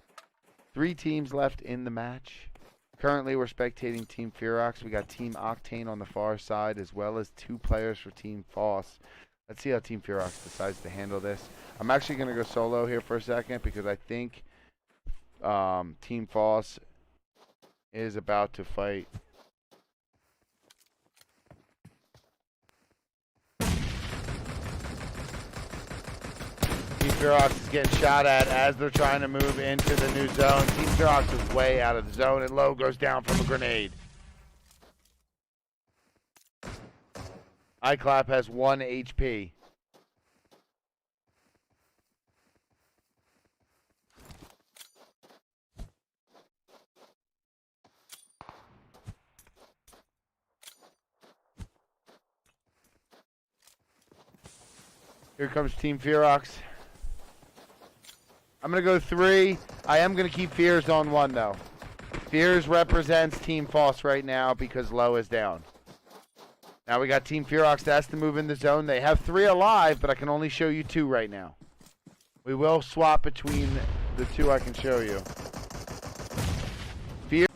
3 teams left in the match. Currently, we're spectating Team Feroxx. We got Team Octane on the far side, as well as 2 players for Team Foss. Let's see how Team Feroxx decides to handle this. I'm actually going to go solo here for a second because I think Team Foss is about to fight. Team Feroxx is getting shot at as they're trying to move into the new zone. Team Feroxx is way out of the zone, and Low goes down from a grenade. iClap has 1 HP. Here comes Team Feroxx. I'm going to go 3. I am going to keep Fears on 1, though. Fears represents Team Foss right now because Low is down. Now we got Team Feroxx that has to move in the zone. They have 3 alive, but I can only show you 2 right now. We will swap between the 2 I can show you. Fear.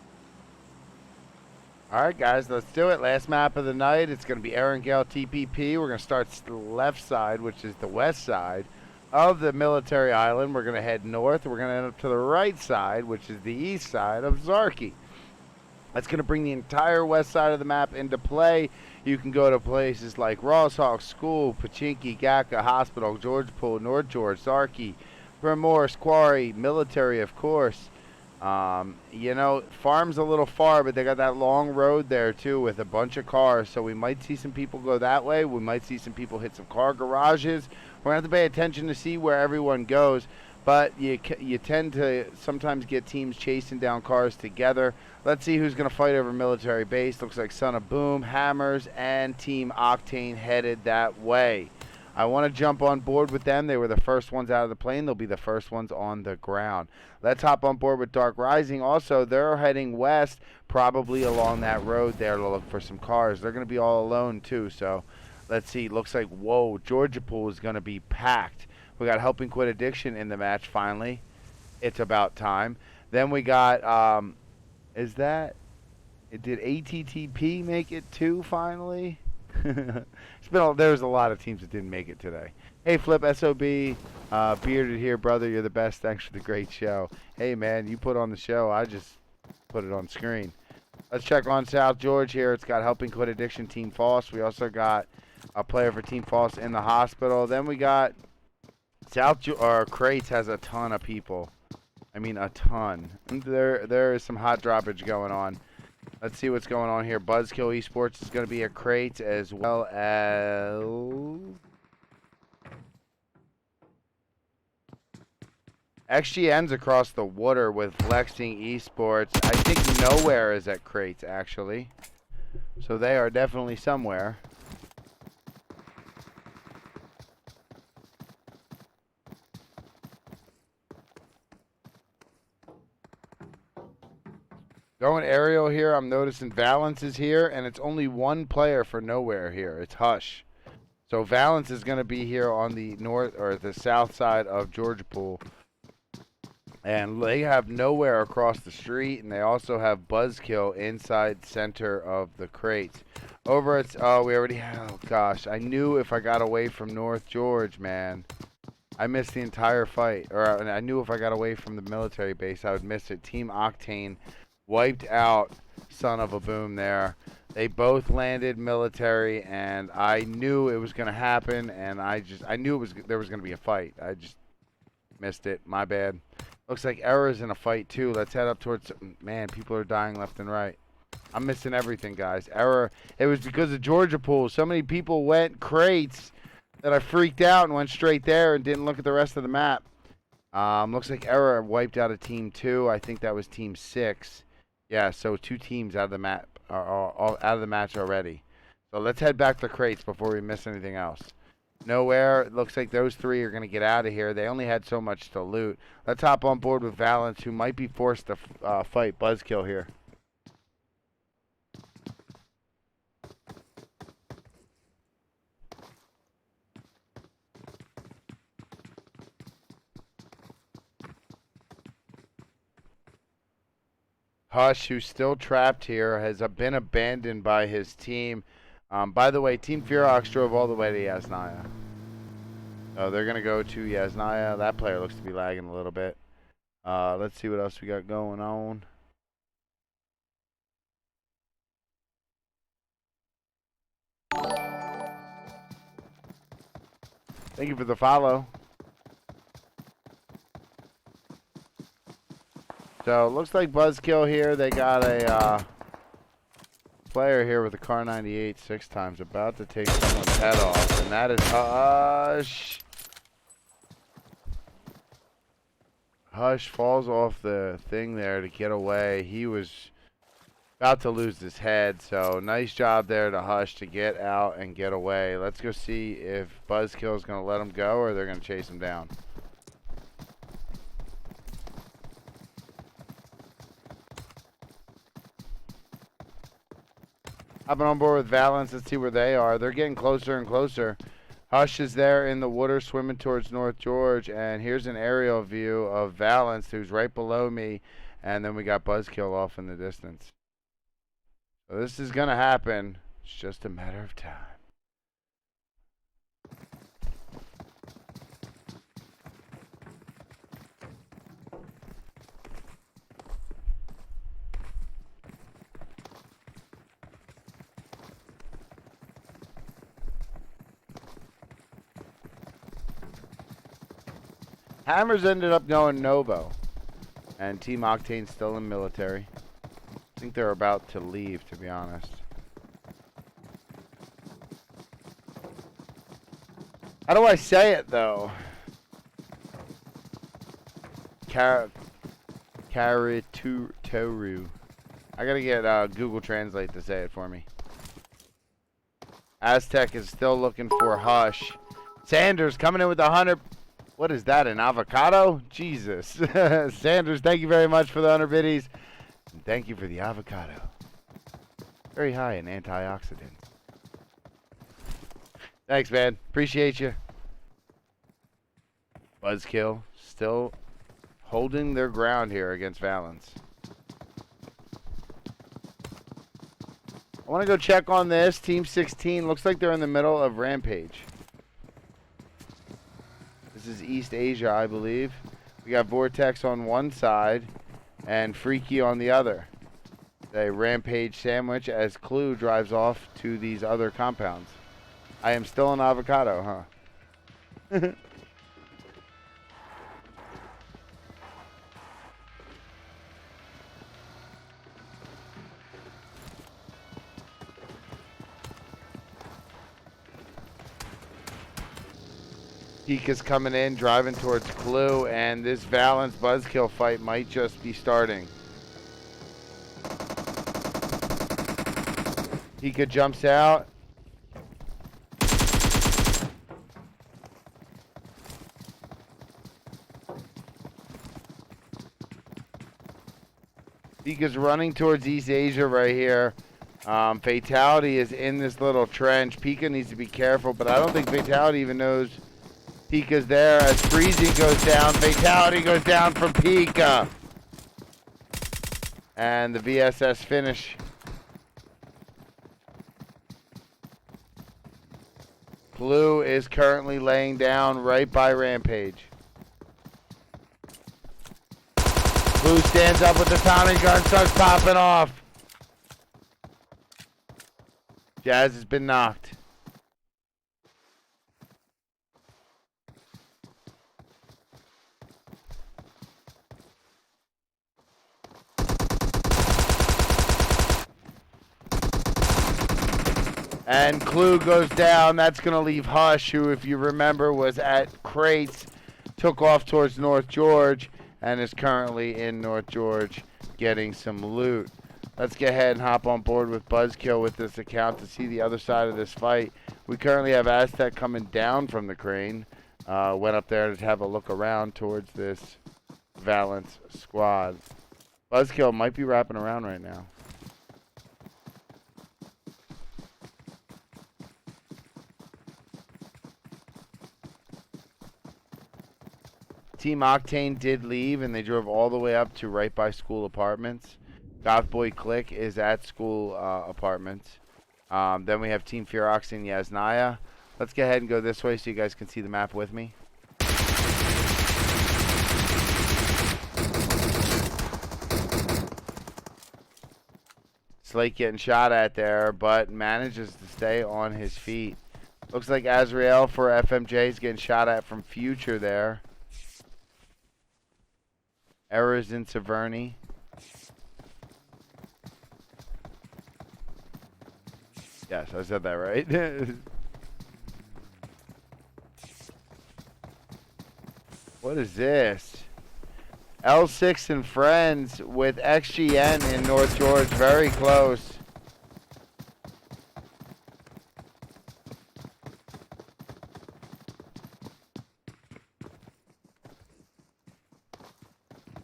All right, guys, let's do it. Last map of the night. It's going to be Erangel TPP. We're going to start the left side, which is the west side of the military island. We're going to head north. We're going to end up to the right side, which is the east side of Zarki. That's going to bring the entire west side of the map into play. You can go to places like Rosshawk, School, Pachinki, Gaka, Hospital, Georgepool, North George, Zarki, Remorse, Quarry, Military, of course. You know, Farm's a little far, but they got that long road there, too, with a bunch of cars. So we might see some people go that way. We might see some people hit some car garages. We're going to have to pay attention to see where everyone goes. But you tend to sometimes get teams chasing down cars together. Let's see who's going to fight over military base. Looks like Son of Boom, Hammers, and Team Octane headed that way. I want to jump on board with them. They were the first ones out of the plane. They'll be the first ones on the ground. Let's hop on board with DxRk Rising. Also, they're heading west, probably along that road there to look for some cars. They're going to be all alone, too. So let's see. Looks like, whoa, Georgia Pool is going to be packed. We got Helping Quit Addiction in the match, finally. It's about time. Then we got, did ATTP make it too, finally? There's a lot of teams that didn't make it today. Hey, Flip, SOB, Bearded here, brother. You're the best. Thanks for the great show. Hey, man, you put on the show. I just put it on screen. Let's check on South George here. It's got Helping Quit Addiction, Team Foss. We also got a player for Team Foss in the hospital. Then we got Crates has a ton of people. I mean, a ton. There is some hot droppage going on. Let's see what's going on here. Buzzkill Esports is going to be a Crate, as well as XGN's across the water with Vlexing Esports. I think Nowhere is at Crates, actually. So they are definitely somewhere. Going aerial here, I'm noticing Valence is here, and it's only 1 player for Nowhere here. It's Hush. So Valence is going to be here on the north or the south side of Georgia Pool. And they have Nowhere across the street, and they also have Buzzkill inside center of the crates. Over at, we already have, oh gosh, I knew if I got away from North George, man. I missed the entire fight. Or I knew if I got away from the military base, I would miss it. Team Octane wiped out Son of a Boom there. They both landed military, and I knew it was going to happen, and I knew there was going to be a fight. I just missed it. My bad. Looks like Error's in a fight, too. Let's head up towards... Man, people are dying left and right. I'm missing everything, guys. Error. It was because of Georgia pool. So many people went crates that I freaked out and went straight there and didn't look at the rest of the map. Looks like Error wiped out a team 2. I think that was team 6. Yeah, so 2 teams out of the map are out of the match already. So let's head back to crates before we miss anything else. Nowhere. It looks like those 3 are going to get out of here. They only had so much to loot. Let's hop on board with Valence, who might be forced to fight Buzzkill here. Hush, who's still trapped here, has been abandoned by his team. By the way, Team Feroxx drove all the way to Yasnaya. So they're going to go to Yasnaya. That player looks to be lagging a little bit. Let's see what else we got going on. Thank you for the follow. So it looks like Buzzkill here. They got a player here with a Car 98 6 times about to take someone's head off, and that is Hush. Hush falls off the thing there to get away. He was about to lose his head, so nice job there to Hush to get out and get away. Let's go see if Buzzkill is going to let him go or they're going to chase him down. Hopping on board with Valence. Let's see where they are. They're getting closer and closer. Hush is there in the water swimming towards North George. And here's an aerial view of Valence, who's right below me. And then we got Buzzkill off in the distance. So this is going to happen. It's just a matter of time. Hammers ended up going Novo, and Team Octane's still in military. I think they're about to leave, to be honest. How do I say it, though? Karitoru. I gotta get Google Translate to say it for me. Aztec is still looking for Hush. Sanders coming in with 100. What is that, an avocado? Jesus. Sanders, thank you very much for the 100 biddies. And thank you for the avocado. Very high in antioxidants. Thanks, man. Appreciate you. Buzzkill still holding their ground here against Valence. I want to go check on this. Team 16 looks like they're in the middle of Rampage. This is East Asia, I believe. We got Vortex on one side and Freaky on the other. A Rampage sandwich as Clue drives off to these other compounds. I am still an avocado, huh? Pika's coming in, driving towards Clue, and this Valence Buzzkill fight might just be starting. Pika jumps out. Pika's running towards East Asia right here. Fatality is in this little trench. Pika needs to be careful, but I don't think Fatality even knows Pika's there as Freezing goes down. Fatality goes down from Pika. And the VSS finish. Blue is currently laying down right by Rampage. Blue stands up with the Tommy gun, starts popping off. Jazz has been knocked. And Clue goes down. That's going to leave Hush, who, if you remember, was at Crates, took off towards North George, and is currently in North George getting some loot. Let's get ahead and hop on board with Buzzkill with this account to see the other side of this fight. We currently have Aztec coming down from the crane. Went up there to have a look around towards this Valence squad. Buzzkill might be wrapping around right now. Team Octane did leave, and they drove all the way up to right by school apartments. Goth Boi Clique is at school apartments. Then we have Team Feroxx and Yasnaya. Let's go ahead and go this way so you guys can see the map with me. Slate getting shot at there, but manages to stay on his feet. Looks like Azrael for FMJ is getting shot at from Future there. Errors in Severny. Yes, I said that right. What is this? L6 and friends with XGN in North George. Very close.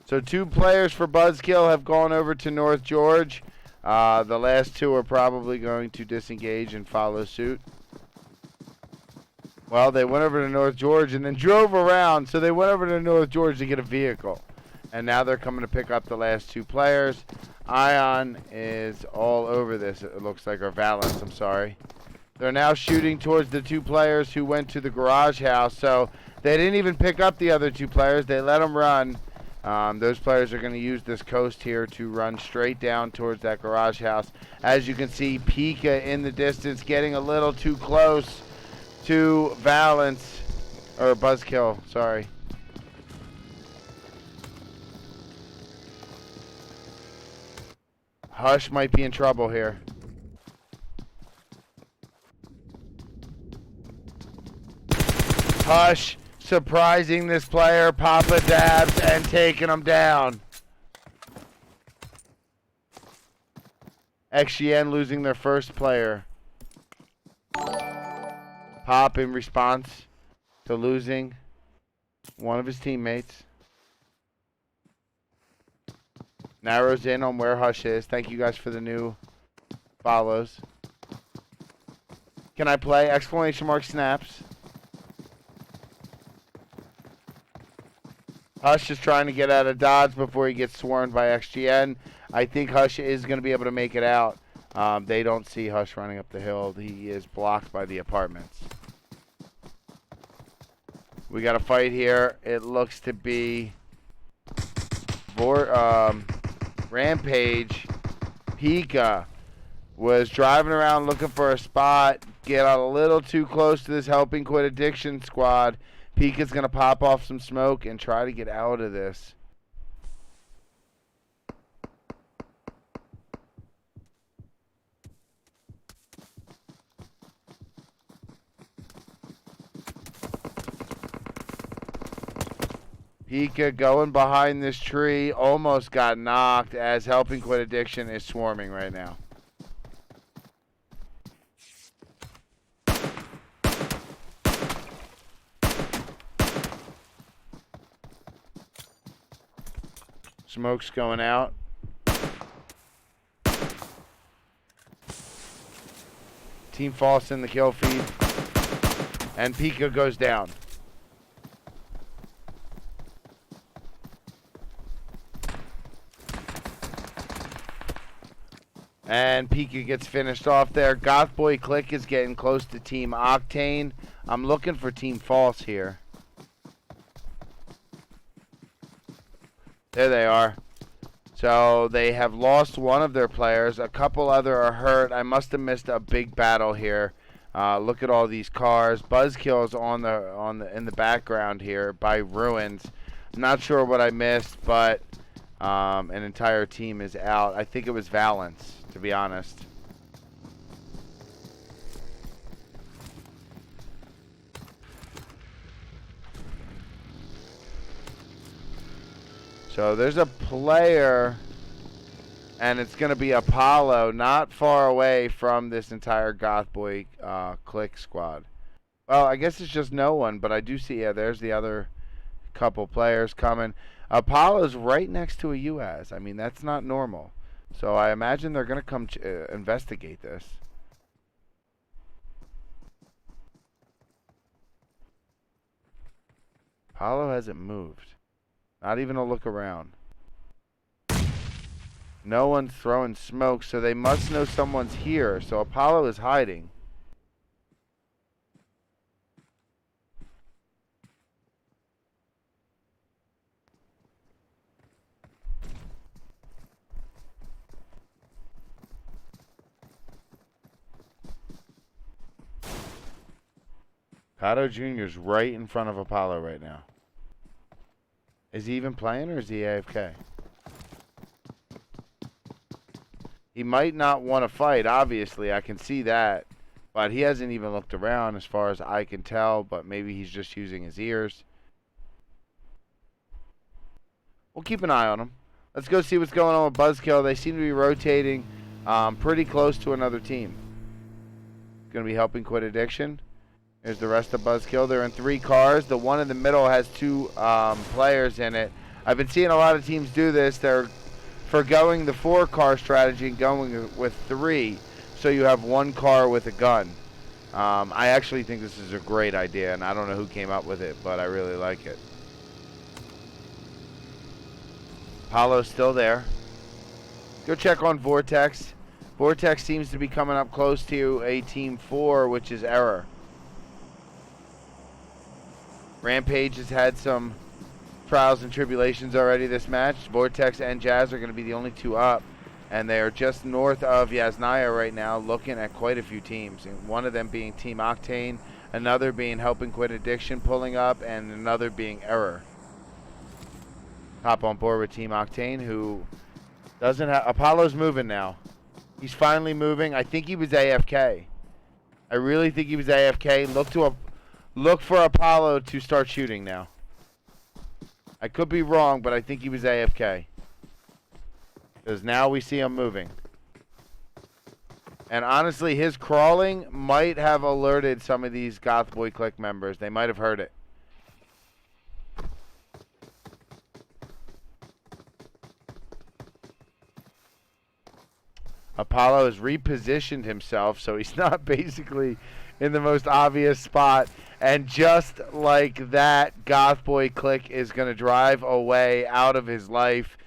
So 2 players for Buzzkill have gone over to North George. The last 2 are probably going to disengage and follow suit. Well, they went over to North George and then drove around. So they went over to North George to get a vehicle. And now they're coming to pick up the last 2 players. Ion is all over this, it looks like, or Valence, I'm sorry. They're now shooting towards the 2 players who went to the garage house. So they didn't even pick up the other 2 players. They let them run. Those players are going to use this coast here to run straight down towards that garage house. As you can see, Pika in the distance getting a little too close to Valence, or Buzzkill, sorry. Hush might be in trouble here. Hush surprising this player, Papa dabs, and taking him down. XGN losing their first player. Pop in response to losing one of his teammates. Narrows in on where Hush is. Thank you guys for the new follows. Can I play? Exclamation mark snaps. Hush is trying to get out of dodge before he gets swarmed by XGN. I think Hush is going to be able to make it out. They don't see Hush running up the hill. He is blocked by the apartments. We got a fight here. It looks to be Rampage. Pika was driving around looking for a spot. Get a little too close to this Helping Quit Addiction squad. Pika's going to pop off some smoke and try to get out of this. Pika going behind this tree, almost got knocked as Helping Quit Addiction is swarming right now. Smoke's going out. Team False in the kill feed. And Pika goes down. And Pika gets finished off there. Goth Boi Clique is getting close to Team Octane. I'm looking for Team False here. There they are. So they have lost one of their players. A couple other are hurt. I must have missed a big battle here. Look at all these cars. Buzzkill's in the background here by ruins. I'm not sure what I missed, but an entire team is out. I think it was Valence, to be honest. So there's a player, and it's going to be Apollo, not far away from this entire Goth Boi Clique squad. Well, I guess it's just no one, but I do see, yeah, there's the other couple players coming. Apollo's right next to a UAS. I mean, that's not normal. So I imagine they're going to come investigate this. Apollo hasn't moved. Not even a look around. No one's throwing smoke, so they must know someone's here. So Apollo is hiding. Kato Jr.'s right in front of Apollo right now. Is he even playing or is he AFK? He might not want to fight, obviously. I can see that. But he hasn't even looked around as far as I can tell. But maybe he's just using his ears. We'll keep an eye on him. Let's go see what's going on with Buzzkill. They seem to be rotating pretty close to another team. Going to be helping quit addiction. Here's the rest of Buzzkill. They're in 3 cars. The one in the middle has 2 players in it. I've been seeing a lot of teams do this. They're forgoing the 4-car strategy and going with 3, so you have 1 car with a gun. I actually think this is a great idea, and I don't know who came up with it, but I really like it. Apollo's still there. Go check on Vortex. Vortex seems to be coming up close to a Team 4, which is Error. Rampage has had some trials and tribulations already this match. Vortex and Jazz are going to be the only 2 up. And they are just north of Yasnaya right now, looking at quite a few teams. And one of them being Team Octane, another being Helping Quit Addiction pulling up, and another being Error. Hop on board with Team Octane, who doesn't have... Apollo's moving now. He's finally moving. I think he was AFK. I really think he was AFK. Look for Apollo to start shooting now. I could be wrong, but I think he was AFK. Because now we see him moving. And honestly, his crawling might have alerted some of these Goth Boi Clique members. They might have heard it. Apollo has repositioned himself, so he's not basically in the most obvious spot. And just like that, Goth Boi Clique is going to drive away out of his life.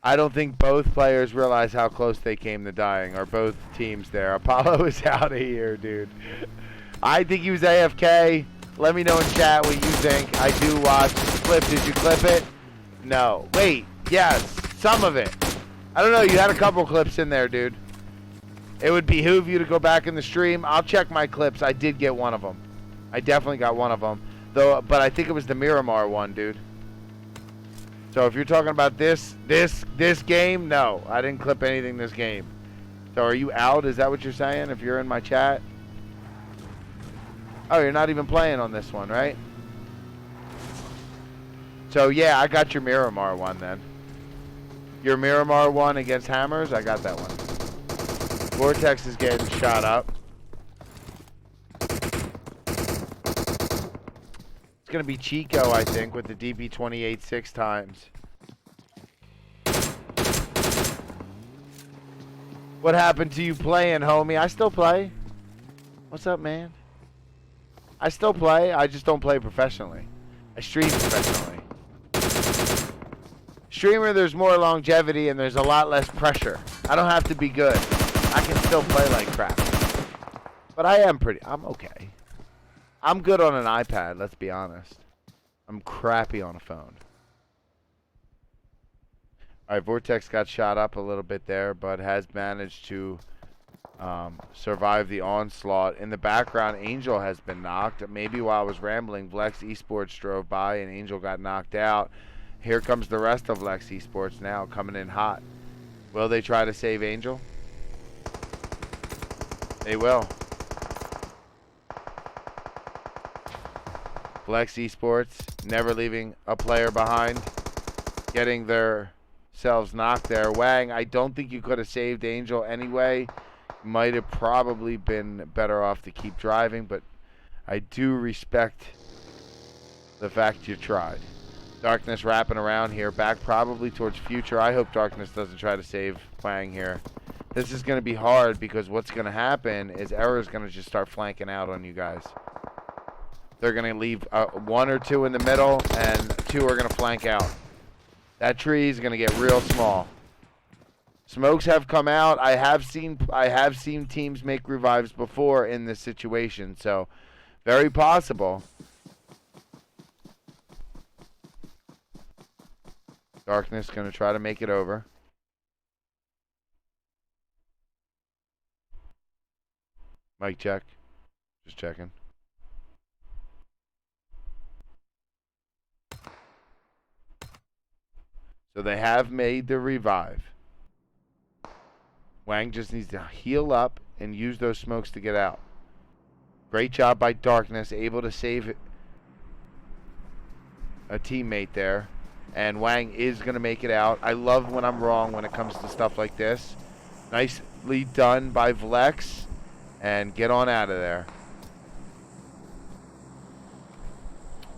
I don't think both players realize how close they came to dying, or both teams there. Apollo is out of here, dude. I think he was AFK. Let me know in chat what you think. I do watch the clip. Did you clip it? No. Wait. Yes. Some of it. I don't know. You had a couple clips in there, dude. It would behoove you to go back in the stream. I'll check my clips. I did get one of them. I definitely got one of them, though. But I think it was the Miramar one, dude. So if you're talking about this game, no, I didn't clip anything this game. So are you out? Is that what you're saying? If you're in my chat? Oh, you're not even playing on this one, right? So yeah, I got your Miramar one then. Your Miramar one against Hammers, I got that one. Vortex is getting shot up. It's going to be Chico, I think, with the DP28 6 times. What happened to you playing, homie? I still play. What's up, man? I still play. I just don't play professionally. I stream professionally. Streamer, there's more longevity and there's a lot less pressure. I don't have to be good. I can still play like crap. But I'm okay. I'm good on an iPad, let's be honest. I'm crappy on a phone. Alright, Vortex got shot up a little bit there, but has managed to survive the onslaught. In the background, Angel has been knocked. Maybe while I was rambling, Vlexing Esports drove by and Angel got knocked out. Here comes the rest of Vlexing Esports now, coming in hot. Will they try to save Angel? They will. Vlexing Esports, never leaving a player behind. getting themselves knocked there. Wang, I don't think you could have saved Angel anyway. Might have probably been better off to keep driving, but I do respect the fact you tried. Darkness wrapping around here, back probably towards Future. I hope Darkness doesn't try to save Wang here. This is going to be hard because what's going to happen is Error's going to just start flanking out on you guys. They're going to leave 1 or 2 in the middle, and 2 are going to flank out. That tree is going to get real small. Smokes have come out. I have seen teams make revives before in this situation, so very possible. Darkness going to try to make it over. Mic check. Just checking. So they have made the revive. Wang just needs to heal up and use those smokes to get out. Great job by Darkness, able to save a teammate there. And Wang is going to make it out. I love when I'm wrong when it comes to stuff like this. Nicely done by Vlex. And get on out of there.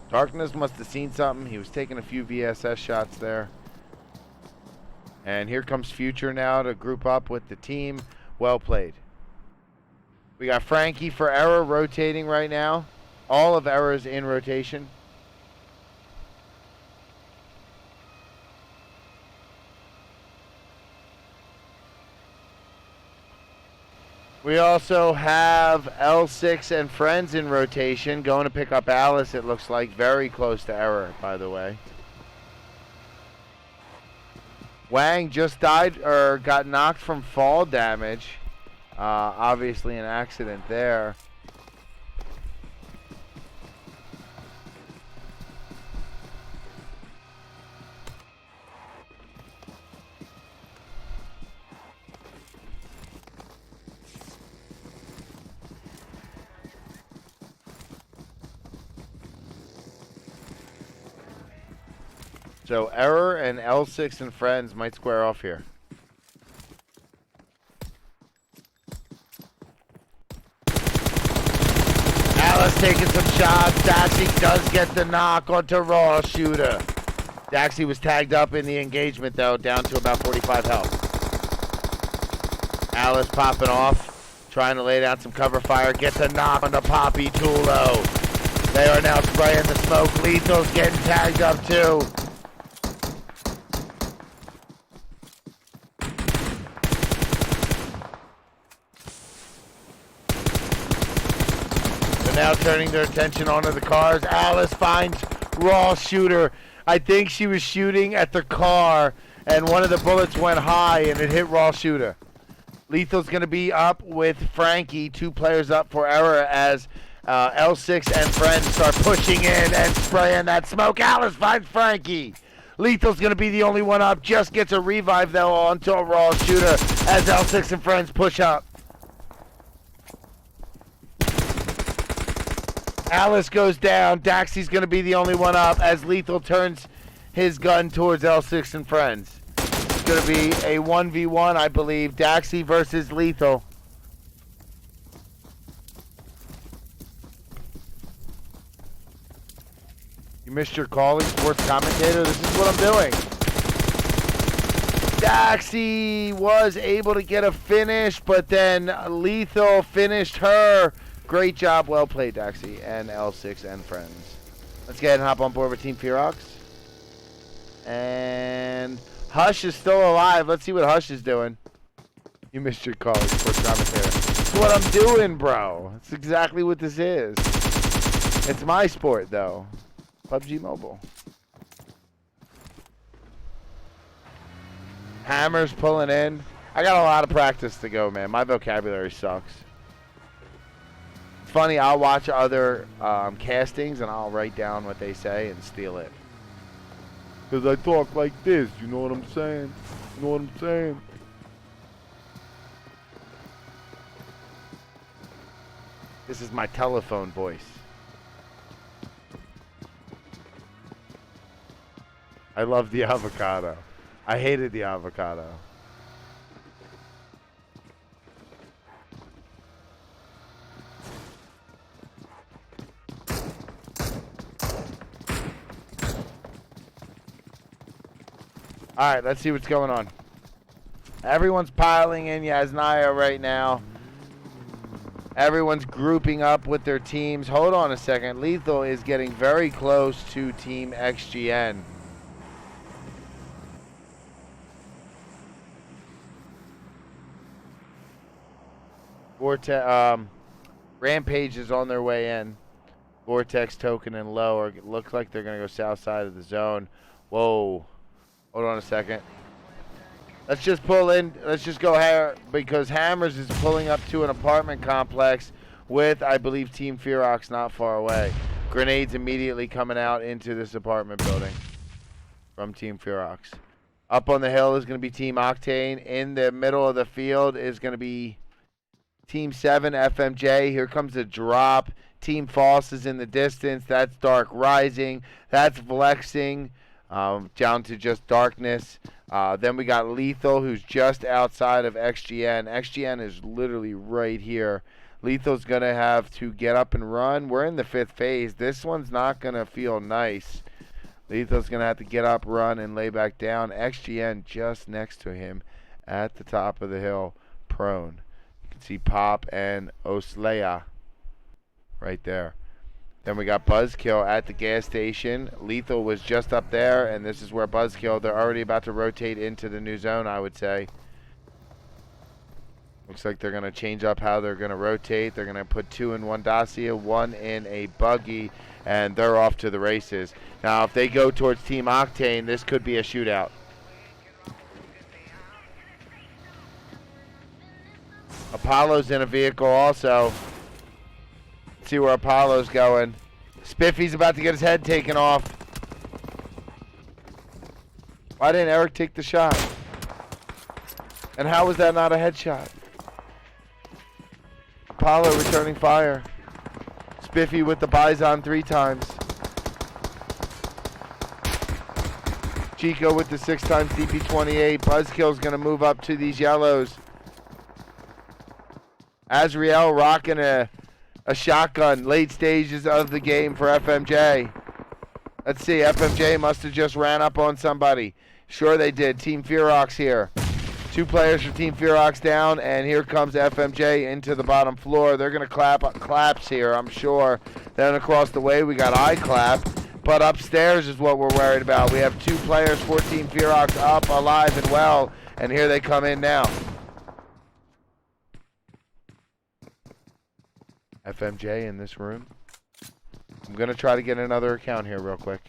Darkness must have seen something. He was taking a few VSS shots there. And here comes Future now to group up with the team. Well played. We got Frankie for Error rotating right now. All of Error's in rotation. We also have L6 and Friends in rotation. Going to pick up Alice, it looks like. Very close to Error, by the way. Wang just died, or got knocked from fall damage. Obviously an accident there. So Error and L6 and Friends might square off here. Alice taking some shots. Daxi does get the knock onto Raw Shooter. Daxi was tagged up in the engagement though, down to about 45 health. Alice popping off, trying to lay down some cover fire. Gets a knock on the Poppy Tulo. They are now spraying the smoke. Lethal's getting tagged up too. Now turning their attention onto the cars. Alice finds Raw Shooter. I think she was shooting at the car, and one of the bullets went high, and it hit Raw Shooter. Lethal's going to be up with Frankie, 2 players up for Error as L6 and Friends start pushing in and spraying that smoke. Alice finds Frankie. Lethal's going to be the only one up. Just gets a revive, though, onto a Raw Shooter as L6 and Friends push up. Alice goes down. Daxi's going to be the only one up as Lethal turns his gun towards L6 and Friends. It's going to be a 1v1, I believe. Daxi versus Lethal. You missed your calling, sports commentator? This is what I'm doing. Daxi was able to get a finish, but then Lethal finished her. Great job, well played, Daxi and L6 and Friends. Let's go ahead and hop on board with Team Feroxx. And Hush is still alive. Let's see what Hush is doing. You missed your call, sports commentator. That's what I'm doing, bro. That's exactly what this is. It's my sport, though. PUBG Mobile. Hammer's pulling in. I got a lot of practice to go, man. My vocabulary sucks. It's funny, I'll watch other castings and I'll write down what they say and steal it. Because I talk like this, you know what I'm saying? You know what I'm saying? This is my telephone voice. I love the avocado. I hated the avocado. All right, let's see what's going on. Everyone's piling in Yasnaya right now. Everyone's grouping up with their teams. Hold on a second. Lethal is getting very close to Team XGN. Rampage is on their way in. Vortex, Token, and Low are, looks like they're going to go south side of the zone. Whoa. Hold on a second. Let's just pull in. Let's just go here because Hammers is pulling up to an apartment complex with, I believe, Team Feroxx not far away. Grenades immediately coming out into this apartment building from Team Feroxx. Up on the hill is going to be Team Octane. In the middle of the field is going to be Team 7 FMJ. Here comes a drop. Team False is in the distance. That's DxRk Rising. That's Vlexing. Down to just darkness. Then we got Lethal, who's just outside of XGN. XGN is literally right here. Lethal's going to have to get up and run. We're in the 5th phase. This one's not going to feel nice. Lethal's going to have to get up, run, and lay back down. XGN just next to him at the top of the hill, prone. You can see Pop and Oslea right there. Then we got Buzzkill at the gas station. Lethal was just up there, and this is where Buzzkill, they're already about to rotate into the new zone, I would say. Looks like they're going to change up how they're going to rotate. They're going to put 2 in one Dacia, 1 in a buggy, and they're off to the races. Now, if they go towards Team Octane, this could be a shootout. Apollo's in a vehicle also. See where Apollo's going. Spiffy's about to get his head taken off. Why didn't Eric take the shot? And how was that not a headshot? Apollo returning fire. Spiffy with the Bison 3 times. Chico with the 6 times DP28. Buzzkill's going to move up to these yellows. Azriel rocking a shotgun, late stages of the game for FMJ. Let's see, FMJ must have just ran up on somebody. Sure they did. Team Feroxx here. 2 players for Team Feroxx down, and here comes FMJ into the bottom floor. They're going to claps here, I'm sure. Then across the way we got iClap, but upstairs is what we're worried about. We have 2 players for Team Feroxx up, alive, and well, and here they come in now. FMJ in this room. I'm going to try to get another account here real quick.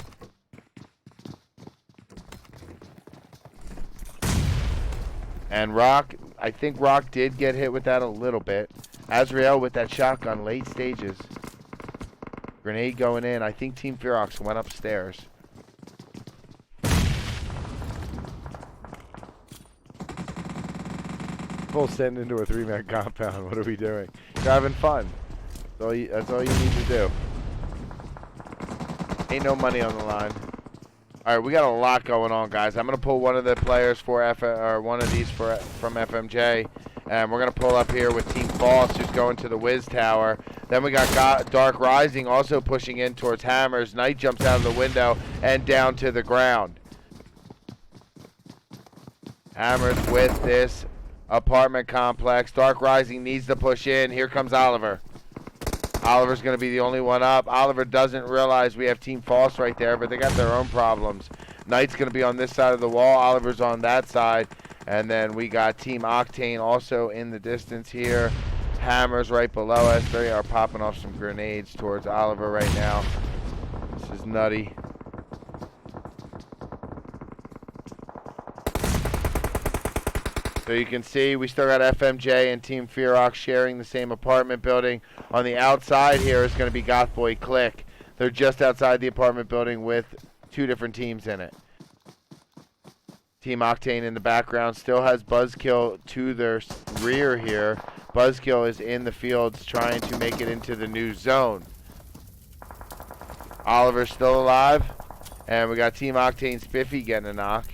And Rock, I think Rock did get hit with that a little bit. Azrael with that shotgun, late stages. Grenade going in. I think Team Feroxx went upstairs. Full send into a 3-man compound. What are we doing? You're having fun. That's all you need to do. Ain't no money on the line. All right, we got a lot going on, guys. I'm gonna pull one of the players for one of these from FMJ, and we're gonna pull up here with Team False, who's going to the Wiz Tower. Then we got DxRk Rising also pushing in towards Hammers. Knight jumps out of the window and down to the ground. Hammers with this apartment complex. DxRk Rising needs to push in. Here comes Oliver. Oliver's going to be the only one up. Oliver doesn't realize we have Team False right there, but they got their own problems. Knight's going to be on this side of the wall. Oliver's on that side. And then we got Team Octane also in the distance here. Hammers right below us. They are popping off some grenades towards Oliver right now. This is nutty. So you can see we still got FMJ and Team Feroxx sharing the same apartment building. On the outside here is going to be Goth Boi Clique. They're just outside the apartment building with 2 different teams in it. Team Octane in the background still has Buzzkill to their rear here. Buzzkill is in the fields trying to make it into the new zone. Oliver's still alive. And we got Team Octane Spiffy getting a knock.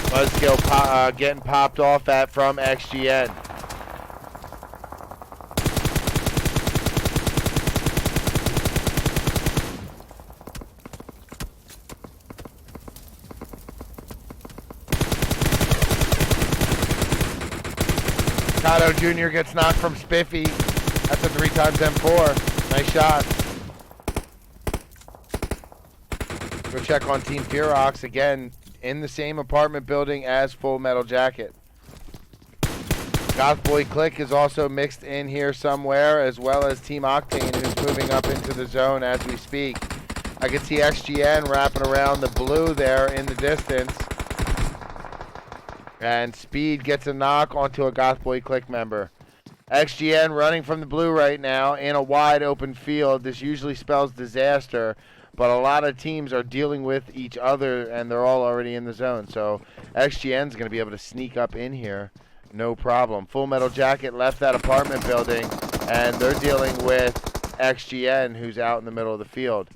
Buzzkill getting popped off at from XGN. Kato Jr. gets knocked from Spiffy. That's a 3x M4. Nice shot. Go check on Team Feroxx again in the same apartment building as Full Metal Jacket. Goth Boi Clique is also mixed in here somewhere, as well as Team Octane, who's moving up into the zone as we speak. I can see XGN wrapping around the blue there in the distance. And Speed gets a knock onto a Goth Boi Clique member. XGN running from the blue right now in a wide open field. This usually spells disaster, but a lot of teams are dealing with each other and they're all already in the zone. So XGN's going to be able to sneak up in here. No problem. Full Metal Jacket left that apartment building and they're dealing with XGN, who's out in the middle of the field.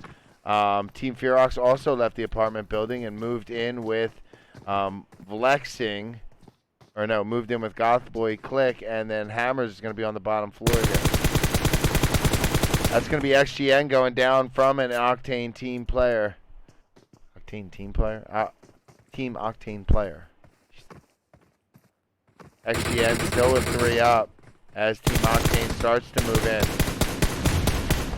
Team Feroxx also left the apartment building and moved in with Vlexing, or no, moved in with Goth Boi Clique, and then Hammers is going to be on the bottom floor again. That's going to be XGN going down from an Octane team player. Octane team player? Team Octane player. XGN still with 3 up as Team Octane starts to move in.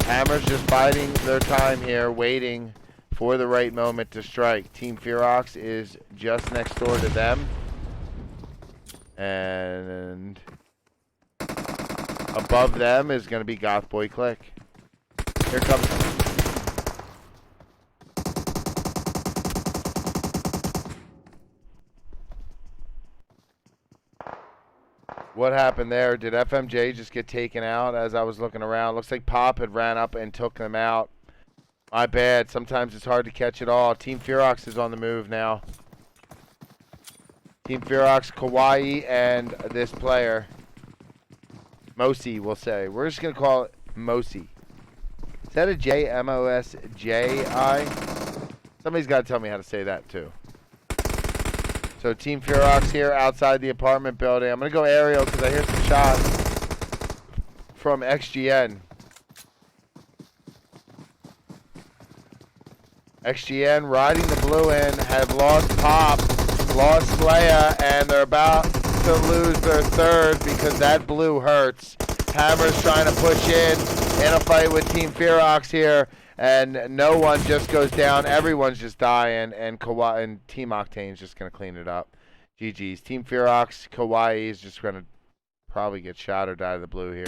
Hammers just biding their time here, waiting for the right moment to strike. Team Feroxx is just next door to them. And above them is going to be Goth Boi Clique. Here comes. What happened there? Did FMJ just get taken out as I was looking around? Looks like Pop had ran up and took them out. My bad. Sometimes it's hard to catch it all. Team Feroxx is on the move now. Team Feroxx, Kawaii, and this player. Mosi, we'll say. We're just going to call it Mosi. Is that a J? M-O-S-J-I? Somebody's got to tell me how to say that, too. So Team Feroxx here outside the apartment building. I'm going to go aerial because I hear some shots from XGN. XGN riding the blue in, have lost Pop, lost Leia, and they're about to lose their third because that blue hurts. Hammer's trying to push in a fight with Team Feroxx here, and no one just goes down. Everyone's just dying, and Team Octane's just going to clean it up. GG's. Team Feroxx, Kawaii is just going to probably get shot or die of the blue here.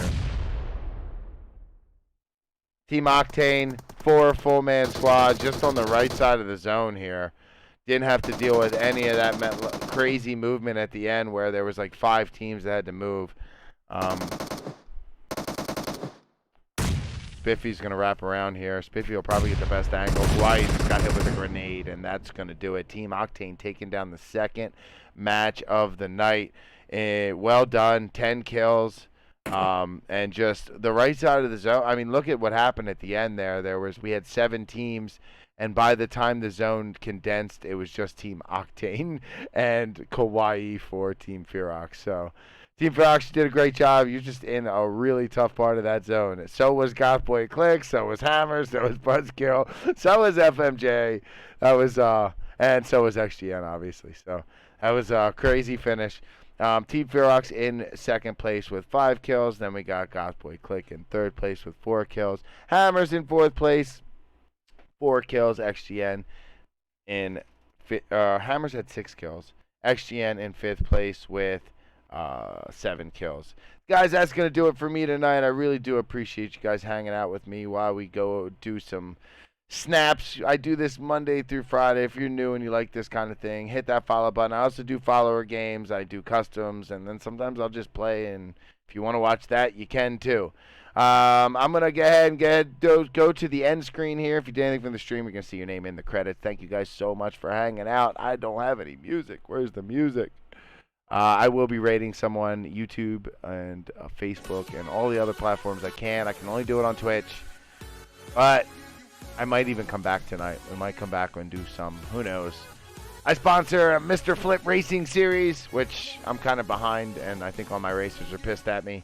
Team Octane, 4 full-man squad just on the right side of the zone here. Didn't have to deal with any of that crazy movement at the end where there was like 5 teams that had to move. Spiffy's going to wrap around here. Spiffy will probably get the best angle. Hawaii just got hit with a grenade, and that's going to do it. Team Octane taking down the second match of the night. Well done. 10 kills. And just the right side of the zone. I mean, look at what happened at the end there. We had 7 teams, and by the time the zone condensed, it was just Team Octane and Kawaii for Team Feroxx. So Team Feroxx did a great job. You're just in a really tough part of that zone. So was Goth Boi Clique, so was Hammer, so was Buzzkill, so was FMJ. That was and so was XGN, obviously. So that was a crazy finish. Team Feroxx in second place with 5 kills. Then we got Goth Boi Clique in third place with 4 kills. Hammers in fourth place, 4 kills. XGN in Hammers had 6 kills. XGN in 5th place with 7 kills. Guys, that's going to do it for me tonight. I really do appreciate you guys hanging out with me while we go do some snaps. I do this Monday through Friday. If you're new and you like this kind of thing, hit that follow button. I also do follower games. I do customs, and then sometimes I'll just play, and if you want to watch that, you can too. I'm going to go ahead and go to the end screen here. If you did anything from the stream, you're going to see your name in the credits. Thank you guys so much for hanging out. I don't have any music. Where's the music? I will be rating someone YouTube and Facebook and all the other platforms I can. I can only do it on Twitch. But I might even come back tonight. We might come back and do some. Who knows? I sponsor a Mr. Flip Racing Series, which I'm kind of behind, and I think all my racers are pissed at me.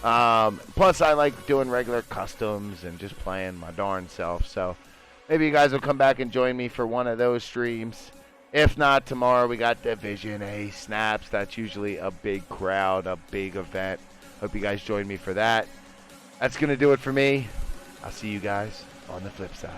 Plus, I like doing regular customs and just playing my darn self. So maybe you guys will come back and join me for one of those streams. If not, tomorrow we got Division A Snaps. That's usually a big crowd, a big event. Hope you guys join me for that. That's going to do it for me. I'll see you guys on the flip side.